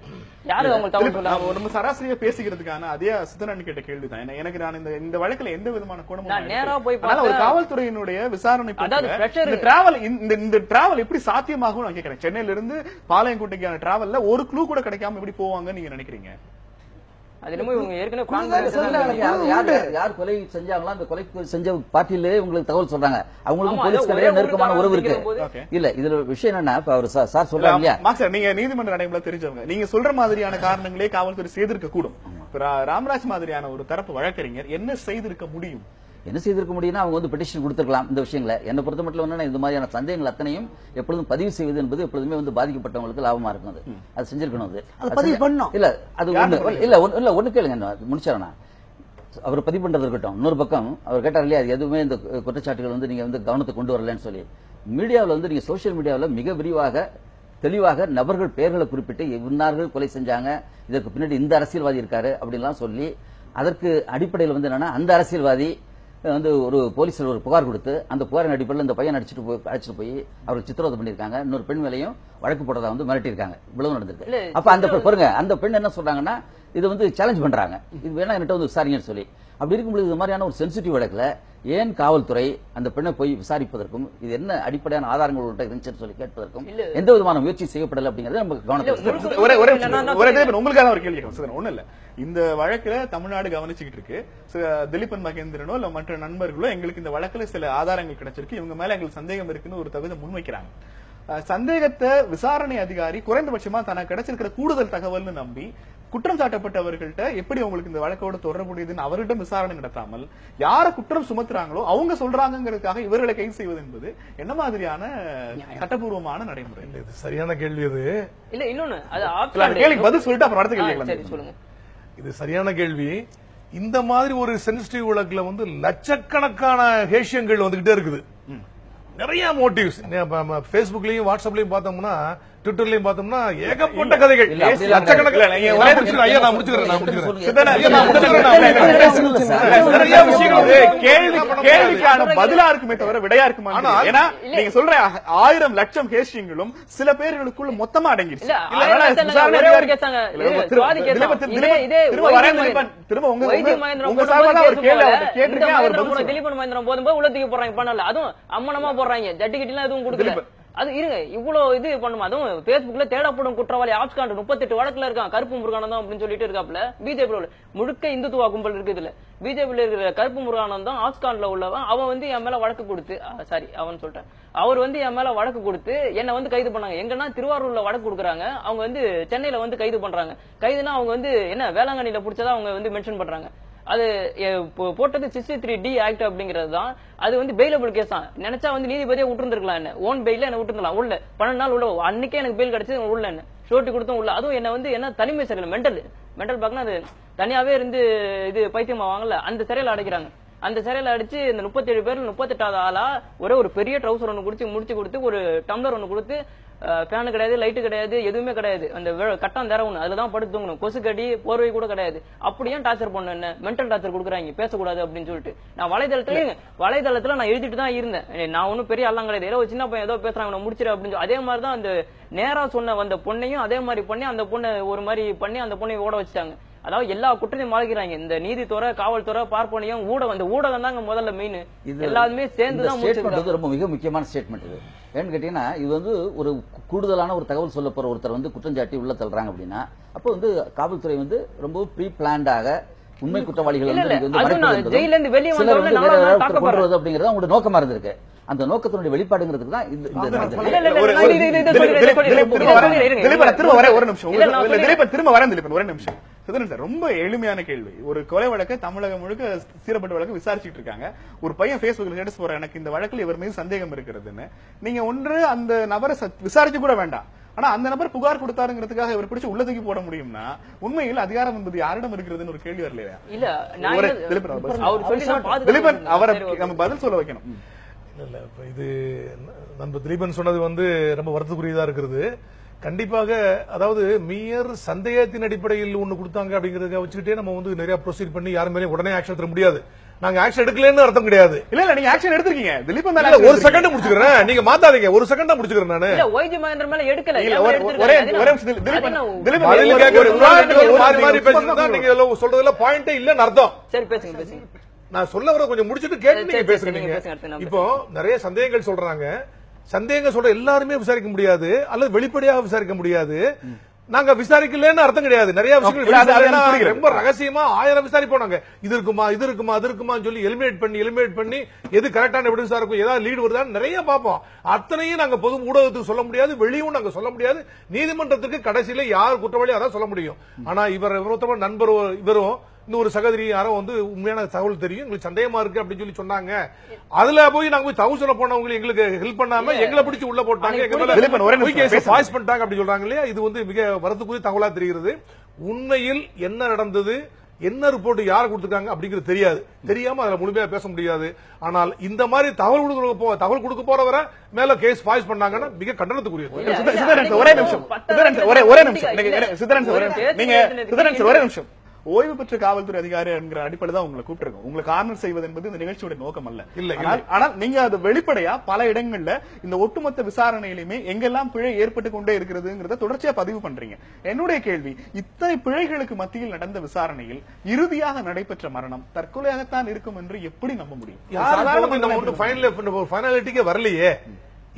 யாரு அவங்க தவறு சொல்றாங்க? ஒரு சராசரியா பேசிக்கிறதுக்கான அதே சித்தரன் கேட்ட கேள்விதான். எனக்கு நான் இந்த வழக்குல எந்த விதமான கோணமும் நான் நேரா போய் ஒரு காவல்துறையினுடைய விசாரணை, இந்த டிராவல் எப்படி சாத்தியமாகும் நான் கேட்கிறேன். சென்னையில இருந்து பாளையங்கோட்டைக்கான டிராவல்ல ஒரு க்ளூ கூட கிடைக்காம எப்படி போவாங்க நீங்க நினைக்கிறீங்க? யார் கொலை செஞ்சாங்களோ அந்த கொலை செஞ்ச பார்ட்டியிலே உங்களுக்கு தகவல் சொல்றாங்க. அவங்களுக்கும் போலீஸ் நெருக்கமான உறவு இருக்கு. இல்ல இதுல விஷயம் என்னன்னா, அவர் சார் சொல்றாங்க இல்லையா, நீங்க நீதிமன்ற நடைமுறை தெரிஞ்சவங்க, நீங்க சொல்ற மாதிரியான காரணங்களே காவல்துறை செய்திருக்க கூடும். ராமராஜ் மாதிரியான ஒரு தரப்பு வழக்கறிஞர் என்ன செய்திருக்க முடியும்? என்ன செய்திருக்க முடியும்னா அவங்க வந்து பெட்டிஷன் கொடுத்திருக்கலாம். இந்த விஷயங்களை என்னை பொறுத்த மட்டும் என்னன்னா, இந்த மாதிரியான சந்தேகங்கள் அத்தனையும் எப்பொழுதும் பதிவு செய்வது என்பது எப்பொழுதுமே வந்து பாதிக்கப்பட்டவங்களுக்கு லாபமா இருக்கும். அது செஞ்சிருக்கணும். இல்ல அது ஒண்ணு கேளுங்க, முடிச்சாரா அவர் பதிவு பண்றது இருக்கட்டும். இன்னொரு பக்கம் அவர் கேட்டார் இல்லையா, அது எதுவுமே இந்த குற்றச்சாட்டுகள் வந்து நீங்க வந்து கவனத்தை கொண்டு வரலன்னு சொல்லி மீடியாவில் வந்து நீங்க சோசியல் மீடியாவில் மிக விரிவாக தெளிவாக நபர்கள் பெயர்களை குறிப்பிட்டு இன்னார்கள் கொலை செஞ்சாங்க, இதற்கு பின்னாடி இந்த அரசியல்வாதி இருக்காரு அப்படின்லாம் சொல்லி அதற்கு அடிப்படையில் வந்து என்னன்னா அந்த அரசியல்வாதி வந்து ஒரு போலீஸ்ல ஒரு புகார் கொடுத்து அந்த புகாரின் அடிப்படையில் இந்த பையன் அழைச்சிட்டு போய் அவர் சித்திரவதை பண்ணிருக்காங்க, இன்னொரு பெண் மேலையும் வழக்கு போடுறதா வந்து மிரட்டிருக்காங்க. இவ்வளவு நடந்திருக்கு. அப்ப அந்த பாருங்க அந்த பெண் என்ன சொல்றாங்கன்னா இது வந்து சேலஞ்ச் பண்றாங்க, இது வேணா என்கிட்ட வந்து விசாரிங்கன்னு சொல்லி. அப்படி இருக்கும்போது இது மாதிரியான ஒரு சென்சிட்டிவ் வழக்குல ஏன் காவல்துறை அந்த பெண்ணை போய் விசாரிப்பதற்கும் இது என்ன அடிப்படையான ஆதாரங்கள் இருந்துச்சுன்னு சொல்லி கேட்பதற்கும் எந்த விதமான முயற்சி செய்யப்படல அப்படிங்கறது நம்ம கவனத்தில். உங்களுக்கான ஒரு கேள்வி ஒண்ணு இல்ல, இந்த வழக்குல தமிழ்நாடு கவனிச்சுக்கிட்டு இருக்கு. திலீபன் மகேந்திரனோ இல்ல மற்ற நண்பர்களோ எங்களுக்கு இந்த வழக்குல சில ஆதாரங்கள் கிடைச்சிருக்கு, இவங்க மேல எங்களுக்கு சந்தேகம் இருக்குன்னு ஒரு தகுதி முன்வைக்கிறாங்க. சந்தேகத்தை விசாரணை அதிகாரி குறைந்தபட்சமா தனக்கு கிடைச்சிருக்கிற கூடுதல் தகவல்னு நம்பி குற்றம் சாட்டப்பட்டவர்கள்ட்ட எப்படி உங்களுக்கு இந்த வழக்கோட தொடர்புடையதுன்னு அவர்கிட்ட விசாரணை நடத்தாமல் யார குற்றம் சுமத்துறாங்களோ அவங்க சொல்றாங்கிறதுக்காக இவர்களை கைது செய்வது என்பது என்ன மாதிரியான சட்டபூர்வமான நடைமுறை? இது சரியான கேள்வி. இது இல்ல இன்னொன்னு கேள்வி பதில் சொல்லிட்டு அப்புறம் அடுத்த கேள்வி சொல்லுங்க. இது சரியான கேள்வி. இந்த மாதிரி ஒரு சென்சிட்டிவ் வழக்குல வந்து லட்சக்கணக்கான ஹேஷியங்கள் வந்துகிட்டே இருக்குது. நிறைய மோட்டிவ்ஸ் பேஸ்புக்லயும் வாட்ஸ்அப்லயும் பார்த்தோம்னா ட்விட்டர்லயும் பார்த்தோம்னா ஏகப்பட்ட கதைகள். கேள்விக்கான பதிலா இருக்குமே தவிர விடையா இருக்குமா? ஏன்னா நீங்க சொல்ற 1000 லட்சம் ஹேஷியங்களும் சில பேர்களுக்குள்ள மொத்தமா அடங்கிடுச்சு. திலீபன் மகேந்திரன் போதும்போது உள்ளத்துக்கு போறாங்க பண்ணல, அதுவும் அம்மனமா போடுறாங்க, ஜட்டிகிட்டலாம் எதுவும் கொடுக்கல. அது இருங்க இவ்வளவு இது பண்ணுமா? அதுவும் பேஸ்புக்ல தேடப்படும் குற்றவாளி ஆப்ஸ்காண்ட் 38 வழக்குல இருக்கான், கருப்பு முருகானந்தம் அப்படின்னு சொல்லிட்டு இருக்காப்ல. பிஜேபி முழுக்க இந்துத்துவா கும்பல் இருக்கு. இதுல பிஜேபியில இருக்கிற கருப்பு முருகானந்தம் ஆப்ஸ்காண்ட்ல உள்ளவன். அவன் வந்து என் மேல வழக்கு கொடுத்து அவன் சொல்றேன் அவர் வந்து என் மேல வழக்கு கொடுத்து என்ன வந்து கைது பண்ணாங்க. எங்கன்னா திருவாரூர்ல வழக்கு கொடுக்குறாங்க, அவங்க வந்து சென்னையில வந்து கைது பண்றாங்க. கைதுனா அவங்க வந்து என்ன வேளாங்கண்ணில புடிச்சதா அவங்க வந்து மென்ஷன் பண்றாங்க. அது போட்டது 63D ஆக்ட் அப்படிங்கிறது தான். அது வந்து பெயிலபிள் கேஸ் தான். நினைச்சா வந்து நீதிபதியா விட்டுருந்துருக்கலாம், என்ன ஓன் பெயில என்ன விட்டுருக்கலாம். உள்ள 12 நாள் உள்ள அன்னைக்கே எனக்கு பெயில் கிடைச்சது உள்ள என்ன ஷோட்டி கொடுத்தும் உள்ள. அதுவும் என்ன வந்து என்ன தனிமை சிறையில் மென்டல் பாக்கனா அது தனியாவே இருந்து இது பைத்தியமா வாங்கல அந்த சிறையில அடைக்கிறாங்க. அந்த சிறையில அடிச்சு இந்த 37 பேர்ல 38வது ஆளா ஒரு பெரிய ட்ரௌசர் ஒண்ணு முடிச்சு கொடுத்து ஒரு டம்ளர் ஒண்ணு கொடுத்து ஃபேனு கிடையாது, லைட்டு கிடையாது, எதுவுமே கிடையாது. அந்த கட்டம் தர ஒண்ணு அதுலதான் படுத்து தூங்கணும், கொசு கடி போர்வை கூட கிடையாது. அப்படியே டார்ச்சர் பண்ண என்ன மென்டல் டார்ச்சர் கொடுக்குறாங்க பேசக்கூடாது அப்படின்னு சொல்லிட்டு. நான் வலைதளத்துல நான் எழுதிட்டு தான் இருந்தேன். நான் ஒன்னும் பெரிய ஆளாம் கிடையாது, ஏதோ சின்ன பையன் ஏதோ பேசுறாங்க முடிச்சிரு அப்படின்னு. அதே மாதிரிதான் அந்த நேரா சொன்ன அந்த பொண்ணையும் அதே மாதிரி பண்ணி அந்த பொண்ணை ஒரு மாதிரி பண்ணி அந்த பொண்ணை ஓட வச்சுட்டாங்க. அதாவது எல்லா குற்றத்தையும் மாறிக்கிறாங்க. இந்த நீதித்துறை, காவல்துறை, பார்ப்பனையும் ஊடகம், இந்த ஊடகம் தாங்க முதல்ல மெயின். எல்லாருமே சேர்ந்துதான் ரொம்ப மிக முக்கியமான ஸ்டேட்மெண்ட் இது. ஏன்னு கேட்டீங்கன்னா இது வந்து ஒரு கூடுதலான ஒரு தகவல் சொல்ல போற ஒருத்தர் வந்து குற்றஞ்சாட்டி உள்ள தள்ளுறாங்க அப்படின்னா அப்போ வந்து காவல்துறை வந்து ரொம்ப ப்ரீ பிளான்டாக உண்மை குற்றவாளிகள் அப்படிங்கறது அவங்களோட நோக்கமா இருந்திருக்கு. அந்த நோக்கத்தினுடைய வெளிப்பாடுங்கிறதுக்கு தான் ரொம்ப எளிமையான கேள்வி. ஒரு கொலை வழக்கு தமிழகம் முழுக்க சீரப்பட்ட வழக்கு விசாரிச்சுட்டு இருக்காங்க. ஒரு பையன் பேஸ்புக்ல ஸ்டேட்டஸ் போற எனக்கு இந்த வழக்குல இவர் மீது சந்தேகம் இருக்கிறதுன்னு நீங்க ஒன்று அந்த நபரை விசாரிச்சு கூட வேண்டாம், ஆனா அந்த நபர் புகார் கொடுத்தாருங்கிறதுக்காக இவர் பிடிச்சு உள்ளதுக்கு போட முடியும்னா உண்மையில் அதிகாரம் என்பது யாரிடம் இருக்கிறதுன்னு ஒரு கேள்வி வரலையா? திலீபன் அவரை நம்ம பதில் சொல்ல வைக்கணும். இல்ல இது நண்பர் திலீபன் சொன்னது வந்து ரொம்ப வருத்தக்குரியதா இருக்கிறது. கண்டிப்பாக அதாவது மீயர் சந்தேகத்தின் அடிப்படையில் ஒண்ணு கொடுத்தாங்க அப்படிங்கறத வச்சுக்கிட்டே நம்ம வந்து நிறைய ப்ரொசீட் பண்ணி யாரும் மேலே உடனே ஆக்ஷன் எடுக்க முடியாது. நாங்க ஆக்ஷன் எடுக்கலன்னு அர்த்தம் கிடையாது. இல்ல நீங்க ஆக்ஷன் எடுத்துருக்கீங்க. திலீபன் ஒரு செகண்ட் முடிச்சுக்கிறேன், நீங்க மாத்தாதீங்க. ஒரு செகண்ட் முடிச்சுக்கிறேன் நானு. ஒய்ஜி மகேந்திரன் மேல எடுக்கல. நீங்க சொல்றதுல பாயிண்டே இல்லன்னு அர்த்தம். சரி பேசுங்க. நான் சொல்ல வர கொஞ்சம் முடிச்சுட்டு கேட்டு நீங்க பேசுறீங்க. இப்போ நிறைய சந்தேகங்கள் சொல்றாங்க. சந்தேகம் சொல்ற எல்லாருமே விசாரிக்க முடியாது அல்லது வெளிப்படையாக விசாரிக்க முடியாது. நாங்க விசாரிக்கலன்னு அர்த்தம் கிடையாது. நிறைய விஷயங்கள் ரொம்ப ரகசியமா 1000 விசாரிப்போம். நாங்க இது இருக்குமா இது இருக்குமா அது இருக்குமான்னு சொல்லி எலிமினேட் பண்ணி எது கரெக்டான எவிடன்ஸா இருக்கும், ஏதாவது லீடு வருதான்னு நிறைய பார்ப்போம். அத்தனையும் நாங்க பொது ஊடகத்துக்கு சொல்ல முடியாது, வெளியும் நாங்க சொல்ல முடியாது. நீதிமன்றத்துக்கு கடைசியில யார் குற்றவாளி அதான் சொல்ல முடியும். ஆனா இவர் நண்பர் இவரும் இன்னொரு சகோதரி யாரோ வந்து உண்மையான தகவல் தெரியும், எங்களுக்கு சந்தேகமா இருக்கு அப்படின்னு சொல்லி சொன்னாங்க. அதுல போய் நாங்க போய் தகவல் சொல்ல போனவங்க எங்களுக்கு ஹெல்ப் பண்ணாம எங்களை பிடிச்சு உள்ள போட்டாங்க, வாய்ஸ் பண்ணிட்டாங்க அப்படி சொல்றாங்க இல்லையா? இது வந்து மிக வருத்தக்குரிய தகவலா தெரிகிறது. உண்மையில் என்ன நடந்தது, என்ன ரிப்போர்ட் யார் கொடுத்திருக்காங்க அப்படிங்கிறது தெரியாது. தெரியாம அதுல முழுமையா பேச முடியாது. ஆனால் இந்த மாதிரி தகவல் கொடுக்க போறவரை மேல கேஸ் ஃபாய்ஸ் பண்ணாங்கன்னா மிக கண்டனத்துக்குரியது. ஒரே நிமிஷம். ஓய்வு பெற்ற காவல்துறை அதிகாரி என்கிற அடிப்படையில் தான் உங்களை கூப்பிட்டுருக்கோம். உங்களை கார்னர் செய்வது என்பது இந்த நிகழ்ச்சியோட நோக்கம் அல்ல. ஆனால் நீங்க அது வெளிப்படையா பல இடங்கள்ல இந்த ஒட்டுமொத்த விசாரணையிலுமே எங்கெல்லாம் பிழை ஏற்பட்டு கொண்டே இருக்கிறதுங்கிறத தொடர்ச்சியா பதிவு பண்றீங்க. என்னுடைய கேள்வி, இத்தனை பிழைகளுக்கு மத்தியில் நடந்த விசாரணையில் இறுதியாக நடைபெற்ற மரணம் தற்கொலையாகத்தான் இருக்கும் என்று எப்படி நம்ப முடியும்? ஃபைனலிட்டிக்கே வரலையே.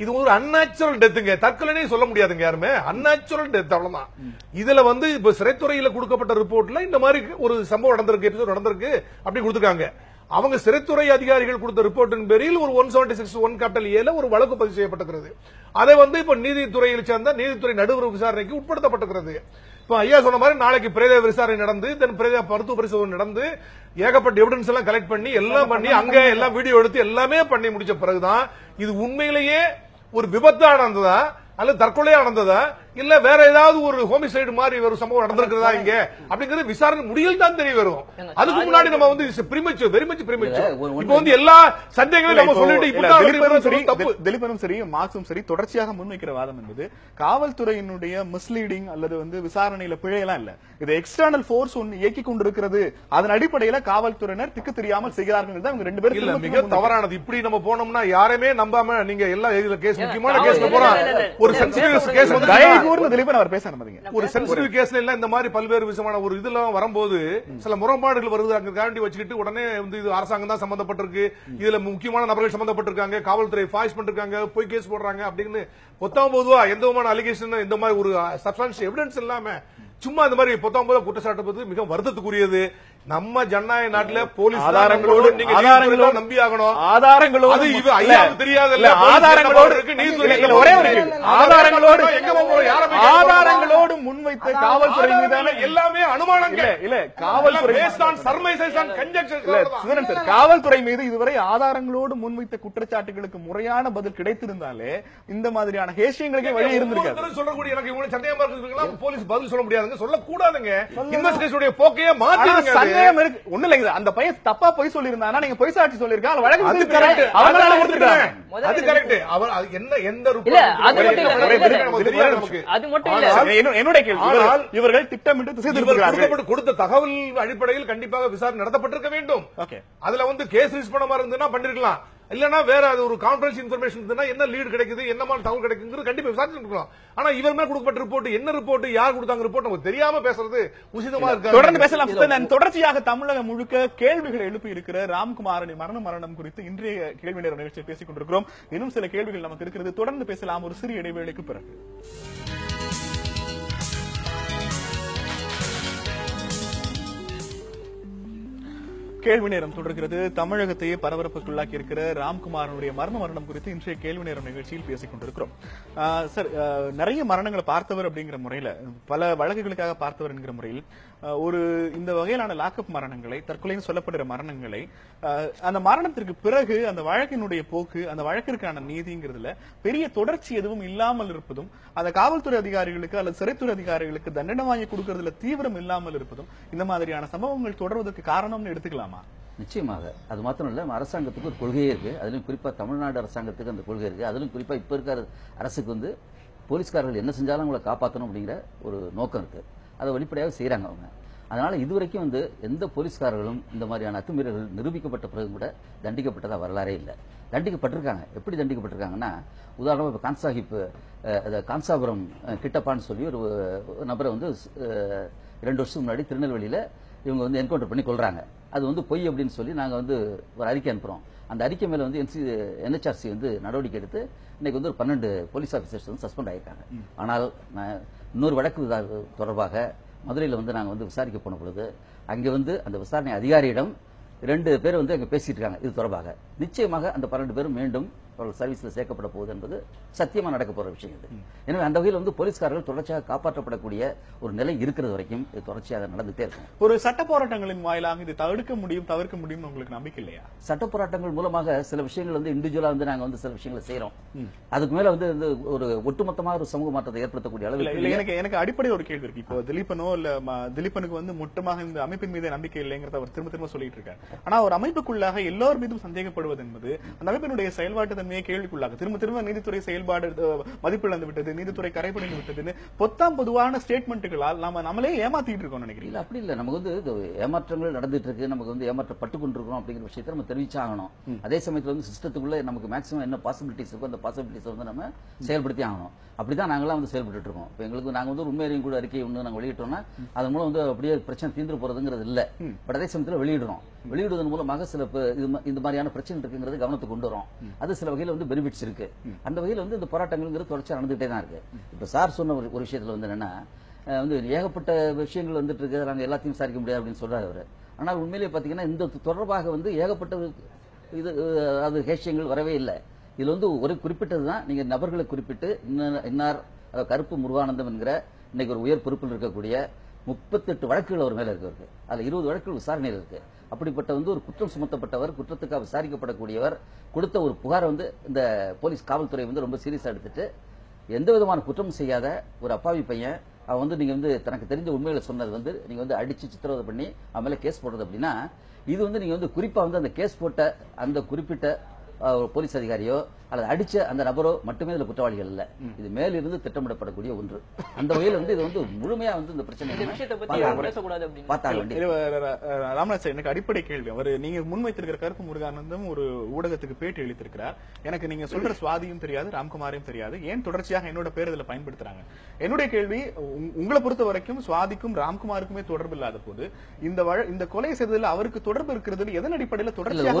இது ஒரு அன்நேச்சுரல் டெத்துங்க. தற்கொலைனே சொல்ல முடியாதுங்க யாருமே. அன்நேச்சுரல் டெத் அவ்வளவுதான். இதுல வந்து இப்ப சிறைத்துறையில கொடுக்கப்பட்ட ரிப்போர்ட்ல இந்த மாதிரி ஒரு சம்பவம் நடந்திருக்கு, எபிசோட் நடந்திருக்கு அப்படி கொடுத்துருக்காங்க. அவங்க சிறைத்துறை அதிகாரிகள் கொடுத்த ரிப்போர்ட்டின் பேரில் ஒரு 176(1) ஒரு வழக்கு பதிவு செய்யப்பட்டிருக்கிறது. அதை வந்து இப்ப நீதித்துறையில் சேர்ந்த நீதித்துறை நடுவர் விசாரணைக்கு உட்படுத்தப்பட்டிருக்கிறது. இப்ப ஐயா சொன்ன மாதிரி நாளைக்கு பிரேத விசாரணை நடந்து பிரேத மருத்துவ பரிசோதனை நடந்து ஏகப்பட்ட எவிடன்ஸ் எல்லாம் கலெக்ட் பண்ணி எல்லாம் பண்ணி அங்க எல்லாம் வீடியோ எடுத்து எல்லாமே பண்ணி முடிச்ச பிறகுதான் இது உண்மையிலேயே ஒரு விபத்தா நடந்ததா அல்லது தற்கொலையா நடந்ததா இல்ல வேற ஏதாவது ஒரு ஹோமிசைடு மாதிரி ஒரு சம்பவம் நடந்திருக்கிறதா இங்க அப்படிங்கிறது விசாரணை முடியல் தான் தெரிய வரும். அதுக்கு முன்னாடி நம்ம வந்து வெரி மச் இப்ப வந்து எல்லா சந்தேகங்களும் நம்ம சொல்லிட்டு திலீபனும் சரி மார்க்ஸும் சரி தொடர்ச்சியாக முன்வைக்கிற வாதம் என்பது காவல்துறையினுடைய மிஸ்லீடிங் அல்லது வந்து விசாரணையில பிழையெல்லாம் இல்ல, இது எக்ஸ்டர்னல் போர்ஸ் ஒன்னு இயக்கி கொண்டிருக்கிறது, அதன் அடிப்படையில காவல்துறையினர் திக்கு தெரியாமல் செய்கிறார்கள் தான் ரெண்டு பேரும் இல்ல. மிக தவறானது. இப்படி நம்ம போனோம்னா யாருமே நம்பாம நீங்க எல்லா கேஸ் முக்கியமான கேஸ்ல போறோம். ஒரு சென்சிட்டிவ் கேஸ் வந்து ஒரு சென்சிட்டிவ் கேஸ்ல இல்ல இந்த மாதிரி பல்வேறு விஷயமான ஒரு இதெல்லாம் வரும்போது சில முரண்பாடுகள் வருது. அங்க கேரண்டி வச்சுக்கிட்டு உடனே வந்து இது அரசாங்கம் தான் சம்பந்தப்பட்டிருக்கு, இதுல முக்கியமான நபர்கள் சம்பந்தப்பட்டிருக்காங்க, காவல்துறை ஃபாய்ஸ் பண்ணிருக்காங்க, போய் கேஸ் போடுறாங்க அப்படின்னு பொதுவா எந்த விதமான அலிகேஷன் இந்த மாதிரி ஒரு சப்ஸ்டான்ஷியல் எவிடன்ஸ் இல்லாம சும்மா இந்த மாதிரி பொத்தாம் குற்றச்சாட்டு மிக வருத்தத்துக்குரியது. நம்ம ஜனநாயக நாட்டுல போலீஸ் ஆதாரங்களோடு நம்பி ஆகணும். ஆதாரங்களோடு தெரியாத ஆதாரங்களோடு முன்வைத்த காவல்துறை மீதான எல்லாமே அனுமானங்கள் இல்ல. காவல்துறை காவல்துறை மீது இதுவரை ஆதாரங்களோடு முன்வைத்த குற்றச்சாட்டுகளுக்கு முறையான பதில் கிடைத்திருந்தாலே இந்த மாதிரியான ஹேஷியங்களுக்கே வழி இருந்திருக்காது. சொல்லக்கூடிய எனக்கு இவங்க சந்தேகமா இருக்கலாம், போலீஸ் பதில் சொல்ல முடியாதுங்க, சொல்லக்கூடாதுங்க. இன்வெஸ்டிகேஷனுடைய போக்கையே மாத்தி ஒண்ணு இல்லைங்க. அந்த பையன் தப்பா பொய் சொல்லியிருந்தானா நீங்க பொய் சாட்சி சொல்லியிருக்கா வழக்கு அது கரெக்ட். அவர் என்ன எந்த என்னுடைய கேள்வி, இவர்கள் திட்டமிட்டு கொடுத்த தகவல் அடிப்படையில் கண்டிப்பாக விசாரணை நடத்தப்பட்டிருக்க வேண்டும். அதுல வந்து கேஸ் ரிஜிஸ்டர் பண்ண மாதிரி இருந்ததுன்னா பண்ணிருக்கலாம், இல்லன்னா வேற அது ஒரு கான்ஃபரன்ஸ் இன்ஃபர்மேஷன் இருந்ததுன்னா என்ன லீடு கிடைக்குது என்னமான தகவல் கிடைக்குங்கிறது கண்டிப்பா விசாரிச்சிருக்கலாம். ஆனா இவர் மேல கொடுக்கப்பட்ட ரிப்போர்ட் என்ன ரிப்போர்ட் யார் கொடுத்தாங்க ரிப்போர்ட் நமக்கு தெரியாம பேசுறது உசிதமா இருக்கு. தொடர்ந்து பேசலாம். தொடர்ச்சியாக தமிழகம் முழுக்க கேள்விகள் எழுப்பி இருக்கிற ராம்குமாரின் மரணம் குறித்து இன்றைய கேள்வி நேர நிகழ்ச்சியை பேசிக் கொண்டிருக்கிறோம். இன்னும் சில கேள்விகள் நமக்கு இருக்கிறது, தொடர்ந்து பேசலாம் ஒரு சிறிய இடைவேளைக்கு பிறகு. கேள்வி நேரம் தொடர்கிறது. தமிழகத்தையே பரபரப்புக்குள்ளாக்கி இருக்கிற ராம்குமாரனுடைய மரணம் குறித்து இன்றைய கேள்வி நேரம் நிகழ்ச்சியில் பேசிக் கொண்டிருக்கிறோம். சார், நிறைய மரணங்களை பார்த்தவர் அப்படிங்கிற முறையில, பல வழக்குகளுக்காக பார்த்தவர் என்கிற முறையில் ஒரு இந்த வகையிலான லாக்அப் மரணங்களை, தற்கொலைன்னு சொல்லப்படுற மரணங்களை, அந்த மரணத்திற்கு பிறகு அந்த வழக்கினுடைய போக்கு, அந்த வழக்கிற்கான நீதிங்கிறதுல பெரிய தொடர்ச்சி எதுவும் இல்லாமல் இருப்பதும், அந்த காவல்துறை அதிகாரிகளுக்கு அல்லது சிறைத்துறை அதிகாரிகளுக்கு தண்டனை வாங்கி கொடுக்கறதுல தீவிரம் இல்லாமல் இருப்பதும் இந்த மாதிரியான சம்பவங்கள் தொடர்வதற்கு காரணம்னு எடுத்துக்கலாமா? நிச்சயமாக. அது மாத்திரம் இல்ல, அரசாங்கத்துக்கு ஒரு கொள்கையே இருக்கு. அதிலும் குறிப்பா தமிழ்நாடு அரசாங்கத்துக்கு அந்த கொள்கை இருக்கு. அதிலும் குறிப்பா இப்ப இருக்கிற அரசுக்கு வந்து போலீஸ்காரர்கள் என்ன செஞ்சாலும் அவங்களை காப்பாற்றணும் அப்படிங்கிற ஒரு நோக்கம் இருக்கு. அதை வெளிப்படையாக செய்யறாங்க அவங்க. அதனால இதுவரைக்கும் வந்து எந்த போலீஸ்காரர்களும் இந்த மாதிரியான அத்துமீறல்கள் நிரூபிக்கப்பட்ட பிறகு கூட தண்டிக்கப்பட்டதா வரலாறே இல்லை. தண்டிக்கப்பட்டிருக்காங்க. எப்படி தண்டிக்கப்பட்டிருக்காங்கன்னா, உதாரணமா இப்ப கான்சாஹிப் கான்சாபுரம் கிட்டப்பான்னு சொல்லி ஒரு நபரை வந்து 2 வருஷத்துக்கு முன்னாடி திருநெல்வேலியில இவங்க வந்து என்கவுண்டர் பண்ணி கொள்றாங்க. அது வந்து பொய் அப்படின்னு சொல்லி நாங்க வந்து ஒரு அறிக்கை அனுப்புறோம். அந்த அறிக்கை மேல வந்து NHRC வந்து நடவடிக்கை எடுத்து இன்னைக்கு வந்து ஒரு 12 போலீஸ் ஆபீசர்ஸ் வந்து சஸ்பெண்ட் ஆயிருக்காங்க. ஆனால் இன்னொரு வழக்கு தொடர்பாக மதுரையில் வந்து நாங்க வந்து விசாரிக்க போன பொழுது அங்க வந்து அந்த விசாரணை அதிகாரியிடம் 2 பேர் வந்து அங்க பேசிட்டு இருக்காங்க. இது தொடர்பாக நிச்சயமாக அந்த 12 பேரும் மீண்டும் அவர்கள் சர்வீஸ்ல சேர்க்கப்பட போகுது என்பது சத்தியமா நடக்க போற விஷயம் இது. எனவே அந்த வகையில் போலீஸ்காரர்கள் தொடர்ச்சியாக காப்பாற்றப்படக்கூடிய ஒரு நிலை இருக்கிறது வரைக்கும் இது தொடர்ச்சியாக நடந்துட்டே இருக்கும். ஒரு சட்ட போராட்டங்களின் வாயிலாக இது தவிர்க்க முடியும் உங்களுக்கு நம்பிக்கை இல்லையா? சட்ட போராட்டங்கள் மூலமாக சில விஷயங்கள் இண்டிவிஜுவலா நாங்க சில விஷயங்களை செய்யறோம். அதுக்கு மேல ஒரு ஒட்டுமொத்தமாக ஒரு சமூக மாற்றத்தை ஏற்படுத்தக்கூடிய அளவில் எனக்கு அடிப்படை ஒரு கேள்வி இருக்கு. இப்போ திலீபனோ இல்ல திலீபனுக்கு முற்றமாக இந்த அமைப்பின் மீது நம்பிக்கை இல்லைங்கிறத அவர் திரும்ப திரும்ப சொல்லிட்டு இருக்காரு. ஆனா ஒரு அமைப்புக்குள்ளாக எல்லோர் மீதும் சந்தேகப்படுவது என்பது அந்த அமைப்பினுடைய செயல்பாட்டு தன்மையை கேள்விக்குள்ளாக திரும்ப திரும்ப நீதித்துறை செயல்பாடு மதிப்பிழந்து விட்டது, நீதித்துறை கரைபடிந்து விட்டதுன்னு பொதுவான ஸ்டேட்மெண்ட்டுகளால் நம்மளே ஏமாத்திட்டு இருக்கோம் நினைக்கிறீங்க? அப்படி இல்ல, நமக்கு ஏமாற்றங்கள் நடந்துட்டு இருக்கு, நமக்கு ஏமாற்றப்பட்டு கொண்டிருக்கிறோம் அப்படிங்கிற விஷயத்தை நம்ம தெரிவிச்சாகணும். அதே சமயத்தில் சிஸ்டத்துக்குள்ள நமக்கு மேக்ஸிமம் என்ன பாசிபிலிட்டிஸ் இருக்கோ அந்த பாசிபிலிட்டிஸ் நம்ம செயல்படுத்தி ஆகணும். அப்படிதான் நாங்களாம் செயல்பட்டு இருக்கோம். இப்போ எங்களுக்கு நாங்க ஒரு உண்மையறியும் கூட அறிக்கை நாங்க வெளியிட்டோம்னா அதன் மூலம் அப்படியே பிரச்சனை தீர்ந்து போறதுங்கிறது இல்ல. பட் அதே சமயத்தில் வெளியிடுவதன் மூலமாக சில இந்த மாதிரியான பிரச்சனை இருக்குங்கிறது கவனத்துக்கு கொண்டு வரும். அது சில வகையில் பெனிஃபிட்ஸ் இருக்கு. அந்த வகையில் இந்த போராட்டங்கள் தொடர்ச்சியா நடந்துகிட்டே தான் இருக்கு. இப்ப சார் சொன்ன ஒரு விஷயத்துல என்னன்னா ஏகப்பட்ட விஷயங்கள் இருக்கு, நாங்க எல்லாத்தையும் விசாரிக்க முடியாது அப்படின்னு சொல்றாரு அவரு. ஆனால் உண்மையிலேயே பாத்தீங்கன்னா இந்த தொடர்பாக ஏகப்பட்ட இது அது விஷயங்கள் வரவே இல்லை. இதுல ஒரு குறிப்பிட்டதுதான், நீங்க நபர்களை குறிப்பிட்டு இன்னார் கருப்பு முருகானந்தம் என்கிற இன்னைக்கு ஒரு உயர் பொறுப்பில் இருக்கக்கூடிய 38 வழக்குகள் அவர் மேல இருக்கு. அதுல 20 வழக்குகள் விசாரணையில் இருக்கு. அப்படிப்பட்ட ஒரு குற்றம் சுமத்தப்பட்டவர், குற்றத்துக்காக விசாரிக்கப்படக்கூடியவர் கொடுத்த ஒரு புகாரை இந்த போலீஸ் காவல்துறை ரொம்ப சீரியஸா எடுத்துட்டு எந்த விதமான குற்றம் செய்யாத ஒரு அப்பாவி பையன் அவன் நீங்க தனக்கு தெரிஞ்ச உண்மைகளை சொன்னது நீங்க அடிச்சு சித்திரவதை பண்ணி அவன் மேல கேஸ் போடுறது அப்படின்னா இது நீங்க குறிப்பா அந்த கேஸ் போட்ட அந்த குறிப்பிட்ட போலீஸ் அதிகாரியோ அல்லது அடிச்ச அந்த நபரோ மட்டுமே இதுல குற்றவாளிகள் இல்ல. இது மேலிருந்து திட்டமிடப்படக்கூடிய ஒன்று. அந்த வகையில் இது முழுமையா இந்த பிரச்சனை ராமநாத் சார், எனக்கு அடிப்படை கேள்வி. அவர் நீங்க முன்வைத்திருக்கிற கருப்பு முருகானந்தம் ஒரு ஊடகத்துக்கு பேட்டி அளித்திருக்கிறார். எனக்கு நீங்க சொல்ற சுவாதியும் தெரியாது, ராம்குமாரையும் தெரியாது, ஏன் தொடர்ச்சியாக என்னோட பேர் இதுல பயன்படுத்துறாங்க? என்னுடைய கேள்வி, உங்களை பொறுத்த வரைக்கும் சுவாதிக்கும் ராம்குமாருக்குமே தொடர்பு இல்லாத போது இந்த கொலை செய்ததில் அவருக்கு தொடர்பு இருக்கிறது எதன் அடிப்படையில் தொடர்ச்சியாக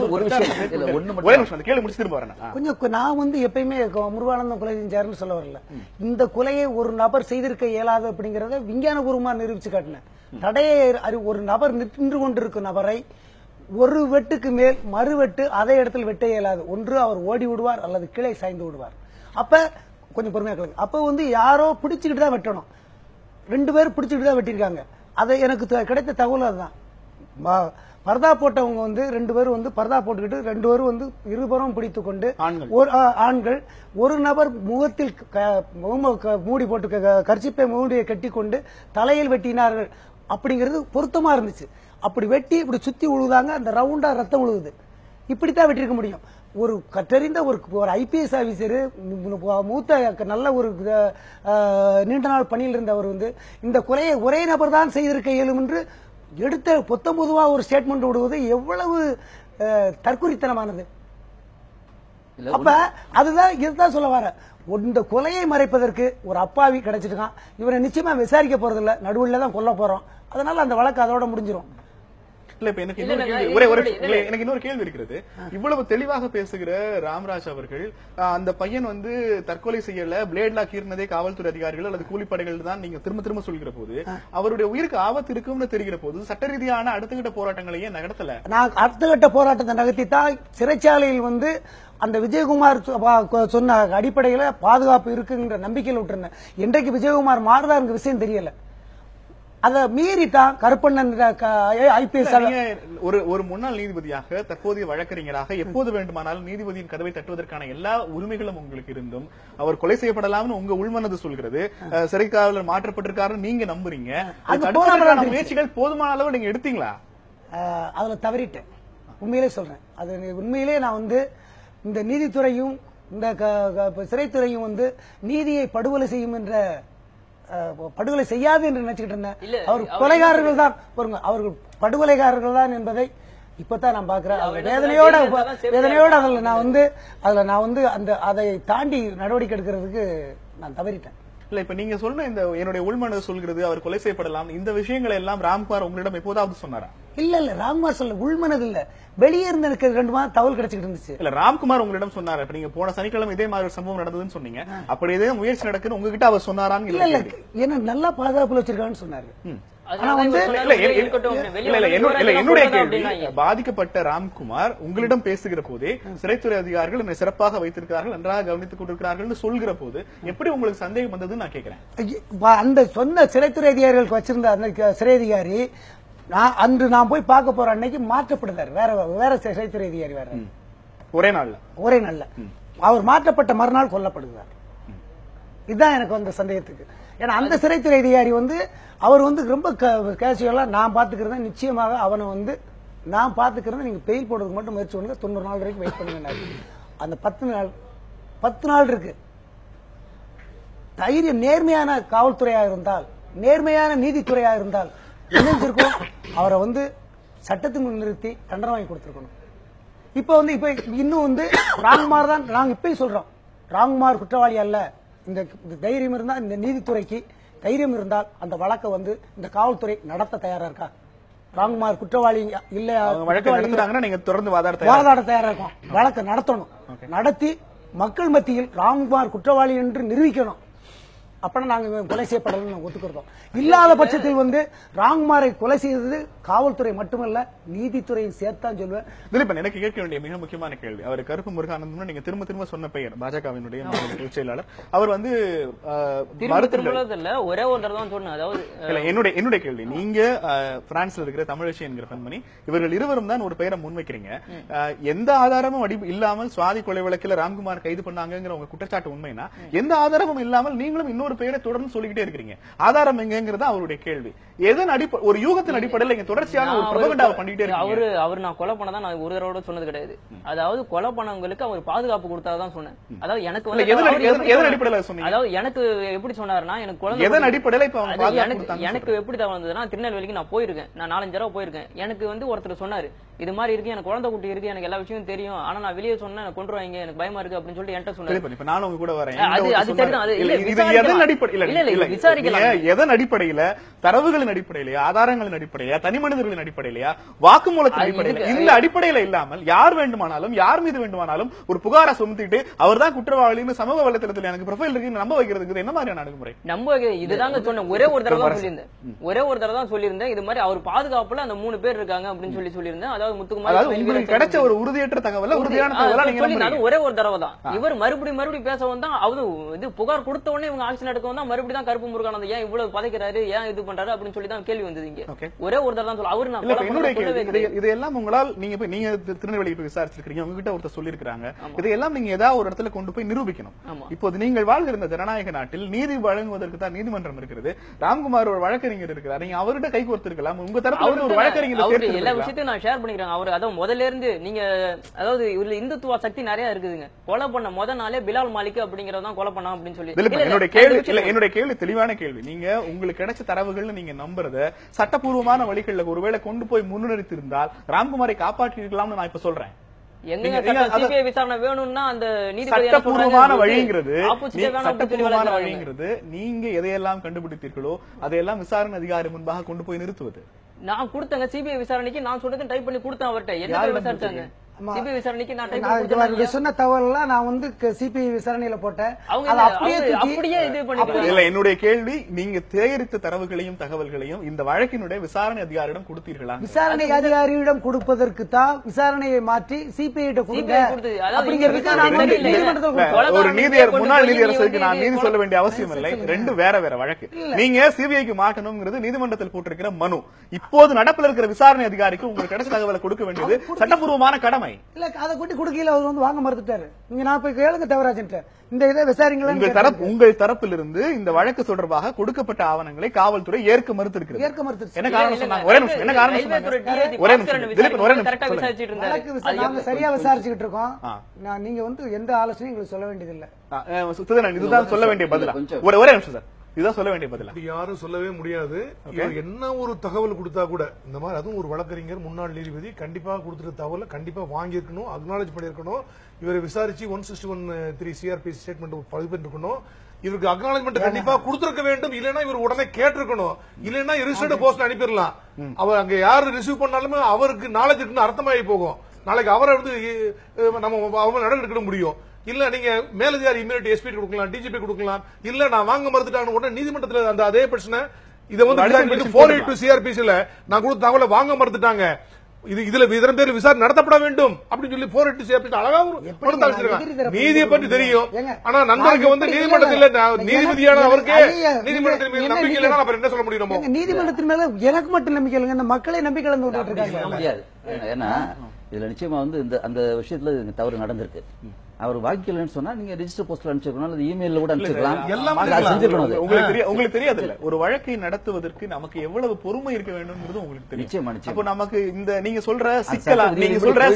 கேள்வி முடிச்சிட்டு போறேன். கொஞ்சம் நான் எப்பயுமே முருகானந்தம் கொலை செஞ்சாருன்னு சொல்ல வரல. இந்த கொலையை ஒரு நபர் செய்திருக்க இயலாது அப்படிங்கறத விஞ்ஞானபூர்வமா நிரூபிச்சு காட்டினேன். தடையை ஒரு நபர் நின்று கொண்டிருக்கும் நபரை ஒரு வெட்டுக்கு மேல் மறுவெட்டு அதே இடத்தில் வெட்ட இயலாது. ஒன்று அவர் ஓடி விடுவார் அல்லது கீழே சாய்ந்து விடுவார். அப்ப கொஞ்சம் பொறுமையா கேளுங்க. அப்ப யாரோ பிடிச்சுக்கிட்டு தான் வெட்டணும். 2 பேர் பிடிச்சுக்கிட்டு தான் வெட்டிருக்காங்க. அதை எனக்கு கிடைத்த தகவல் அதுதான். பர்தா போட்டவங்க 2 பேரும் பர்தா போட்டுக்கிட்டு 2 பேரும் இருபுறம் பிடித்துக் கொண்டு ஆண்கள் ஒரு நபர் முகத்தில் மூடி போட்டு கர்ச்சிப்பை மூடியை கட்டி கொண்டு தலையில் வெட்டினார்கள் அப்படிங்கிறது பொருத்தமா இருந்துச்சு. அப்படி வெட்டி இப்படி சுத்தி உழுதாங்க, அந்த ரவுண்டா ரத்தம் உழுவுது. இப்படித்தான் வெட்டிருக்க முடியும். ஒரு கற்றறிந்த ஒரு ஐபிஎஸ் ஆபீசர், மூத்த நல்ல ஒரு நீண்ட நாள் பணியில் இருந்தவர் இந்த கொலையை ஒரே நபர் தான் செய்திருக்க இயலும் என்று எடுத்த பொதுவா ஒரு ஸ்டேட்மெண்ட் விடுவது எவ்வளவு தற்குறித்தனமானது. அப்ப அதுதான் இதுதான் சொல்ல வர. இந்த கொலையை மறைப்பதற்கு ஒரு அப்பாவி கிடைச்சிருக்கான். இவரை நிச்சயமா விசாரிக்க போறது இல்ல, நடுவுல தான் கொல்ல போறோம். அதனால அந்த வழக்கு அதோட முடிஞ்சிடும். இல்ல, இப்ப எனக்கு இன்னொரு கேள்வி இருக்கிறது. இவ்வளவு தெளிவாக பேசுகிற ராமராஜ் அவர்கள் அந்த பையன் தற்கொலை செய்யல, பிளேட்லா கீர்னதே காவல்துறை அதிகாரிகள் அல்லது கூலிப்படைகள் தான் நீங்க திரும்ப திரும்ப சொல்கிற போது அவருடைய உயிருக்கு ஆபத்து இருக்கும்னு தெரிகிற போது சட்ட ரீதியான அடுத்த கட்ட போராட்டங்களையே நடத்தல. நான் அடுத்த கட்ட போராட்டத்தை நகர்த்தி தான் சிறைச்சாலையில் அந்த விஜயகுமார் சொன்ன அடிப்படையில பாதுகாப்பு இருக்குங்கிற நம்பிக்கையில் விட்டுருந்தேன். என்றைக்கு விஜயகுமார் மாறுதாங்க விஷயம் தெரியல. அதை மீறித்தான் கருப்பண்ணன் ஐபிஎஸ் ஒரு முன்னாள் நீதிபதியாக, தற்போதைய வழக்கறிஞராக எப்போது வேண்டுமானாலும் நீதிபதியின் கதவை தட்டுவதற்கான எல்லா உரிமைகளும் உங்களுக்கு இருந்தும் அவர் கொலை செய்யப்படலாம்னு உங்க உள்மனது சொல்கிறது. சிறை காவலர் மாற்றப்பட்டிருக்காருன்னு நீங்க நம்புறீங்க. முயற்சிகள் போதுமான அளவு நீங்க எடுத்தீங்களா? அதுல தவறிட்டேன். உண்மையிலே சொல்றேன். அது உண்மையிலே நான் இந்த நீதித்துறையும் இந்த சிறைத்துறையும் நீதியை படுகொலை செய்யும் என்ற படுகொலை செய்யாது என்று நினைச்சுக்கிட்டு இருந்தேன். அவர் கொலைகாரர்கள் தான், அவர்கள் படுகொலைகாரர்கள் தான் என்பதை இப்பதான் நான் பாக்குறேன். வேதனையோட அதுல நான் அதை தாண்டி நடவடிக்கை எடுக்கிறதுக்கு நான் தவறிட்டேன். இல்ல, இப்ப நீங்க சொன்ன இந்த என்னுடைய உள்மனது சொல்கிறது அவர் கொலை செய்யப்படலாம், இந்த விஷயங்களை எல்லாம் ராம்குமார் உங்களிடம் எப்போதாவது சொன்னாரா? இல்ல ராம்குமார் சொல்ல, உள்மனது இல்ல, வெளியே இருந்து எனக்கு 2 மாதம் தகவல் கிடைச்சிட்டு இருந்துச்சு. இல்ல, ராம்குமார் உங்களிடம் சொன்னாரு. இப்ப நீங்க போன சனிக்கிழமை இதே மாதிரி ஒரு சம்பவம் நடந்ததுன்னு சொன்னீங்க. அப்படி இதே முயற்சி நடக்குன்னு உங்ககிட்ட அவர் சொன்னாரான்னு? இல்ல, என்ன நல்லா பாதுகாப்புல வச்சிருக்கான்னு சொன்னாரு. ஆனா வந்து என்னுடைய கேள்வி, பாதிக்கப்பட்ட ராம்குமார் உங்களிடம் பேசுகிற போதே சிறைத்துறை அதிகாரிகள் என்னை சிறப்பாக வைத்திருக்கிறார்கள், நன்றாக கவனித்துக் கொண்டிருக்கிறார்கள் சொல்கிற போது எப்படி உங்களுக்கு சந்தேகம் வந்ததுன்னு நான் கேட்கிறேன். அந்த சொன்ன சிறைத்துறை அதிகாரிகளுக்கு வச்சிருந்த அந்த சிறை அதிகாரி அன்று நான் போய் பார்க்க போற அன்னைக்கு மாற்றப்படுறாரு, வேற சிறைத்துறை அதிகாரி வேற, ஒரே நாள்ல அவர் மாற்றப்பட்ட மறுநாள் கொல்லப்படுகிறார். இதுதான் எனக்கு வந்த சந்தேகத்துக்கு. ஏன்னா அந்த சிறைத்துறை அதிகாரி வந்து அவர் வந்து ரொம்ப கேஷுவலா நான் பாத்துக்கிறத, நிச்சயமாக அவனை வந்து நான் பாத்துக்கிறத, நீங்க பெயில் போடுறதுக்கு மட்டும் முயற்சி பண்ணுங்க, 90 நாள் வரைக்கும் வெயிட் பண்ணுங்க. அந்த 10 நாள் இருக்கு. தைரியம் நேர்மையான காவல்துறையாக இருந்தால், நேர்மையான நீதித்துறையாக இருந்தால் நினைஞ்சிருக்கும், அவரை வந்து சட்டத்துக்கு முன் நிறுத்தி தண்டனை வாங்கி கொடுத்திருக்கணும். இப்ப வந்து இன்னும் வந்து ராம்குமார் தான் நாங்க இப்பயும் சொல்றோம், ராம்குமார் குற்றவாளி அல்ல. இந்த தைரியம் இருந்தால், இந்த நீதித்துறைக்கு தைரியம் இருந்தால் அந்த வழக்கை வந்து இந்த காவல்துறை நடத்த தயாரா இருக்கா? ராம்குமார் குற்றவாளி இல்லையா, நீங்க தொடர்ந்து வாதாட தயாரா இருக்கும். வழக்கை நடத்தணும், நடத்தி மக்கள் மத்தியில் ராம்குமார் குற்றவாளி என்று நிரூபிக்கணும். அப்பனா நாங்க கொலை செய்யப்படலன்னு ஒத்துக்கிறோம். இல்லாத பட்சத்தில் வந்து ராம்குமாரை கொலை செய்தது காவல்துறை மட்டுமல்ல, நீதித்துறையும் சேர்த்தான் சொல்லுவேன். திலீபன், எனக்கு கேட்க வேண்டிய மிக முக்கியமான கேள்வி, அவர் கருப்பு முருகானந்தம் நீங்க திரும்ப சொன்ன பெயர், பாஜகவினுடைய பொதுச் செயலாளர். அவர் வந்து ஒரே ஒரு தடவை தான் சொன்னேன். அதாவது என்னுடைய கேள்வி, நீங்க பிரான்ஸ்ல இருக்கிற தமிழச்சி என்கிற பெண்மணி, இவர்கள் இருவரும் தான் ஒரு பெயரை முன்வைக்கிறீங்க. எந்த ஆதாரமும் இல்லாமல் சுவாதி கொலை வழக்கில் ராம்குமார் கைது பண்ணாங்கிற உங்க குற்றச்சாட்டு உண்மைனா, எந்த ஆதாரமும் இல்லாமல் நீங்களும் இன்னொரு பெயரை தொடர்ந்து சொல்லிக்கிட்டே இருக்கிறீங்க. ஆதாரம் எங்கிறது அவருடைய கேள்வி. எதன் அடிப்படை, ஒரு யூகத்தின் அடிப்படையில் நீங்க தொடர்ச்சியான ஒரு ப்ரொபகண்டாவை பண்ணிட்டே இருக்கீங்க. அவர் நான் கொலை பண்ணதான் நான் ஒரு தடவை சொன்னது கிடையாது. அதாவது கொலை பண்ணவங்களுக்கு அவர் பாதுகாப்பு கொடுத்தாதான் சொன்னேன். அதாவது எனக்கு வந்து எதன் அடிப்படையில் சொன்னீங்க? அதாவது எனக்கு எப்படி சொன்னாருன்னா, எனக்கு குழந்தை எதன் அடிப்படையில் இப்ப எனக்கு எப்படி தான் வந்ததுன்னா, திருநெல்வேலிக்கு நான் போயிருக்கேன், நான் 4-5 தடவை போயிருக்கேன். எனக்கு வந்து ஒருத்தர் சொன்னாரு, இது மாதிரி இருக்கு, எனக்கு குழந்தை குட்டி இருக்கு, எனக்கு எல்லா விஷயமும் தெரியும், ஆனா நான் வெளியே சொன்னா எனக்கு கொண்டுருவாங்க, எனக்கு பயமா இருக்கு அப்படின்னு சொல்லிட்டு என்கிட்ட சொன்னாரு. இப்ப நானும் உங்க கூட வரேன். எதன் அடிப்படையில, தரவுகளின் அடிப்படையிலயா, ஆதாரங்களின் அடிப்படையிலயா, தனி மனிதர்களின் அடிப்படையிலயா, வாக்குமூலத்தின் அடிப்படையில, இந்த அடிப்படையில இல்லாமல் யார் வேண்டுமானாலும் யார் மீது வேண்டுமானாலும் ஒரு புகாரை சுமத்திட்டு அவர் தான் குற்றவாளின்னு சமூக வலைத்தளத்தில் எனக்கு ப்ரொஃபைல் இருக்கு நம்ப வைக்கிறதுக்கு என்ன மாதிரியான அணுகுமுறை? நம்ப இதுதாங்க சொன்னேன். ஒரே ஒரு தடவை தான் சொல்லியிருந்தேன். இது மாதிரி அவர் பாதுகாப்புல அந்த 3 பேர் இருக்காங்க அப்படின்னு சொல்லியிருந்தேன். அதாவது முத்துக்குமார், உங்களுக்கு கிடைச்ச ஒரு உறுதியற்ற தகவல், உறுதியான தகவல் ஒரே ஒரு தடவை தான். இவர் மறுபடியும் பேச வந்தா, இது புகார் கொடுத்த உடனே இவங்க ஆக்ஷன் எடுக்க வந்தா மறுபடியும் தான் கருப்பு முருகானந்தம் ஏன் இவ்வளவு பதைக்கிறாரு, ஏன் இது பண்றாரு அப்படின்னு சொல்லி தான் கேள்வி வந்தது. இங்க ஒரே ஒரு தடவை தான் சொல்ல. அவரு நான் இதெல்லாம் உங்களால் நீங்க திருநெல்வேலி விசாரிச்சிருக்கீங்க, உங்ககிட்ட ஒருத்தர் சொல்லிருக்காங்க, இதையெல்லாம் நீங்க ஏதாவது ஒரு இடத்துல கொண்டு போய் நிரூபிக்கணும். இப்போது நீங்கள் வாழ்கிற இந்த ஜனநாயக நாட்டில் நீதி வழங்குவதற்கு தான் நீதிமன்றம் இருக்கிறது. ராம்குமார் ஒரு வழக்கறிஞர் இருக்கிறார், நீங்க அவர்கிட்ட கை கோர்த்திருக்கலாம். உங்க தரப்பு ஒரு வழக்கறிஞர் எல்லா விஷயத்தையும் நான் ஷேர் பண்ணிக்கிறேன். அவர் அதாவது முதல்ல இருந்து நீங்க, அதாவது இதுல இந்துத்துவ சக்தி நிறைய இருக்குதுங்க. கொலை பண்ண முத நாளே பிலால் மாலிக் அப்படிங்கறதான் கொலை பண்ணா அப்படின்னு சொல்லி. என்னுடைய கேள்வி தெளிவான கேள்வி. நீங்க உங்களுக்கு கிடைச்ச தரவுகள் நீங்க நம்புறத சட்டப்பூர்வமான வழிகளில் ஒருவேளை கொண்டு போய் முன்னிறுத்திருந்தால் ராம்குமாரை காப்பாற்றி இருக்கலாம்னு நான் இப்ப சொல்றேன். விசாரணை வேணும்னா அந்த சட்டப்பூர்வமான வழிங்கிறது, சட்டப்பூர்வமான வழிங்கிறது நீங்க எதையெல்லாம் கண்டுபிடித்தீர்களோ அதையெல்லாம் விசாரணை அதிகாரி முன்பாக கொண்டு போய் நிறுத்துவது. நான் கொடுத்தேங்க சிபிஐ விசாரணைக்கு, நான் சொல்றது டைப் பண்ணி கொடுத்தேன் அவர்கிட்ட. என்ன விசாரிச்சாங்க சிபிஐ விசாரணைக்கு? நான் சொன்ன தகவல்லாம் நான் வந்து சிபிஐ விசாரணையில போட்டேன். அப்படியே இது பண்ணி என்னுடைய கேள்வி, நீங்க சேகரித்த தரவுகளையும் தகவல்களையும் இந்த வழக்கினுடைய விசாரணை அதிகாரியிடம் கொடுத்தீர்களா? விசாரணை அதிகாரியிடம் கொடுப்பதற்கு தான் விசாரணையை மாற்றி சிபிஐ கொடுங்க ஒரு நீதியர், முன்னாள் நீதியரசருக்கு நான் நீதி சொல்ல வேண்டிய அவசியம் இல்லை. ரெண்டு வேற வேற வழக்கு. நீங்க சிபிஐக்கு மாற்றணும்ங்கிறது நீதிமன்றத்தில் போட்டிருக்கிற மனு. இப்போது நடப்பில் இருக்கிற விசாரணை அதிகாரிக்கு உங்களுக்கு கிடைச்ச தகவலை கொடுக்க வேண்டியது சட்டப்பூர்வமான கடமை. இல்ல அதை கூட்டி கொடுக்கல, அவர் வந்து வாங்க மறுத்துட்டாரு. நீங்க நான் போய் கேளுங்க தேவராஜன், இந்த இதை விசாரிங்களா? உங்கள் தரப்பிலிருந்து இந்த வழக்கு தொடர்பாக கொடுக்கப்பட்ட ஆவணங்களை காவல்துறை ஏற்க மறுத்திருக்கிறது. என்ன காரணம் சொன்னாங்க? ஒரே நிமிஷம், என்ன காரணம் சொன்னாங்க? ஒரே நிமிஷம், நாங்க சரியா விசாரிச்சுக்கிட்டு இருக்கோம். நீங்க வந்து எந்த ஆலோசனையும் எங்களுக்கு சொல்ல வேண்டியது இல்ல. இதுதான் சொல்ல வேண்டிய பதிலா? ஒரே நிமிஷம் சார், இதுதான் சொல்ல வேண்டிய பதிலா? யாரும் சொல்லவே முடியாது. என்ன ஒரு தகவல் கொடுத்தா கூட இந்த மாதிரி, அதுவும் ஒரு வழக்கறிஞர், முன்னாள் நீதிபதி, கண்டிப்பா கொடுத்துட்ட தகவலை கண்டிப்பா வாங்கியிருக்கணும், அக்னாலேஜ் பண்ணிருக்கணும். இவரை விசாரிச்சு 161(3) சிஆர்பிசி ஸ்டேட்மெண்ட் பதிவு பண்ணிருக்கணும். இவருக்கு அக்னாலேஜ்மெண்ட் கண்டிப்பா கொடுத்திருக்க வேண்டும். இல்லைன்னா இவர் உடனே கேட்டிருக்கணும். இல்லைன்னா ரிஜிஸ்டர்ட் போஸ்ட் அனுப்பிடலாம். அவர் அங்க யாரு ரிசீவ் பண்ணாலுமே அவருக்கு நாலேஜ் இருக்குன்னு அர்த்தமாகி போகும். நாளைக்கு அவரை வந்து நம்ம நடவடிக்கை முடியும். இல்ல நீங்க மேலதிகாரி இமீடியட் எஸ்பி கொடுக்கலாம், டிஜிபி கொடுக்கலாம். இல்ல நான் வாங்க மறுத்துட்டாங்க உடனே நீதிமன்றத்தில் அந்த அதே பிரச்சனை இதை வந்து 482 சிஆர்பிசில நான் கொடுத்த தகவலை வாங்க மறுத்துட்டாங்க. இதுல இதன் பேர்ல விசாரணை நடத்தப்பட வேண்டும் அப்படின்னு சொல்லி 482 சிஆர்பிசி அழகா நீதியை பற்றி தெரியும். ஆனா நண்பருக்கு வந்து நீதிமன்றத்தில் நீதிபதியான அவருக்கு நீதிமன்றத்தின் நம்பிக்கை இல்லைன்னா அப்புறம் என்ன சொல்ல முடியும்? நீதிமன்றத்தின் மேல எனக்கு மட்டும் நம்பிக்கை இல்லைங்க, இந்த மக்களை நம்பிக்கை இழந்து விட்டுட்டு முடியாது. ஏன்னா இதுல நிச்சயமா வந்து அந்த விஷயத்துல தவறு நடந்திருக்கு. அவர் வாங்கிக்கலன்னு சொன்னா நீங்க ரெஜிஸ்டர் போஸ்ட்ல அனுப்பிச்சிருக்கணும் அல்லது இமெயில்ல கூட அனுப்பிச்சிருக்கலாம். உங்களுக்கு தெரியாது இல்ல, ஒரு வழக்கை நடத்துவதற்கு நமக்கு எவ்வளவு பொறுமை இருக்க வேண்டும்ங்கிறது உங்களுக்கு தெரியும். நிச்சயமா. அப்போ நமக்கு இந்த நீங்க சொல்ற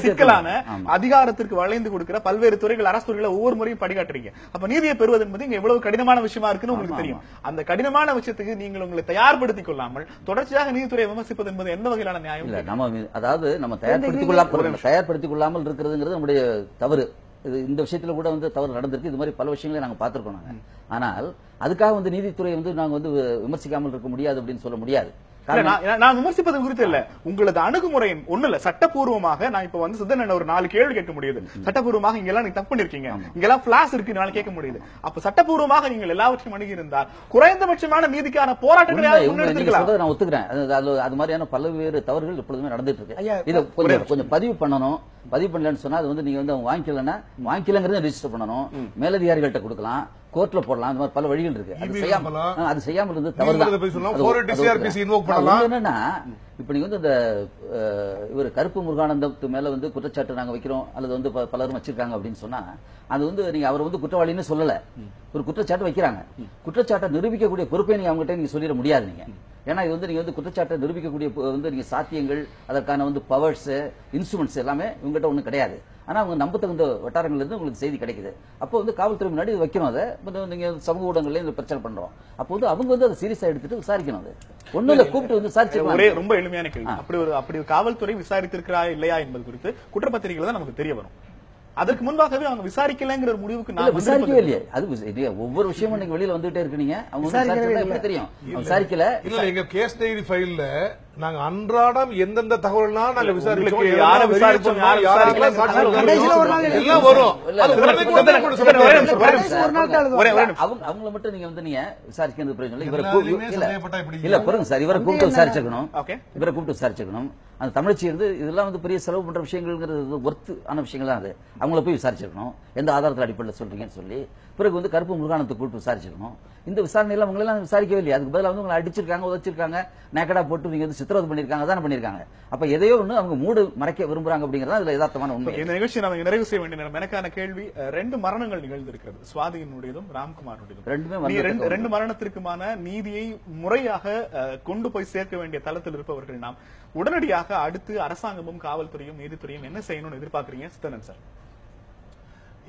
சிக்கலான அதிகாரத்திற்கு வளைந்து கொடுக்கிற பல்வேறு துறைகள், அரசு துறைகளை ஒவ்வொரு முறையும் படிகாட்டுறீங்க. அப்ப நீதியை பெறுவது என்பது இங்க எவ்வளவு கடினமான விஷயமா இருக்குன்னு உங்களுக்கு தெரியும். அந்த கடினமான விஷயத்துக்கு நீங்கள் உங்களை தயார்படுத்திக் கொள்ளாமல் தொடர்ச்சியாக நீதித்துறையை விமர்சிப்பது என்பது எந்த வகையிலான நியாயம்? நம்ம அதாவது நம்ம தயார்படுத்திக் கொள்ளாமல் இருக்கிறதுங்கிறது நம்முடைய தவறு. இந்த விஷயத்துல கூட வந்து தவறு நடந்திருக்கு. இது மாதிரி பல விஷயங்களை நாங்க பாத்துருக்கோம். ஆனால் அதுக்காக வந்து நீதித்துறை வந்து நாங்க வந்து விமர்சிக்காமல் இருக்க முடியாது அப்படின்னு சொல்ல முடியாது. நான் விமர்சிப்பது குறித்து இல்ல, உங்களது அணுகுமுறை ஒண்ணு இல்ல. சட்டப்பூர்வமாக நான் இப்ப வந்து சித்தன் ஒரு 4 கேள்வி கேட்க முடியுது. சட்டப்பூர்வமாக இங்கெல்லாம் நீங்க தப்பு பண்ணிருக்கீங்க, இங்கெல்லாம் பிளாஸ் இருக்கு, என்னால கேட்க முடியுது. அப்ப சட்டப்பூர்வமாக நீங்கள் எல்லாவற்றையும் அணுகி இருந்தால் குறைந்தபட்சமான நீதிக்கான போராட்டங்களை நான் ஒத்துக்கிறேன். அது மாதிரியான பல்வேறு தவறுகள் எப்பொழுதுமே நடந்துட்டு இருக்கு. இதை கொஞ்சம் பதிவு பண்ணணும். பதிவு பண்ணலன்னு சொன்னா அது வந்து நீங்க வந்து வாங்கிக்கலங்கிறத ரெஜிஸ்டர் பண்ணணும், மேலதிகாரிகள்ட்ட கொடுக்கலாம், கோர்ட்ல போடலாம். அந்த மாதிரி பல வழிகள் இருக்கு. அது செய்யாமல் இருந்து தவறுதான். என்னன்னா இப்ப நீங்க வந்து இந்த இவர் கருப்பு முருகானந்தத்து மேல வந்து குற்றச்சாட்டு நாங்க வைக்கிறோம் அல்லது வந்து பலரும் வச்சிருக்காங்க அப்படின்னு சொன்னா அது வந்து நீங்க அவர் வந்து குற்றவாளின்னு சொல்லல, ஒரு குற்றச்சாட்டு வைக்கிறாங்க. குற்றச்சாட்டை நிரூபிக்கக்கூடிய பொறுப்பை நீங்க அவங்ககிட்ட நீங்க சொல்லிட முடியாது. நீங்க ஏன்னா இது வந்து நீங்க வந்து குற்றச்சாட்டை நிரூபிக்கக்கூடிய வந்து நீங்க சாத்தியங்கள், அதற்கான வந்து பவர்ஸ், இன்ஸ்ட்ருமெண்ட்ஸ் எல்லாமே இவங்ககிட்ட ஒண்ணும் கிடையாது. ஆனா அவங்க நம்பத்தகுந்த வட்டாரங்கள்ல இருந்து உங்களுக்கு செய்தி கிடைக்குது. அப்போ வந்து காவல்துறை முன்னாடி வைக்கணும். அதை நீங்க சமூக ஊடகங்கள்ல பிரச்சனை பண்றோம். அப்போ வந்து அவங்க வந்து அதை சீரியஸா எடுத்துட்டு விசாரிக்கணும். அது ஒண்ணு இல்ல, கூப்பிட்டு வந்து விசாரிச்சு. ஒரே ரொம்ப எளிமையான கேள்வி, அப்படி ஒரு காவல்துறை விசாரித்திருக்கிறா இல்லையா என்பது குறித்து குற்றப்பத்திரிகைகள் தான் நமக்கு தெரிய வரும். அதற்கு முன்பாகவே அவங்க விசாரிக்கலங்கிற ஒரு முடிவுக்கு நான் விசாரிக்கவே இல்லையே. அது ஒவ்வொரு விஷயமும் நீங்க வெளியில வந்துட்டே இருக்கீங்க. அவங்க தெரியும் விசாரிக்கல. இல்ல எங்க கேஸ் டைரி ஃபைல்ல நாங்க அன்றாடம் எந்தெந்த தகவல்லாம் நாங்க விசாரிச்சோம், எல்லாம் வரும். அவங்கள மட்டும் நீங்க வந்து நீங்க விசாரிக்கிறது பிரயோஜனம் இல்ல. பாருங்க சார், இவரை கூப்பிட்டு விசாரிச்சுக்கணும். அந்த தமிழ்ச்சி இருந்து இதெல்லாம் வந்து பெரிய செலவு பண்ற விஷயங்கள்ங்கிறது ஒர்த்து ஆன விஷயங்கள் தான். அது அவங்கள போய் விசாரிச்சிருக்கணும், எந்த ஆதாரத்தில் அடிப்படையில் சொல்றீங்கன்னு சொல்லி. பிறகு வந்து கருப்பு முருகானத்தை கூப்பிட்டு விசாரிச்சிருக்கணும். இந்த விசாரணையில அவங்க எல்லாம் விசாரிக்கவே இல்லையா? அதுக்கு பதிலாக வந்து உங்களை அடிச்சிருக்காங்க, உதச்சிருக்காங்க, நேக்கடா போட்டு நீங்க வந்து சித்திரவதை பண்ணிருக்காங்க, அதான் பண்ணிருக்காங்க. அப்ப எதையோ ஒண்ணு அவங்க மூடு மறைக்க விரும்புறாங்க அப்படிங்கறது அதுல யதார்த்தமான உண்மை. இந்த நிகழ்ச்சி நம்ம நிறைவு செய்ய வேண்டிய நேரம். எனக்கான கேள்வி, 2 மரணங்கள் நிகழ்ந்திருக்கிறது, சுவாதியினுடையதும் ராம்குமாருடையதும். 2 மரணத்திற்குமான நீதியை முறையாக கொண்டு போய் சேர்க்க வேண்டிய தளத்தில் இருப்பவர்கள் நாம். உடனடியாக அடுத்து அரசாங்கமும் காவல்துறையும் நீதித்துறையும் என்ன செய்யணும்னு எதிர்பார்க்கறீங்க சித்தனன் சார்?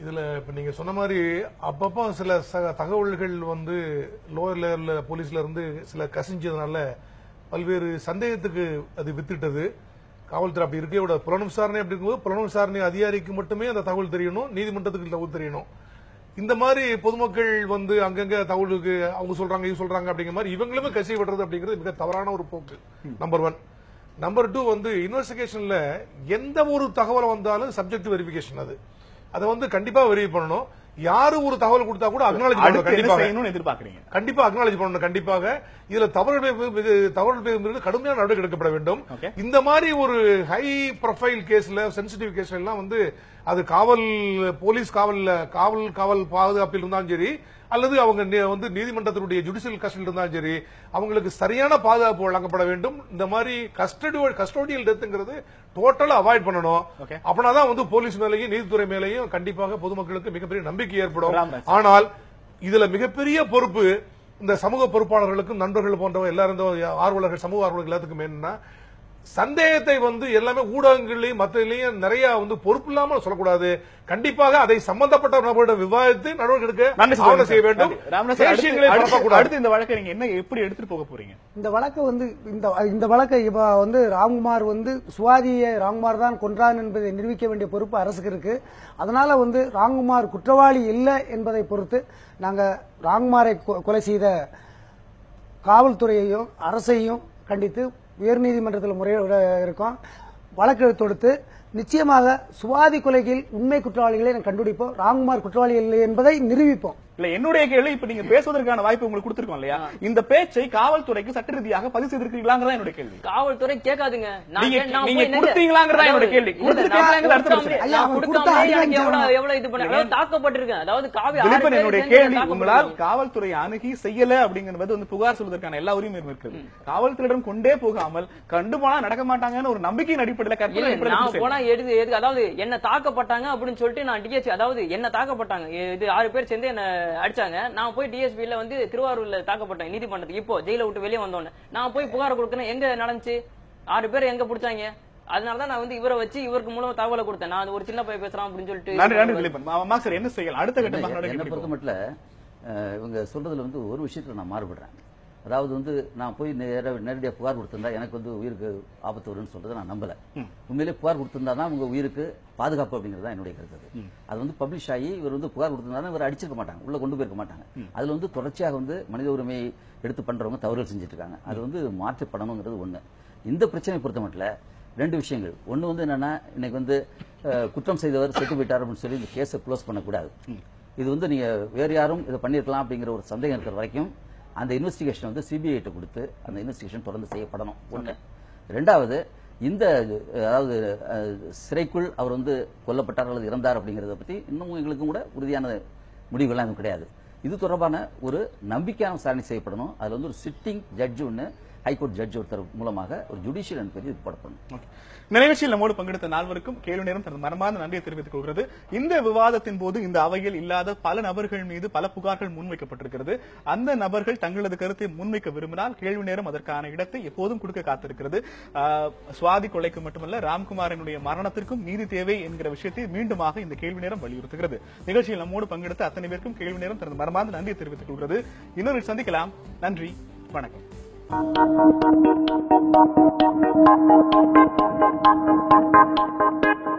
இதுல இப்ப நீங்க சொன்ன மாதிரி அப்பப்போ சில தகவல்கள் வந்து லோயர் லெவல்ல போலீஸ்ல இருந்து சில கசிஞ்சதுனால பல்வேறு சந்தேகத்துக்கு அது வித்துட்டது. காவல்துறை அப்படி இருக்க புலன் விசாரணை அப்படி இருக்கும்போது புலன் விசாரணை அதிகாரிக்கு மட்டுமே அந்த தகவல் தெரியணும், நீதிமன்றத்துக்கு தகவல் தெரியணும். இந்த மாதிரி பொதுமக்கள் வந்து அங்கங்க தகவலுக்கு அவங்க சொல்றாங்க இது சொல்றாங்க அப்படிங்கிற மாதிரி இவங்களுமே கசி விடுறது அப்படிங்கிறது மிக தவறான ஒரு போக்கு. நம்பர் 1. நம்பர் 2 வந்து இன்வெஸ்டிகேஷன்ல எந்த ஒரு தகவல் வந்தாலும் சப்ஜெக்ட் வெரிஃபிகேஷன் அதை வந்து கண்டிப்பா வெரிஃபை பண்ணணும். யாரு ஒரு தகவல் கொடுத்தா கூட அக்னாலஜ் பண்ணணும். எதிர்பார்க்கறீங்க கண்டிப்பா அக்னாலஜ் பண்ணணும். கண்டிப்பாக இதுல தவறுகள் கடுமையான நடவடிக்கை எடுக்கப்பட வேண்டும். இந்த மாதிரி ஒரு ஹை ப்ரொஃபைல் கேஸ்ல, சென்சிட்டிவ் கேஸ்ல எல்லாம் வந்து அது போலீஸ் காவல் பாதுகாப்பில் இருந்தாலும் சரி அல்லது அவங்க வந்து நீதிமன்றத்தினுடைய ஜுடிஷியல் கஸ்டடி இருந்தாலும் சரி அவங்களுக்கு சரியான பாதுகாப்பு வழங்கப்பட வேண்டும். இந்த மாதிரி கஸ்டோடியல் டெத்ங்கிறது டோட்டலா அவாய்ட் பண்ணணும். அப்படின்னாதான் வந்து போலீஸ் மேலையும் நீதித்துறை மேலையும் கண்டிப்பாக பொதுமக்களுக்கு மிகப்பெரிய நம்பிக்கை ஏற்படும். ஆனால் இதுல மிகப்பெரிய பொறுப்பு இந்த சமூக பொறுப்பாளர்களுக்கும் நண்பர்கள் போன்ற எல்லாரும் ஆர்வலர்கள், சமூக ஆர்வலர்கள் எல்லாத்துக்கும் என்னன்னா சந்தேகத்தை வந்து எல்லாமே ஊடகங்களையும் மத்தியிலையும் நிறைய வந்து பொறுப்பு இல்லாமல் சொல்லக்கூடாது. கண்டிப்பாக அதை சம்பந்தப்பட்ட நபர்களிடம் விவாதித்து நடவடிக்கை எடுக்க செய்ய வேண்டும். அடுத்து இந்த வழக்கை நீங்க என்ன எப்படி எடுத்துட்டு போக போறீங்க? இந்த வழக்கு வந்து இந்த வழக்கை இப்ப வந்து ராம்குமார் வந்து சுவாதியை ராம்குமார் தான் கொன்றான் என்பதை நிரூபிக்க வேண்டிய பொறுப்பு அரசுக்கு இருக்கு. அதனால வந்து ராம்குமார் குற்றவாளி இல்லை என்பதை பொறுத்து நாங்க ராம்குமாரை கொலை செய்த காவல்துறையையும் அரசையும் கண்டித்து உயர்நீதிமன்றத்தில் முறையிட இருக்கோம். வழக்கு தொடுத்து நிச்சயமாக சுவாதி கொலையில் உண்மை குற்றவாளிகளை கண்டுபிடிப்போம், ராம்குமார் குற்றவாளி இல்லை என்பதை நிரூபிப்போம். இல்ல என்னுடைய கேள்வி, இப்ப நீங்க பேசுவதற்கான வாய்ப்பு உங்களுக்கு கொடுத்திருக்கோம் இல்லையா, இந்த பேச்சை காவல்துறைக்கு சட்ட ரீதியாக பதிவு செய்திருக்கீங்களாங்கிறதா என்னுடைய கேள்வி. காவல்துறை கேட்காதுங்க. நீங்க கொடுத்தீங்களாங்கிறதா என்னுடைய கேள்வி. தாக்கப்பட்டிருக்கேன். அதாவது என்னுடைய கேள்வி, உங்களால் காவல்துறை அணுகி செய்யல அப்படிங்கிறது வந்து புகார் சொல்வதற்கான எல்லா உரிமையும் இருக்குது. காவல்துறையிடம் கொண்டே போகாமல் கண்டு போனா நடக்க மாட்டாங்கன்னு ஒரு நம்பிக்கையின் அடிப்படையில் நான் போனா அதாவது என்ன தாக்கப்பட்டாங்க அப்படின்னு சொல்லிட்டு நான் டிஎஸ்பி, அதாவது என்ன தாக்கப்பட்டாங்க, இது 6 பேர் சேர்ந்து என்ன அடிச்சாங்க. நான் போய் டிஎஸ்பில வந்து திருவாரூர்ல தாக்கப்பட்டேன் நீதிமன்றத்துக்கு. இப்போ ஜெயில விட்டு வெளியே வந்தோன்னு நான் போய் புகார் கொடுக்கணும். எங்க நடந்துச்சு? 6 பேர் எங்க பிடிச்சாங்க? அதனாலதான் நான் வந்து இவரை வச்சு இவருக்கு மூலம் தகவலை கொடுத்தேன். நான் ஒரு சின்ன பையன் பேசுறான் அப்படின்னு சொல்லிட்டு. என்ன செய்யலாம் அடுத்த கட்டமாக? என்ன பொறுத்த மட்டும் இவங்க சொல்றதுல வந்து ஒரு விஷயத்துல நான் மாறுபடுறேன். அதாவது வந்து நான் போய் நேரடியாக புகார் கொடுத்திருந்தா எனக்கு வந்து உயிருக்கு ஆபத்து வரும்னு சொல்றதை நான் நம்பல. உண்மையிலே புகார் கொடுத்திருந்தா தான் உங்க உயிருக்கு பாதுகாப்பு அப்படிங்கிறது தான் என்னுடைய கருத்து. அது வந்து பப்ளிஷ் ஆகி இவர் வந்து புகார் கொடுத்திருந்தா இவர் அடிச்சிருக்க மாட்டாங்க, உள்ள கொண்டு போயிருக்க மாட்டாங்க. அதுல வந்து தொடர்ச்சியாக வந்து மனித உரிமையை எடுத்து பண்றவங்க தவறுகள் செஞ்சுட்டு இருக்காங்க. அது வந்து மாற்றப்படணுங்கிறது ஒண்ணு. இந்த பிரச்சனை பொறுத்த மட்டும் 2 விஷயங்கள். ஒண்ணு வந்து என்னன்னா, இன்னைக்கு வந்து குற்றம் செய்தவர் செத்து போயிட்டார் அப்படின்னு சொல்லி இந்த கேஸை க்ளோஸ் பண்ணக்கூடாது. இது வந்து நீங்க வேற யாரும் இதை பண்ணிருக்கலாம் அப்படிங்கிற ஒரு சந்தேகம் இருக்கிற வரைக்கும் அந்த இன்வெஸ்டிகேஷன் வந்து சிபிஐ கொடுத்து அந்த இன்வெஸ்டிகேஷன் தொடர்ந்து செய்யப்படணும். ஒண்ணு. 2வது, இந்த அதாவது சிறைக்குள் அவர் வந்து கொல்லப்பட்டார் அல்லது இறந்தார் அப்படிங்கறத பத்தி இன்னும் எங்களுக்கும் கூட உறுதியான முடிவுகள்லாம் எதுவும் கிடையாது. இது தொடர்பான ஒரு நம்பிக்கையான விசாரணை செய்யப்படணும். அதுல வந்து ஒரு சிட்டிங் ஜட்ஜ் ஒன்று, ஹைகோர்ட் ஜட்ஜ் ஒருத்தர் மூலமாக ஒரு ஜுடிஷியல் என்கொயரி போடப்படணும். இந்த நிகழ்ச்சியில் நம்மோடு பங்கெடுத்த 4வருக்கும் கேள்வி நேரம் தனது மனமார்ந்த நன்றியை தெரிவித்துக் கொள்கிறது. இந்த விவாதத்தின் போது இந்த அவையில் இல்லாத பல நபர்கள் மீது பல புகார்கள் முன்வைக்கப்பட்டிருக்கிறது. அந்த நபர்கள் தங்களது கருத்தை முன்வைக்க விரும்பினால் கேள்வி நேரம் அதற்கான இடத்தை எப்போதும் கொடுக்க காத்திருக்கிறது. சுவாதி கொலைக்கு மட்டுமல்ல, ராம்குமாரினுடைய மரணத்திற்கும் நீதி தேவை என்கிற விஷயத்தை மீண்டுமாக இந்த கேள்வி நேரம் வலியுறுத்துகிறது. நிகழ்ச்சியில் நம்மோடு பங்கெடுத்த அத்தனை பேருக்கும் கேள்வி நேரம் தனது மனமார்ந்த நன்றியை தெரிவித்துக் கொள்கிறது. இன்னொரு சந்திக்கலாம். நன்றி, வணக்கம். Thank you.